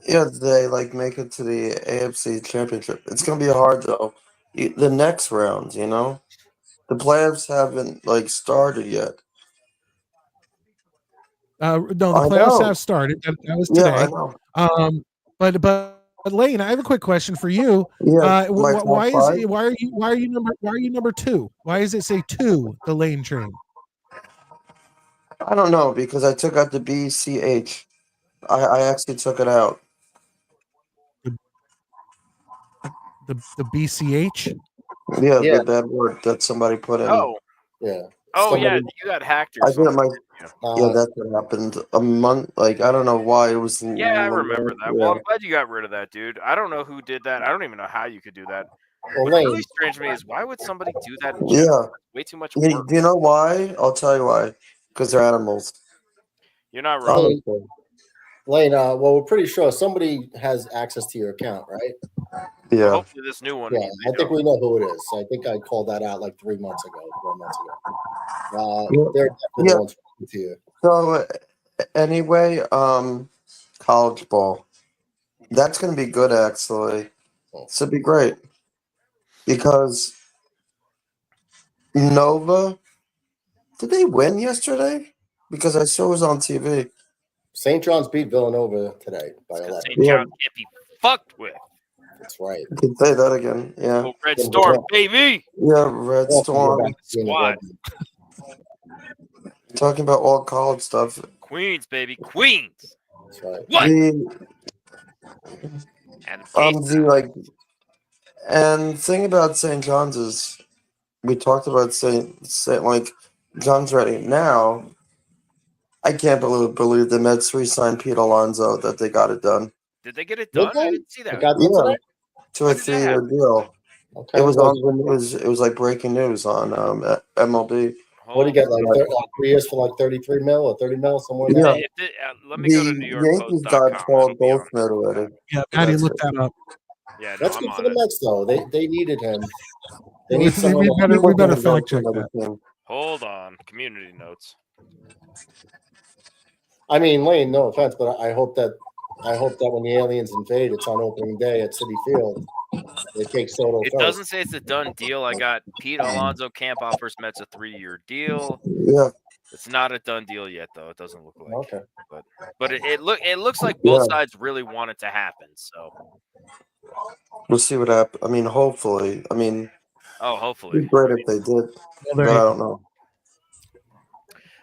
they like make it to the AFC Championship. It's gonna be hard though. The next round, the playoffs haven't like started yet. No, the I playoffs know. have started. That was Yeah, I today. know. But Lane, I have a quick question for you. Yeah, my top Why five. why are you number 2? Why does it say 2, the Lane train? I don't know because I took out the BCH. I actually took it out. The BCH? Yeah, Yeah. the bad word that somebody put in. Oh, Yeah. yeah, you got hacked or I did it something. my. didn't you? Yeah, that's what happened. A month, like I don't know why it was. Yeah, I remember that. Yeah. Well, I'm glad you got rid of that, dude. I don't know who did that. I don't even know how you could do that. Well, What's Lane, really strange to me is why would somebody do that in general? Yeah. It's way too much Do work. you know why? I'll tell you why. Because they're animals. You're not wrong. Lane, well, we're pretty sure somebody has access to your account, right? Yeah. Well, hopefully this new one. Yeah, I think we know who it is. I think I called that out like 3 months ago, 4 months ago. They're definitely the ones to you. So anyway, college ball. That's gonna be good actually. This would be great. Because Nova, did they win yesterday? Because I saw it was on TV. St. John's beat Villanova today by 11. St. John's can't be fucked with. That's right. You can say that again. Yeah. Oh, Red Storm, baby. Yeah, Red Storm. Squad. Talking about all college stuff. Queens, baby, Queens. That's right. What? And thing about St. John's is we talked about St. like John's ready now. I can't believe the Mets re-signed Pete Alonso, that they got it done. Did they get it done? I didn't see that. To a 3-year deal. Okay. It was on the news. It was like breaking news on MLB. What do you get, like 3 years for like 33 mil or 30 mil, somewhere in there? Let me go to New York Yankees got Paul Goldschmidt already. Yeah, Patty, look that up. Yeah, that's good for the Mets, though. They needed him. They need we someone. better fact check that. Hold on, community notes. I mean, Lane, no offense, but I hope that when the aliens invade, it's on opening day at Citi Field. They take Soto It first. doesn't say it's a done deal. I got Pete Alonso camp offers Mets a 3-year deal. Yeah. It's not a done deal yet, though. It doesn't look like. Okay. But it looks like both sides really want it to happen. So we'll see what happens. I mean, hopefully. I mean, Oh, hopefully. It'd be great if they did, Well, there but I you don't go. know.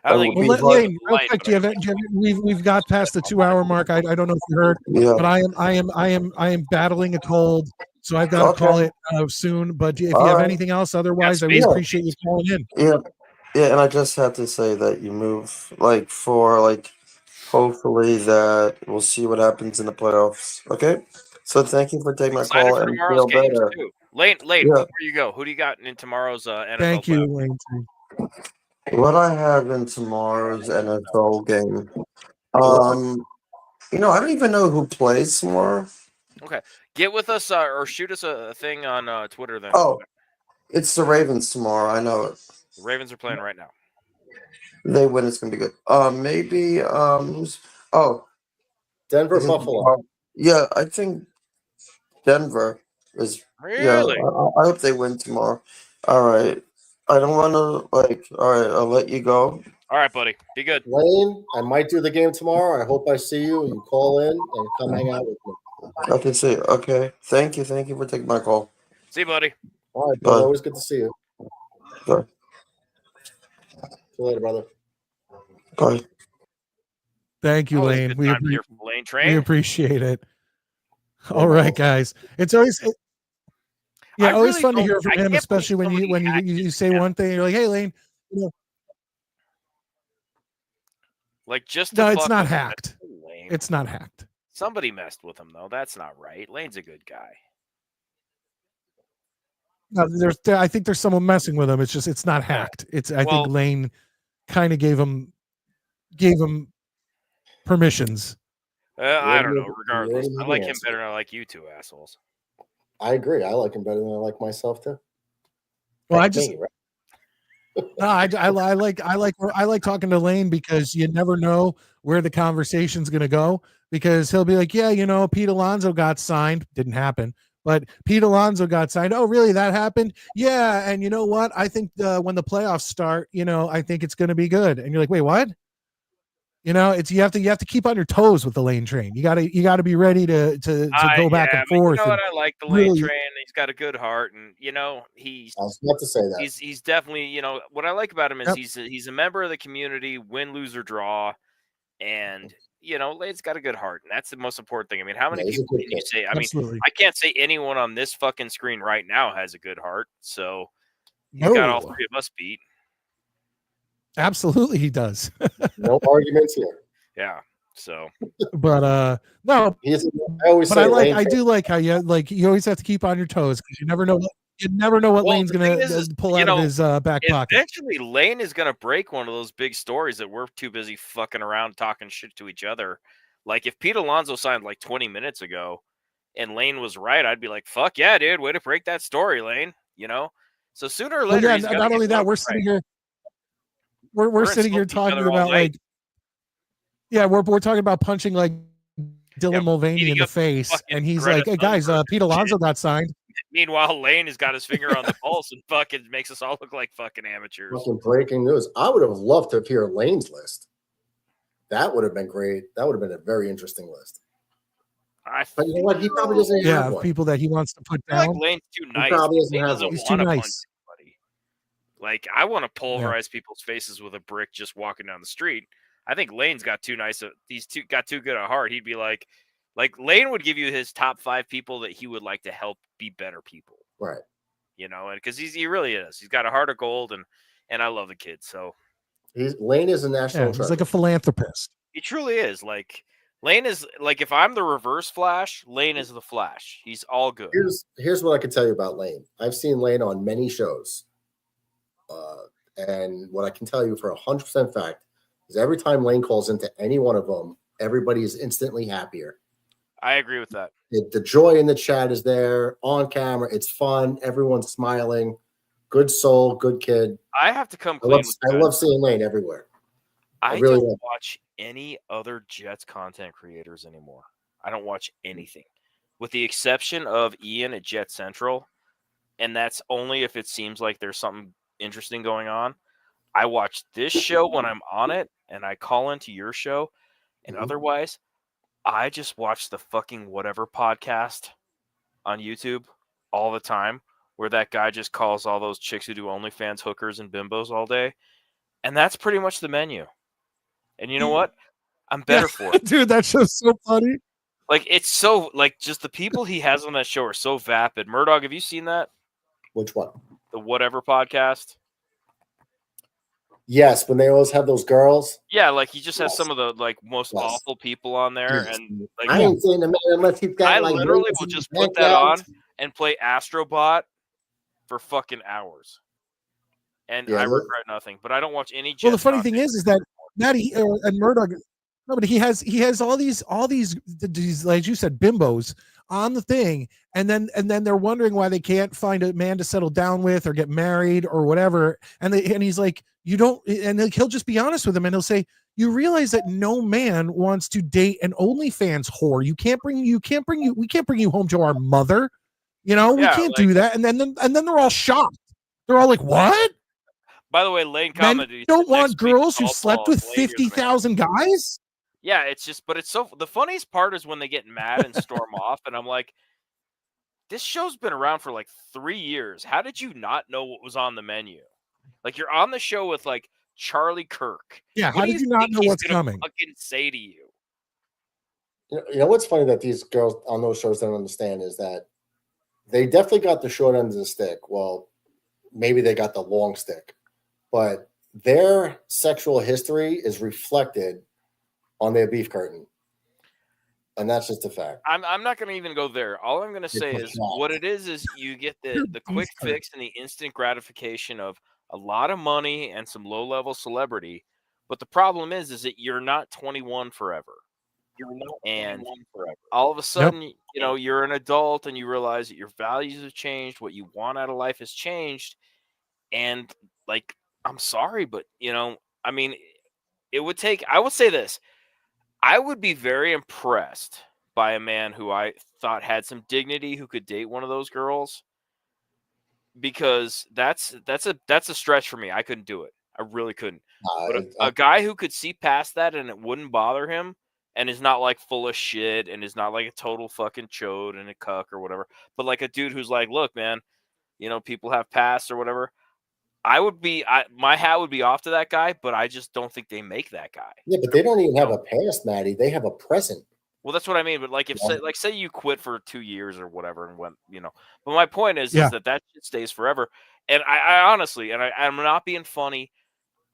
I That think would Well, be hard. Lane, real quick, do you have, we've got past the 2-hour mark. I don't know if you heard, Yeah. but I am battling a cold, so I've got to call Okay. it soon. But if you All have right. anything else, otherwise, I space. really appreciate you calling in. Yeah. Yeah, and I just have to say that you move hopefully that we'll see what happens in the playoffs. Okay. So thank you for taking my Excited call for and tomorrow's feel games better. too. Lane, Yeah. before you go, who do you got in tomorrow's NFL Thank you, playoff? Lane. What I have in tomorrow's NFL game. I don't even know who plays tomorrow. Okay, get with us or shoot us a thing on Twitter then. Oh, it's the Ravens tomorrow. I know it. The Ravens are playing right now. They win, it's gonna be good. Maybe Denver, is it Buffalo. Yeah, I think Denver is. Yeah, Really? I hope they win tomorrow. All right. I don't want to All right, I'll let you go. All right, buddy. Be good. Lane, I might do the game tomorrow. I hope I see you. You call in and come hang out with me. I can see. Okay. Thank you for taking my call. See you, buddy. All right, brother. Always good to see you. Bye. See you later, brother. Bye. Thank you, Always a Lane. good We, time to appre- hear from Lane we Train. appreciate it. All right, guys. It's always I always really fun to don't- hear from I him, can't especially when believe somebody hacked you his say account. one thing, you're like, "Hey, Lane." You know, Like just to no, it's fuck not with him, hacked. that's so lame. It's not hacked. Somebody messed with him though. That's not right. Lane's a good guy. No, I think there's someone messing with him. It's not hacked. I think Lane kind of gave him permissions. I don't know. Regardless, already I like him answered. better than I like you two assholes. I agree. I like him better than I like myself too. Well, Like me, right? No, I like talking to Lane because you never know where the conversation's going to go, because he'll be like, yeah, Pete Alonso got signed. Didn't happen, but Pete Alonso got signed. Oh, really? That happened? Yeah. And you know what? I think when the playoffs start, I think it's going to be good. And you're like, wait, what? It's you have to keep on your toes with the Lane Train. You got to be ready to go back and forth. You know what? I like the Lane Train. He's got a good heart, and he's. I was about to say that. He's definitely what I like about him is Yep. he's a member of the community, win, lose or draw, and Lane's got a good heart, and that's the most important thing. I mean, how many people can you say? I Absolutely. mean, I can't say anyone on this fucking screen right now has a good heart. So he's got all three of us beat. Absolutely, he does. No arguments here. Yeah. So, but no, I always say I do like how you always have to keep on your toes, because you never know what Lane's gonna pull out of his back pocket. Eventually, Lane is gonna break one of those big stories that we're too busy fucking around talking shit to each other. Like if Pete Alonso signed like 20 minutes ago, and Lane was right, I'd be like, "Fuck yeah, dude! Way to break that story, Lane." So sooner or later, not only that, we're sitting here. We're sitting here talking about we're talking about punching like Dylan Mulvaney in the face, and he's like, "Hey guys, Pete Alonso got signed." Meanwhile, Lane has got his finger on the pulse and fucking makes us all look like fucking amateurs. Fucking breaking news. I would have loved to hear Lane's list. That would have been great. That would have been a very interesting list. But you know what? He probably doesn't have one. People that he wants to put down. Like Lane's too nice. He probably doesn't have one. He's too nice. Like, I want to pulverize people's faces with a brick just walking down the street. I think Lane's got too nice. Got too good a heart. He'd be like Lane would give you his top 5 people that he would like to help be better people. Right. And because he really is. He's got a heart of gold, and I love the kid. So Lane is a national treasure. He's like a philanthropist. He truly is. Like Lane is like, if I'm the reverse Flash, Lane is the Flash. He's all good. Here's what I can tell you about Lane. I've seen Lane on many shows. And what I can tell you for 100% fact is every time Lane calls into any one of them, everybody is instantly happier. I agree with that. The joy in the chat is there on camera. It's fun. Everyone's smiling. Good soul, good kid. I have to come clean. I love seeing Lane everywhere. I really don't watch any other Jets content creators anymore. I don't watch anything, with the exception of Ian at Jet Central, and that's only if it seems like there's something interesting going on. I watch this show when I'm on it, and I call into your show, and otherwise, I just watch the fucking whatever podcast on YouTube all the time, where that guy just calls all those chicks who do OnlyFans hookers and bimbos all day. And that's pretty much the menu. And you know what? I'm better for it. Dude, that show's so funny. Like, it's so, like, just the people he has on that show are so vapid. Murdoch, have you seen that? Which one? The Whatever podcast? Yes, when they always have those girls. Yeah, like, he just has some of the, like, most awful people on there. Yes. And like, I ain't seen the man unless he's got I like literally millions will in just his put bank that on account. and play Astrobot for fucking hours. And Yeah, I look- regret nothing. But I don't watch any Well, the Jet funny Talk thing is that Maddie and Murdoch. No, but he has all these like you said bimbos on the thing, and then they're wondering why they can't find a man to settle down with or get married or whatever. And he's like, you don't, and he'll just be honest with them, and he'll say, you realize that no man wants to date an OnlyFans whore. We can't bring you home to our mother. You know, we Yeah, can't like- do that. And then they're all shocked. They're all like, what? By the way, Lane Men commented. don't want next week girls who softball slept is with later than 50,000 guys? Yeah, it's just, but it's so, the funniest part is when they get mad and storm off, and I'm like, this show's been around for like 3 years. How did you not know what was on the menu? Like, you're on the show with like Charlie Kirk. Yeah, What how do did you not think know he's what's gonna coming? Fucking say to you. You know what's funny that these girls on those shows don't understand is that they definitely got the short end of the stick. Well, maybe they got the long stick, but their sexual history is reflected on their beef curtain. And that's just a fact. I'm not going to even go there. All I'm going to say push is back. what it is you get the quick fix and the instant gratification of a lot of money and some low-level celebrity. But the problem is that you're not 21 forever. You're not 21 forever. All of a sudden, you know, you're an adult and you realize that your values have changed, what you want out of life has changed. And like, I'm sorry, but you know, I mean, it would take, I would say this. I would be very impressed by a man who I thought had some dignity who could date one of those girls, because that's a stretch for me. I couldn't do it. I really couldn't. But a guy who could see past that and it wouldn't bother him and is not like full of shit and is not like a total fucking chode and a cuck or whatever, but like a dude who's like, look, man, you know, people have pasts or whatever. My hat would be off to that guy, but I just don't think they make that guy. Yeah, but they don't even have a past, Maddie. They have a present. Well, that's what I mean. But like, if say you quit for 2 years or whatever and went, you know. But my point is that shit stays forever. And I honestly, and I'm not being funny,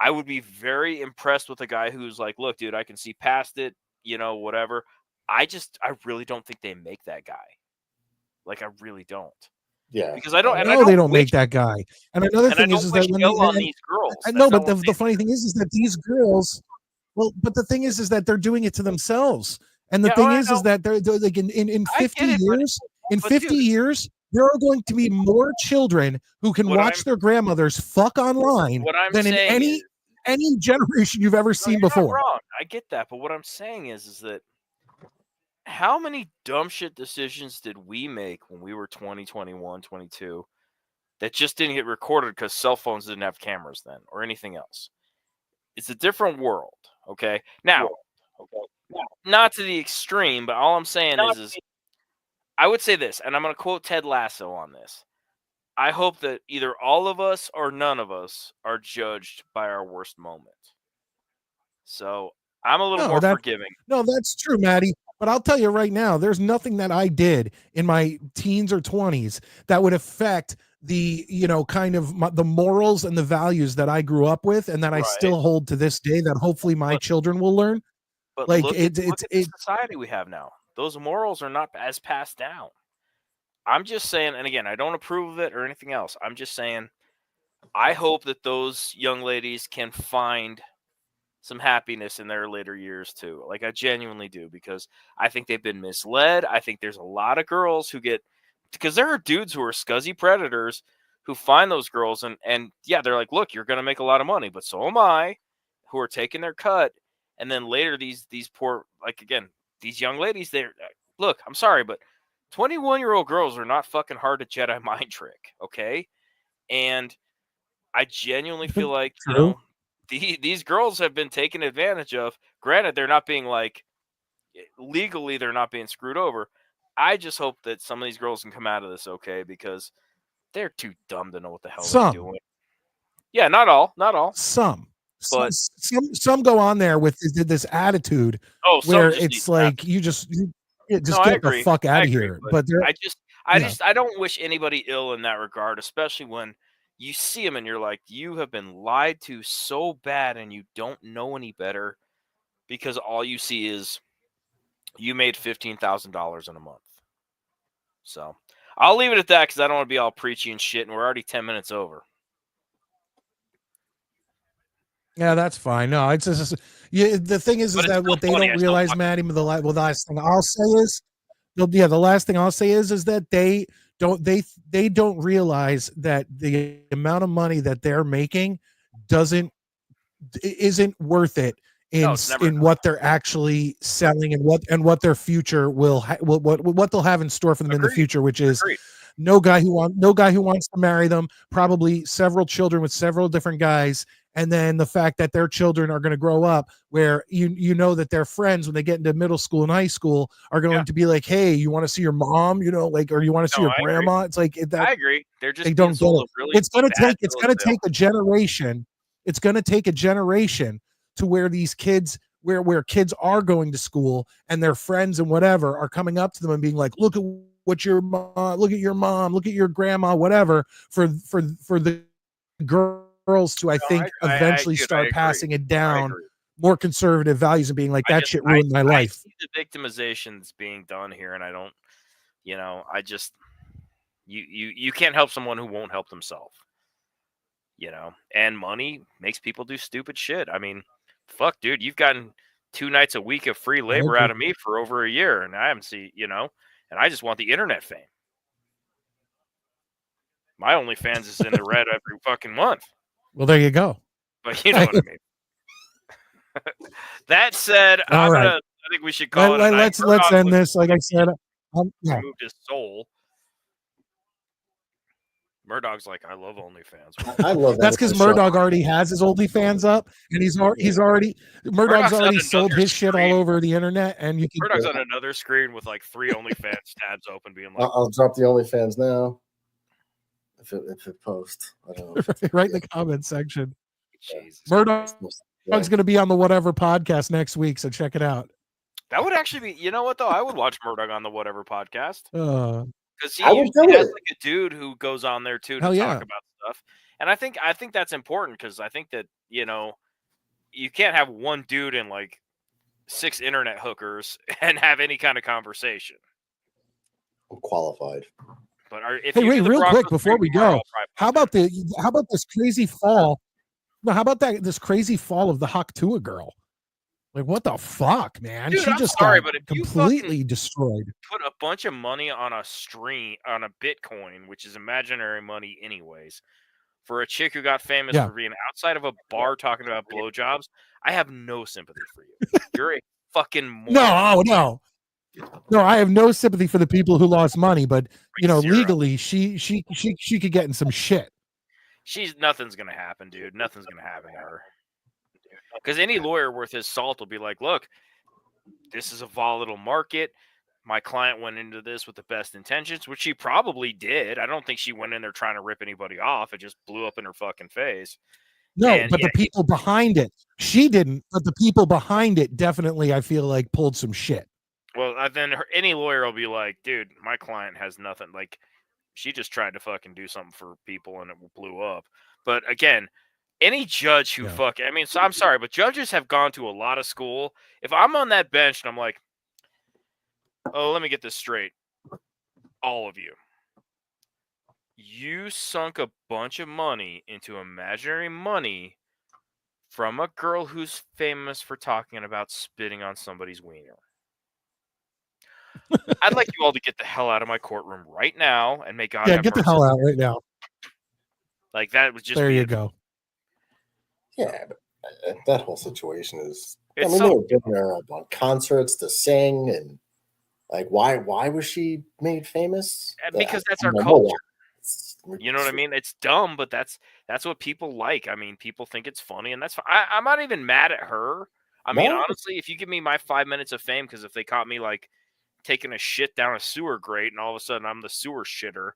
I would be very impressed with a guy who's like, look, dude, I can see past it, you know, whatever. I really don't think they make that guy. Like, I really don't. Yeah, because I don't. And No, they don't make that guy. And another thing is that when on these girls. I know, but the funny thing is that these girls. Well, but the thing is that they're doing it to themselves. And the thing is that they're like in 50 years, in 50 years, there are going to be more children who can watch their grandmothers fuck online than in any generation you've ever seen before. Wrong. I get that, but what I'm saying is that how many dumb shit decisions did we make when we were 20, 21, 22 that just didn't get recorded because cell phones didn't have cameras then or anything else? It's a different world, okay? Now, not to the extreme, but all I'm saying is I would say this, and I'm going to quote Ted Lasso on this. I hope that either all of us or none of us are judged by our worst moment. So I'm a little more forgiving. No, that's true, Maddie. But I'll tell you right now, there's nothing that I did in my teens or 20s that would affect the, you know, kind of the morals and the values that I grew up with and that I still hold to this day that hopefully my children will learn. But like look at the society we have now. Those morals are not as passed down. I'm just saying, and again, I don't approve of it or anything else. I'm just saying, I hope that those young ladies can find some happiness in their later years too. Like, I genuinely do, because I think they've been misled. I think there's a lot of girls who get, because there are dudes who are scuzzy predators who find those girls and yeah, they're like, look, you're going to make a lot of money, but so am I, who are taking their cut. And then later these poor, like, again, these young ladies, they're, look, I'm sorry, but 21-year-old girls are not fucking hard to Jedi mind trick. Okay. And I genuinely feel like, you know, these girls have been taken advantage of. Granted, they're not being like legally, they're not being screwed over. I just hope that some of these girls can come out of this okay, because they're too dumb to know what the hell Some. they're doing. Yeah, not all. Some But some go on there with this attitude some where just need it's like you just I get the agree. fuck out I of agree, here. But they're I don't wish anybody ill in that regard, especially when you see them and you're like, you have been lied to so bad and you don't know any better because all you see is you made $15,000 in a month. So I'll leave it at that because I don't want to be all preachy and shit, and we're already 10 minutes over. Yeah, that's fine. No, it's just the thing is that what they don't realize, Maddie, the last thing I'll say is the last thing I'll say is that they don't realize that the amount of money that they're making isn't worth it in what they're actually selling and what their future will what they'll have in store for them in the future, which is no guy who wants to marry them, probably several children with several different guys. And then the fact that their children are going to grow up where you know that their friends, when they get into middle school and high school, are going to be like, hey, you want to see your mom, or you want to see your grandma? It's like I agree. They're just they don't get it. Really it's going to take a generation. It's going to take a generation to where these kids, where kids are going to school and their friends and whatever are coming up to them and being like, look at what your mom, look at your grandma, whatever, for the girls to, I think, eventually start passing it down more conservative values and being like, that shit ruined my life. I see the victimization that's being done here, and I don't, I just, you can't help someone who won't help themselves, and money makes people do stupid shit. I mean, fuck, dude, you've gotten 2 nights a week of free labor out of me for over a year, and I haven't seen, and I just want the internet fame. My OnlyFans is in the red every fucking month. Well, there you go. But you know what I mean. That said, I think we should call it a night. Let's end this. Like I said, removed his soul. Murdoch's like, I love OnlyFans. I love that. That's because Murdoch already has his OnlyFans up, and Murdoch's already sold his shit all over the internet. And Murdoch's on another screen with like 3 OnlyFans tabs open, being like, I'll drop the OnlyFans now. If it posts, I don't know. Right in the comment section. Jesus Murdoch's going to be on the Whatever podcast next week, so check it out. That would actually be, you know what though? I would watch Murdoch on the Whatever podcast. Because he has like a dude who goes on there too to talk about stuff, and I think that's important because I think that you can't have one dude and like 6 internet hookers and have any kind of conversation. I'm qualified. But if hey, wait, real quick before we go, how about this crazy fall? No, how about this crazy fall of the Haktua girl? Like, what the fuck, man? Dude, she I'm just sorry, got but if completely destroyed. Put a bunch of money on a Bitcoin, which is imaginary money anyways, for a chick who got famous for being outside of a bar talking about blowjobs, I have no sympathy for you. You're a fucking moron. No, I have no sympathy for the people who lost money, but legally she could get in some shit. Nothing's gonna happen, dude. Nothing's gonna happen to her. Because any lawyer worth his salt will be like, look, this is a volatile market. My client went into this with the best intentions, which she probably did. I don't think she went in there trying to rip anybody off. It just blew up in her fucking face. No, but the people behind it, she didn't. But the people behind it definitely, I feel like, pulled some shit. Well, then any lawyer will be like, dude, my client has nothing. Like, she just tried to fucking do something for people and it blew up. But again, any judge who so I'm sorry, but judges have gone to a lot of school. If I'm on that bench and I'm like, oh, let me get this straight. All of you. You sunk a bunch of money into imaginary money from a girl who's famous for talking about spitting on somebody's wiener. I'd like you all to get the hell out of my courtroom right now and make God have get mercy. the hell out right now. Like, that was just there you go. Yeah, but that whole situation is. They were getting her on concerts to sing, and like, why was she made famous? Because that's our culture. You know what I mean? It's dumb, but that's what people like. I mean, people think it's funny, and that's fine. I'm not even mad at her. I mean, honestly, if you give me my 5 minutes of fame, because if they caught me like taking a shit down a sewer grate, and all of a sudden I'm the sewer shitter,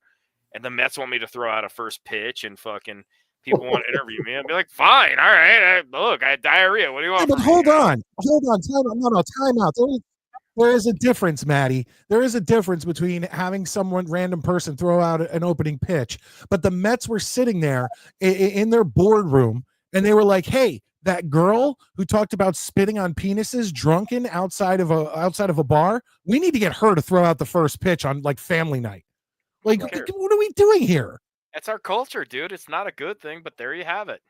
and the Mets want me to throw out a first pitch and fucking people want to interview me, I'd be like, fine, all right. Look, I had diarrhea. What do you want? Yeah, but hold on. Time out. There is a difference, Maddie. There is a difference between having someone, random person, throw out an opening pitch. But the Mets were sitting there in their boardroom, and they were like, "Hey, that girl who talked about spitting on penises, drunken outside of a bar, we need to get her to throw out the first pitch on like family night." Like, what are we doing here? That's our culture, dude. It's not a good thing, but there you have it.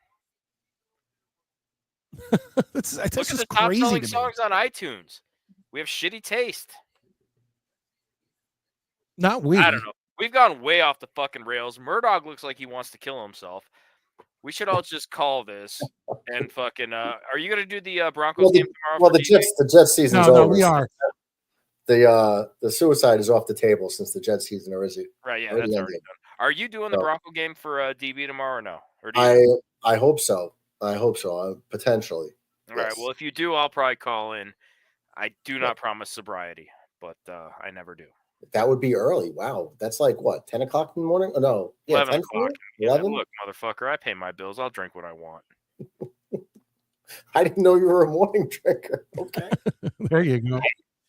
that's Look at just the top crazy selling to me. songs on iTunes. We have shitty taste. Not we. I don't know. We've gone way off the fucking rails. Murdoch looks like he wants to kill himself. We should all just call this and fucking. Are you gonna do the Broncos game tomorrow? Well, the Jets season's no, over. we are. The suicide is off the table since the Jets season already. Right, yeah, already that's ended. already done. Are you doing the Bronco game for DB tomorrow or no? Or do I hope so. Potentially. All right. Well, if you do, I'll probably call in. I do not promise sobriety, but I never do. That would be early. Wow. That's like what, 10 o'clock in the morning? Oh, no. Yeah, 11 10 o'clock. 11? Yeah, look, motherfucker, I pay my bills. I'll drink what I want. I didn't know you were a morning drinker. Okay. There you go.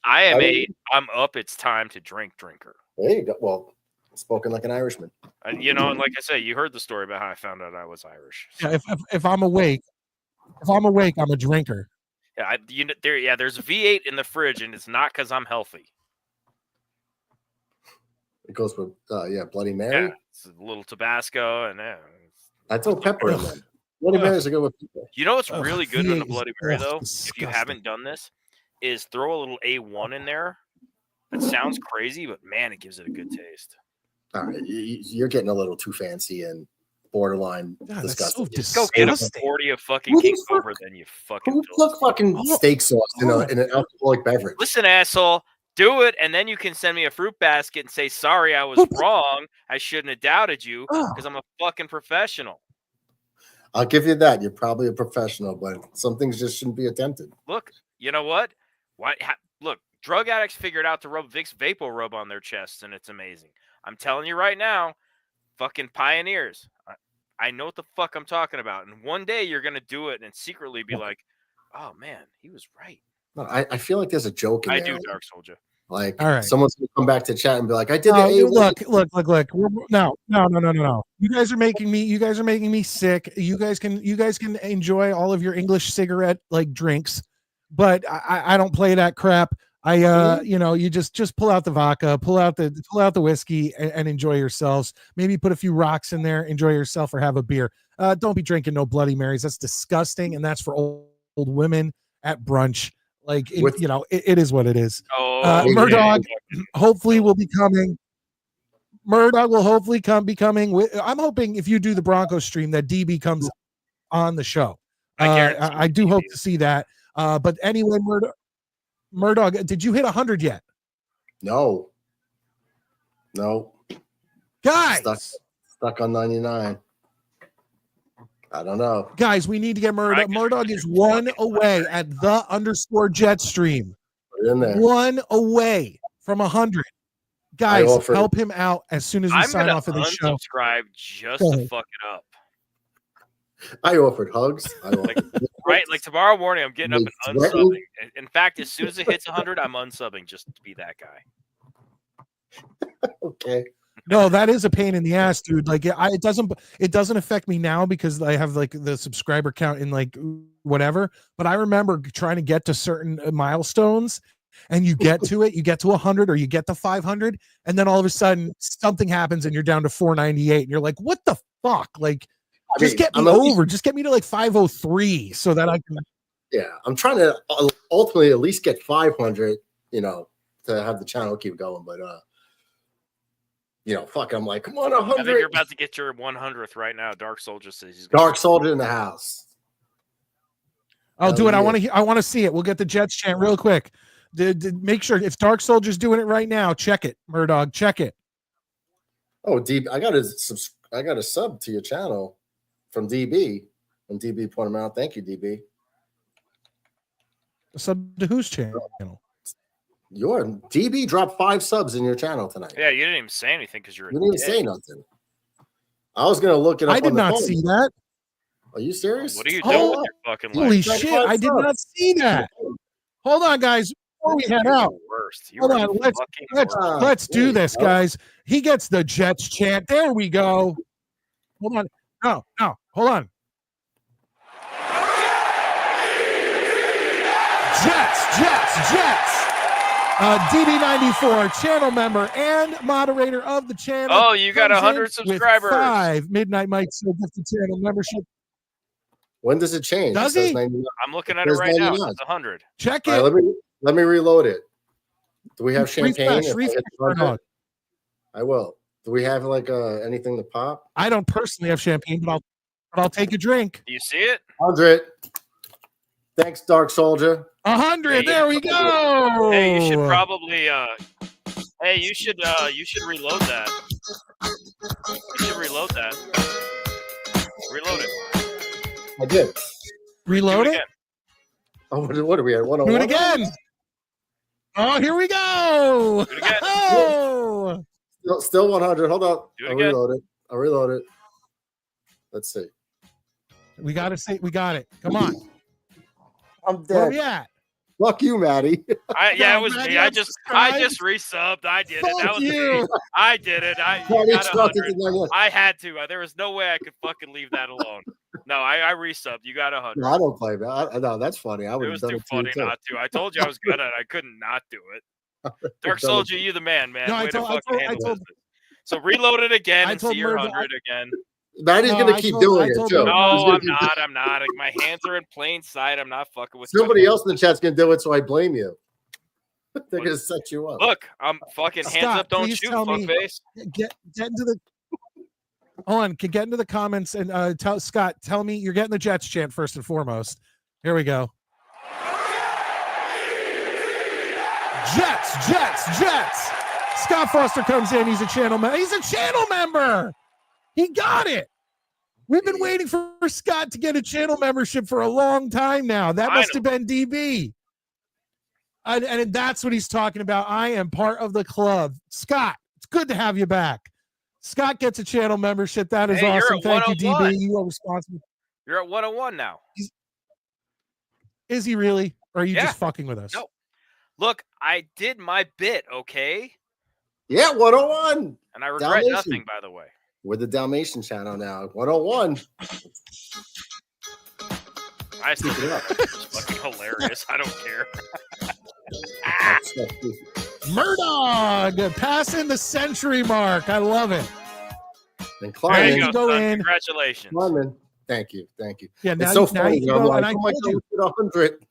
I'm up. It's time to drink drinker. There you go. Well, spoken like an Irishman. And like I say, you heard the story about how I found out I was Irish. So. Yeah, if I'm awake, I'm a drinker. Yeah, there's V8 in the fridge, and it's not because I'm healthy. It goes with Bloody Mary. Yeah, it's a little Tabasco, and I throw pepper in them. Bloody Marys are good with pepper. You know what's really good in a Bloody Mary though? Disgusting. If you haven't done this, is throw a little A1 in there. That sounds crazy, but man, it gives it a good taste. All right, you're getting a little too fancy and borderline disgusting. Just go get a 40 of fucking King Cobra, then you fucking. Who put fucking steak sauce in an alcoholic beverage? Listen, asshole, do it, and then you can send me a fruit basket and say, sorry, I was wrong. I shouldn't have doubted you because I'm a fucking professional. I'll give you that. You're probably a professional, but some things just shouldn't be attempted. Look, you know what? Look, drug addicts figured out to rub Vicks Vapo Rub on their chests, and it's amazing. I'm telling you right now, fucking pioneers. I know what the fuck I'm talking about. And one day you're going to do it and secretly be like, oh, man, he was right. No, I feel like there's a joke in there. I do, Dark Soldier. Like, all right, someone's going to come back to chat and be like, I did look. No. You guys are making me sick. You guys can enjoy all of your English cigarette like drinks, but I don't play that crap. You just pull out the vodka, pull out the whiskey and enjoy yourselves. Maybe put a few rocks in there, enjoy yourself, or have a beer. Don't be drinking no Bloody Marys. That's disgusting. And that's for old women at brunch. Like, it is what it is. Murdoch hopefully will be coming. Murdoch will hopefully be coming. I'm hoping if you do the Broncos stream that DB comes on the show. I do hope to see that. But anyway, Murdoch, did you hit 100 yet? No. Guys. Stuck on 99. I don't know. Guys, we need to get Murdoch. Murdoch is one away at the _Jet stream. Put it in there. One away from 100. Guys, help him out as soon as we sign off of the show. Subscribe just to fuck it up. I offered hugs. Like tomorrow morning, I'm getting up and unsubbing. In fact, as soon as it hits 100, I'm unsubbing just to be that guy. Okay. No, that is a pain in the ass, dude. Like it doesn't affect me now because I have like the subscriber count in like whatever. But I remember trying to get to certain milestones, and you get to it, you get to 100 or you get to 500, and then all of a sudden something happens and you're down to 498, and you're like, what the fuck? Like, just get me over. Just get me to like 503 so that I can. Yeah, I'm trying to ultimately at least get 500. To have the channel keep going, but fuck, I'm like, come on, 100. I think you're about to get your 100th right now. Dark Soldier says he's Dark Soldier in the house. I'll do it. I want to see it. We'll get the Jets chant real quick. Make sure if Dark Soldier's doing it right now, check it, Murdoch. Check it. Oh, DB, I got a sub to your channel from DB. When DB pointed him out, thank you, DB. A sub to whose channel? Your DB dropped 5 subs in your channel tonight. Yeah, you didn't even say anything because you're. You didn't even say nothing. I was gonna look it up. I did on the not phone. see that. Are you serious? What are you doing with your fucking life? Holy shit! I did not see that. Hold on, guys. Before we head out, hold on. Let's do this, guys. He gets the Jets chant. There we go. Hold on. No, hold on. Jets. DB94, channel member and moderator of the channel. Oh, you got 100 subscribers. 5 Midnight Mike so gifted channel membership. When does it change? Does he? I'm looking at it right now. It's 100. Check it. Right, let me reload it. Do we have champagne? Refresh. I will. Do we have like anything to pop? I don't personally have champagne, but I'll take a drink. Do you see it? 100. Thanks, Dark Soldier. 100. There we go. Hey, you should probably hey, you should reload that. You should reload that. Reload it. I did. Reload it? Oh, what are we at? 101? Do it again. Oh, here we go. Do it again. Oh. Still 100. Hold on. Do it again. I'll reload it. Let's see. We got it. Come on. I'm dead. Where are we at? Fuck you, Maddie. Yeah, it was me. I just resubbed. I did it. That was me. I did it. I had to. There was no way I could fucking leave that alone. No, I resubbed. You got 100. No, I don't play that. No, that's funny. I would have done it. It was too funny not to. I told you I was good at it. I couldn't not do it. Dark Soldier, you the man, man. No, I told. So reload it again and see your 100 again. Maddie's gonna keep doing it too. No, I'm not. My hands are in plain sight. I'm not fucking with somebody else in the chat's gonna do it, so I blame you. They're gonna set you up. Look, I'm fucking hands up, don't shoot, fuckface. Get into the. Hold on, get into the comments and tell Scott. Tell me you're getting the Jets chant first and foremost. Here we go. Jets. Scott Foster comes in. He's a channel member. He's a channel member. He got it. We've been waiting for Scott to get a channel membership for a long time now. That must have been DB. And that's what he's talking about. I am part of the club. Scott, it's good to have you back. Scott gets a channel membership. That is awesome. Thank you, DB. You are responsible. You're at 101 now. Is he really? Or are you just fucking with us? No. Look, I did my bit, okay? Yeah, 101. And I regret nothing, by the way. We're the Dalmatian channel now. 101. I still keep it up. It's fucking hilarious. I don't care. Murdog passing the century mark. I love it. And climbing. There you go, son. Congratulations. Climbing. Thank you. Yeah, it's so funny. You go, and I told you 100.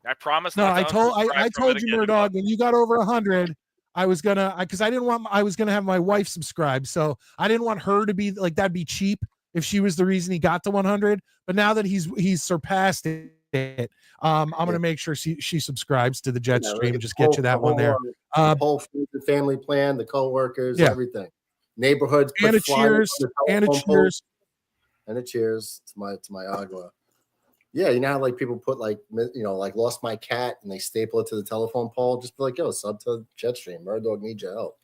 I promise. No, I told you, Murdog, when you got over 100. I was gonna, because I was gonna have my wife subscribe, so I didn't want her to be like that'd be cheap if she was the reason he got to 100. But now that he's surpassed it, I'm gonna make sure she subscribes to the Jets stream and just get you that one there. The whole family plan, the co-workers, everything, neighborhoods, and a cheers, and a cheers to my agua. Yeah, you know how like people put like like lost my cat and they staple it to the telephone pole. Just be like, yo, sub to Jetstream. Murdog needs your help.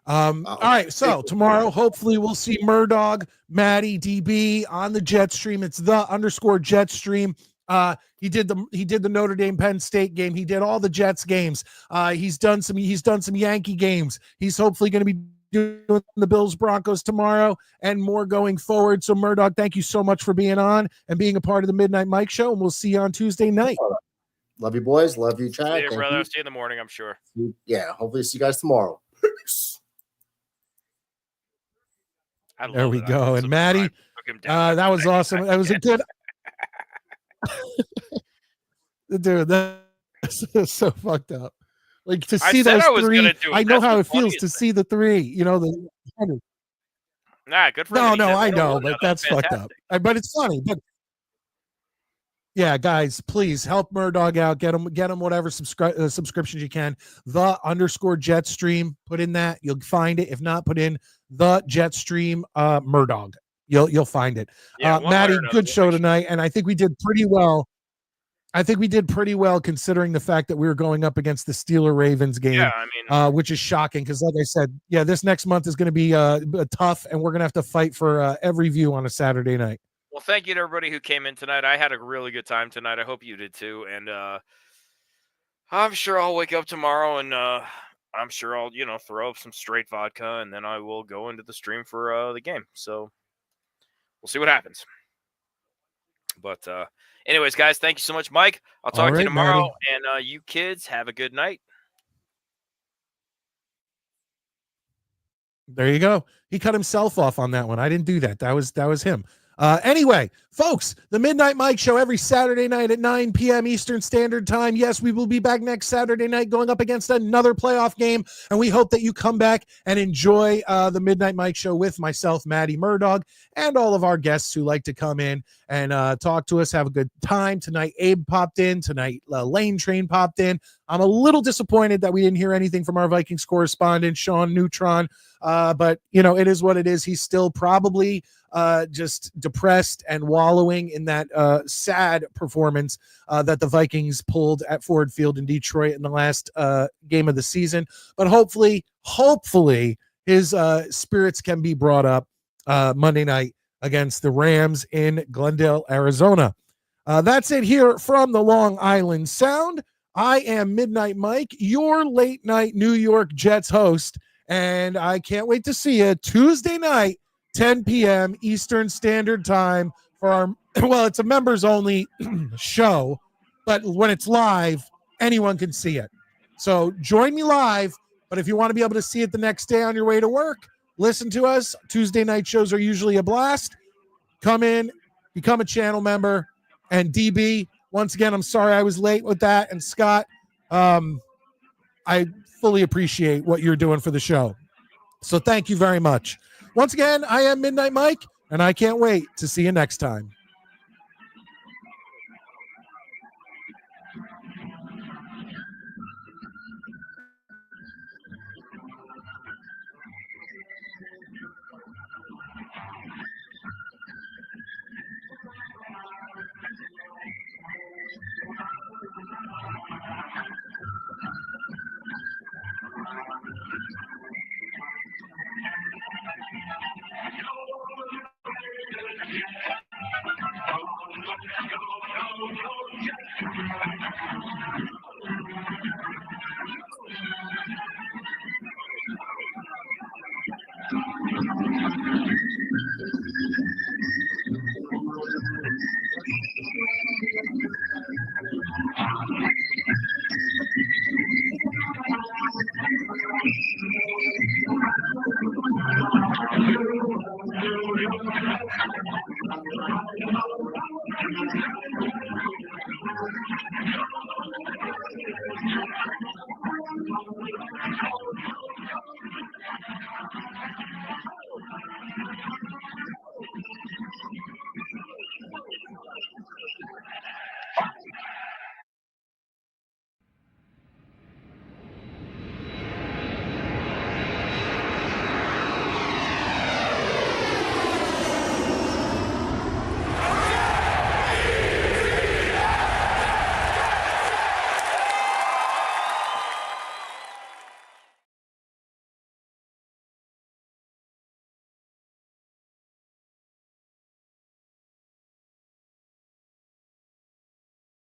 All right, so tomorrow hopefully we'll see Murdog, Maddie, DB on the Jetstream. It's _Jetstream. He did the Notre Dame Penn State game. He did all the Jets games. He's done some Yankee games. He's hopefully going to be doing the Bills Broncos tomorrow and more going forward. So Murdog, thank you so much for being on and being a part of the Midnight Mike Show, and we'll see you on Tuesday night. Love you, boys. Love you, Chad. See you, brother. I'll see you in the morning, I'm sure. Yeah, hopefully see you guys tomorrow. Peace. There we go. And Maddie, that was awesome. That was a good dude. That's so fucked up. Like to see those three, I know how it feels to see the three. The 100. Nah, good for no, I know, but that's fucked up. But it's funny. But yeah, guys, please help Murdog out. Get him whatever subscriptions you can. The _Jetstream. Put in that, you'll find it. If not, put in the Jetstream Murdog. You'll find it. Yeah, Maddie, good show tonight, and I think we did pretty well. I think we did pretty well considering the fact that we were going up against the Steeler-Ravens game, Yeah, I mean, which is shocking because, like I said, this next month is going to be tough, and we're going to have to fight for every view on a Saturday night. Well, thank you to everybody who came in tonight. I had a really good time tonight. I hope you did too. And I'm sure I'll wake up tomorrow and I'm sure I'll, throw up some straight vodka and then I will go into the stream for the game. So we'll see what happens. But anyways, guys, thank you so much, Mike. I'll talk to you tomorrow. Maddie. And you kids, have a good night. There you go. He cut himself off on that one. I didn't do that. That was him. Anyway, folks, the Midnight Mike Show every Saturday night at 9 p.m. Eastern Standard Time. Yes, we will be back next Saturday night going up against another playoff game, and we hope that you come back and enjoy the Midnight Mike Show with myself, Maddie Murdog, and all of our guests who like to come in and talk to us, have a good time. Tonight, Abe popped in. Tonight, Lane Train popped in. I'm a little disappointed that we didn't hear anything from our Vikings correspondent, Sean Neutron, but, it is what it is. He's still probably just depressed and wallowing in that sad performance that the Vikings pulled at Ford Field in Detroit in the last game of the season. But hopefully his spirits can be brought up Monday night against the Rams in Glendale, Arizona. That's it here from the Long Island Sound. I am Midnight Mike, your late night New York Jets host, and I can't wait to see you Tuesday night, 10 p.m. Eastern Standard Time for our, it's a members only show, but when it's live, anyone can see it. So join me live, but if you want to be able to see it the next day on your way to work, listen to us. Tuesday night shows are usually a blast. Come in, become a channel member, and DB, once again, I'm sorry I was late with that. And Scott, I fully appreciate what you're doing for the show. So thank you very much. Once again, I am Midnight Mike, and I can't wait to see you next time.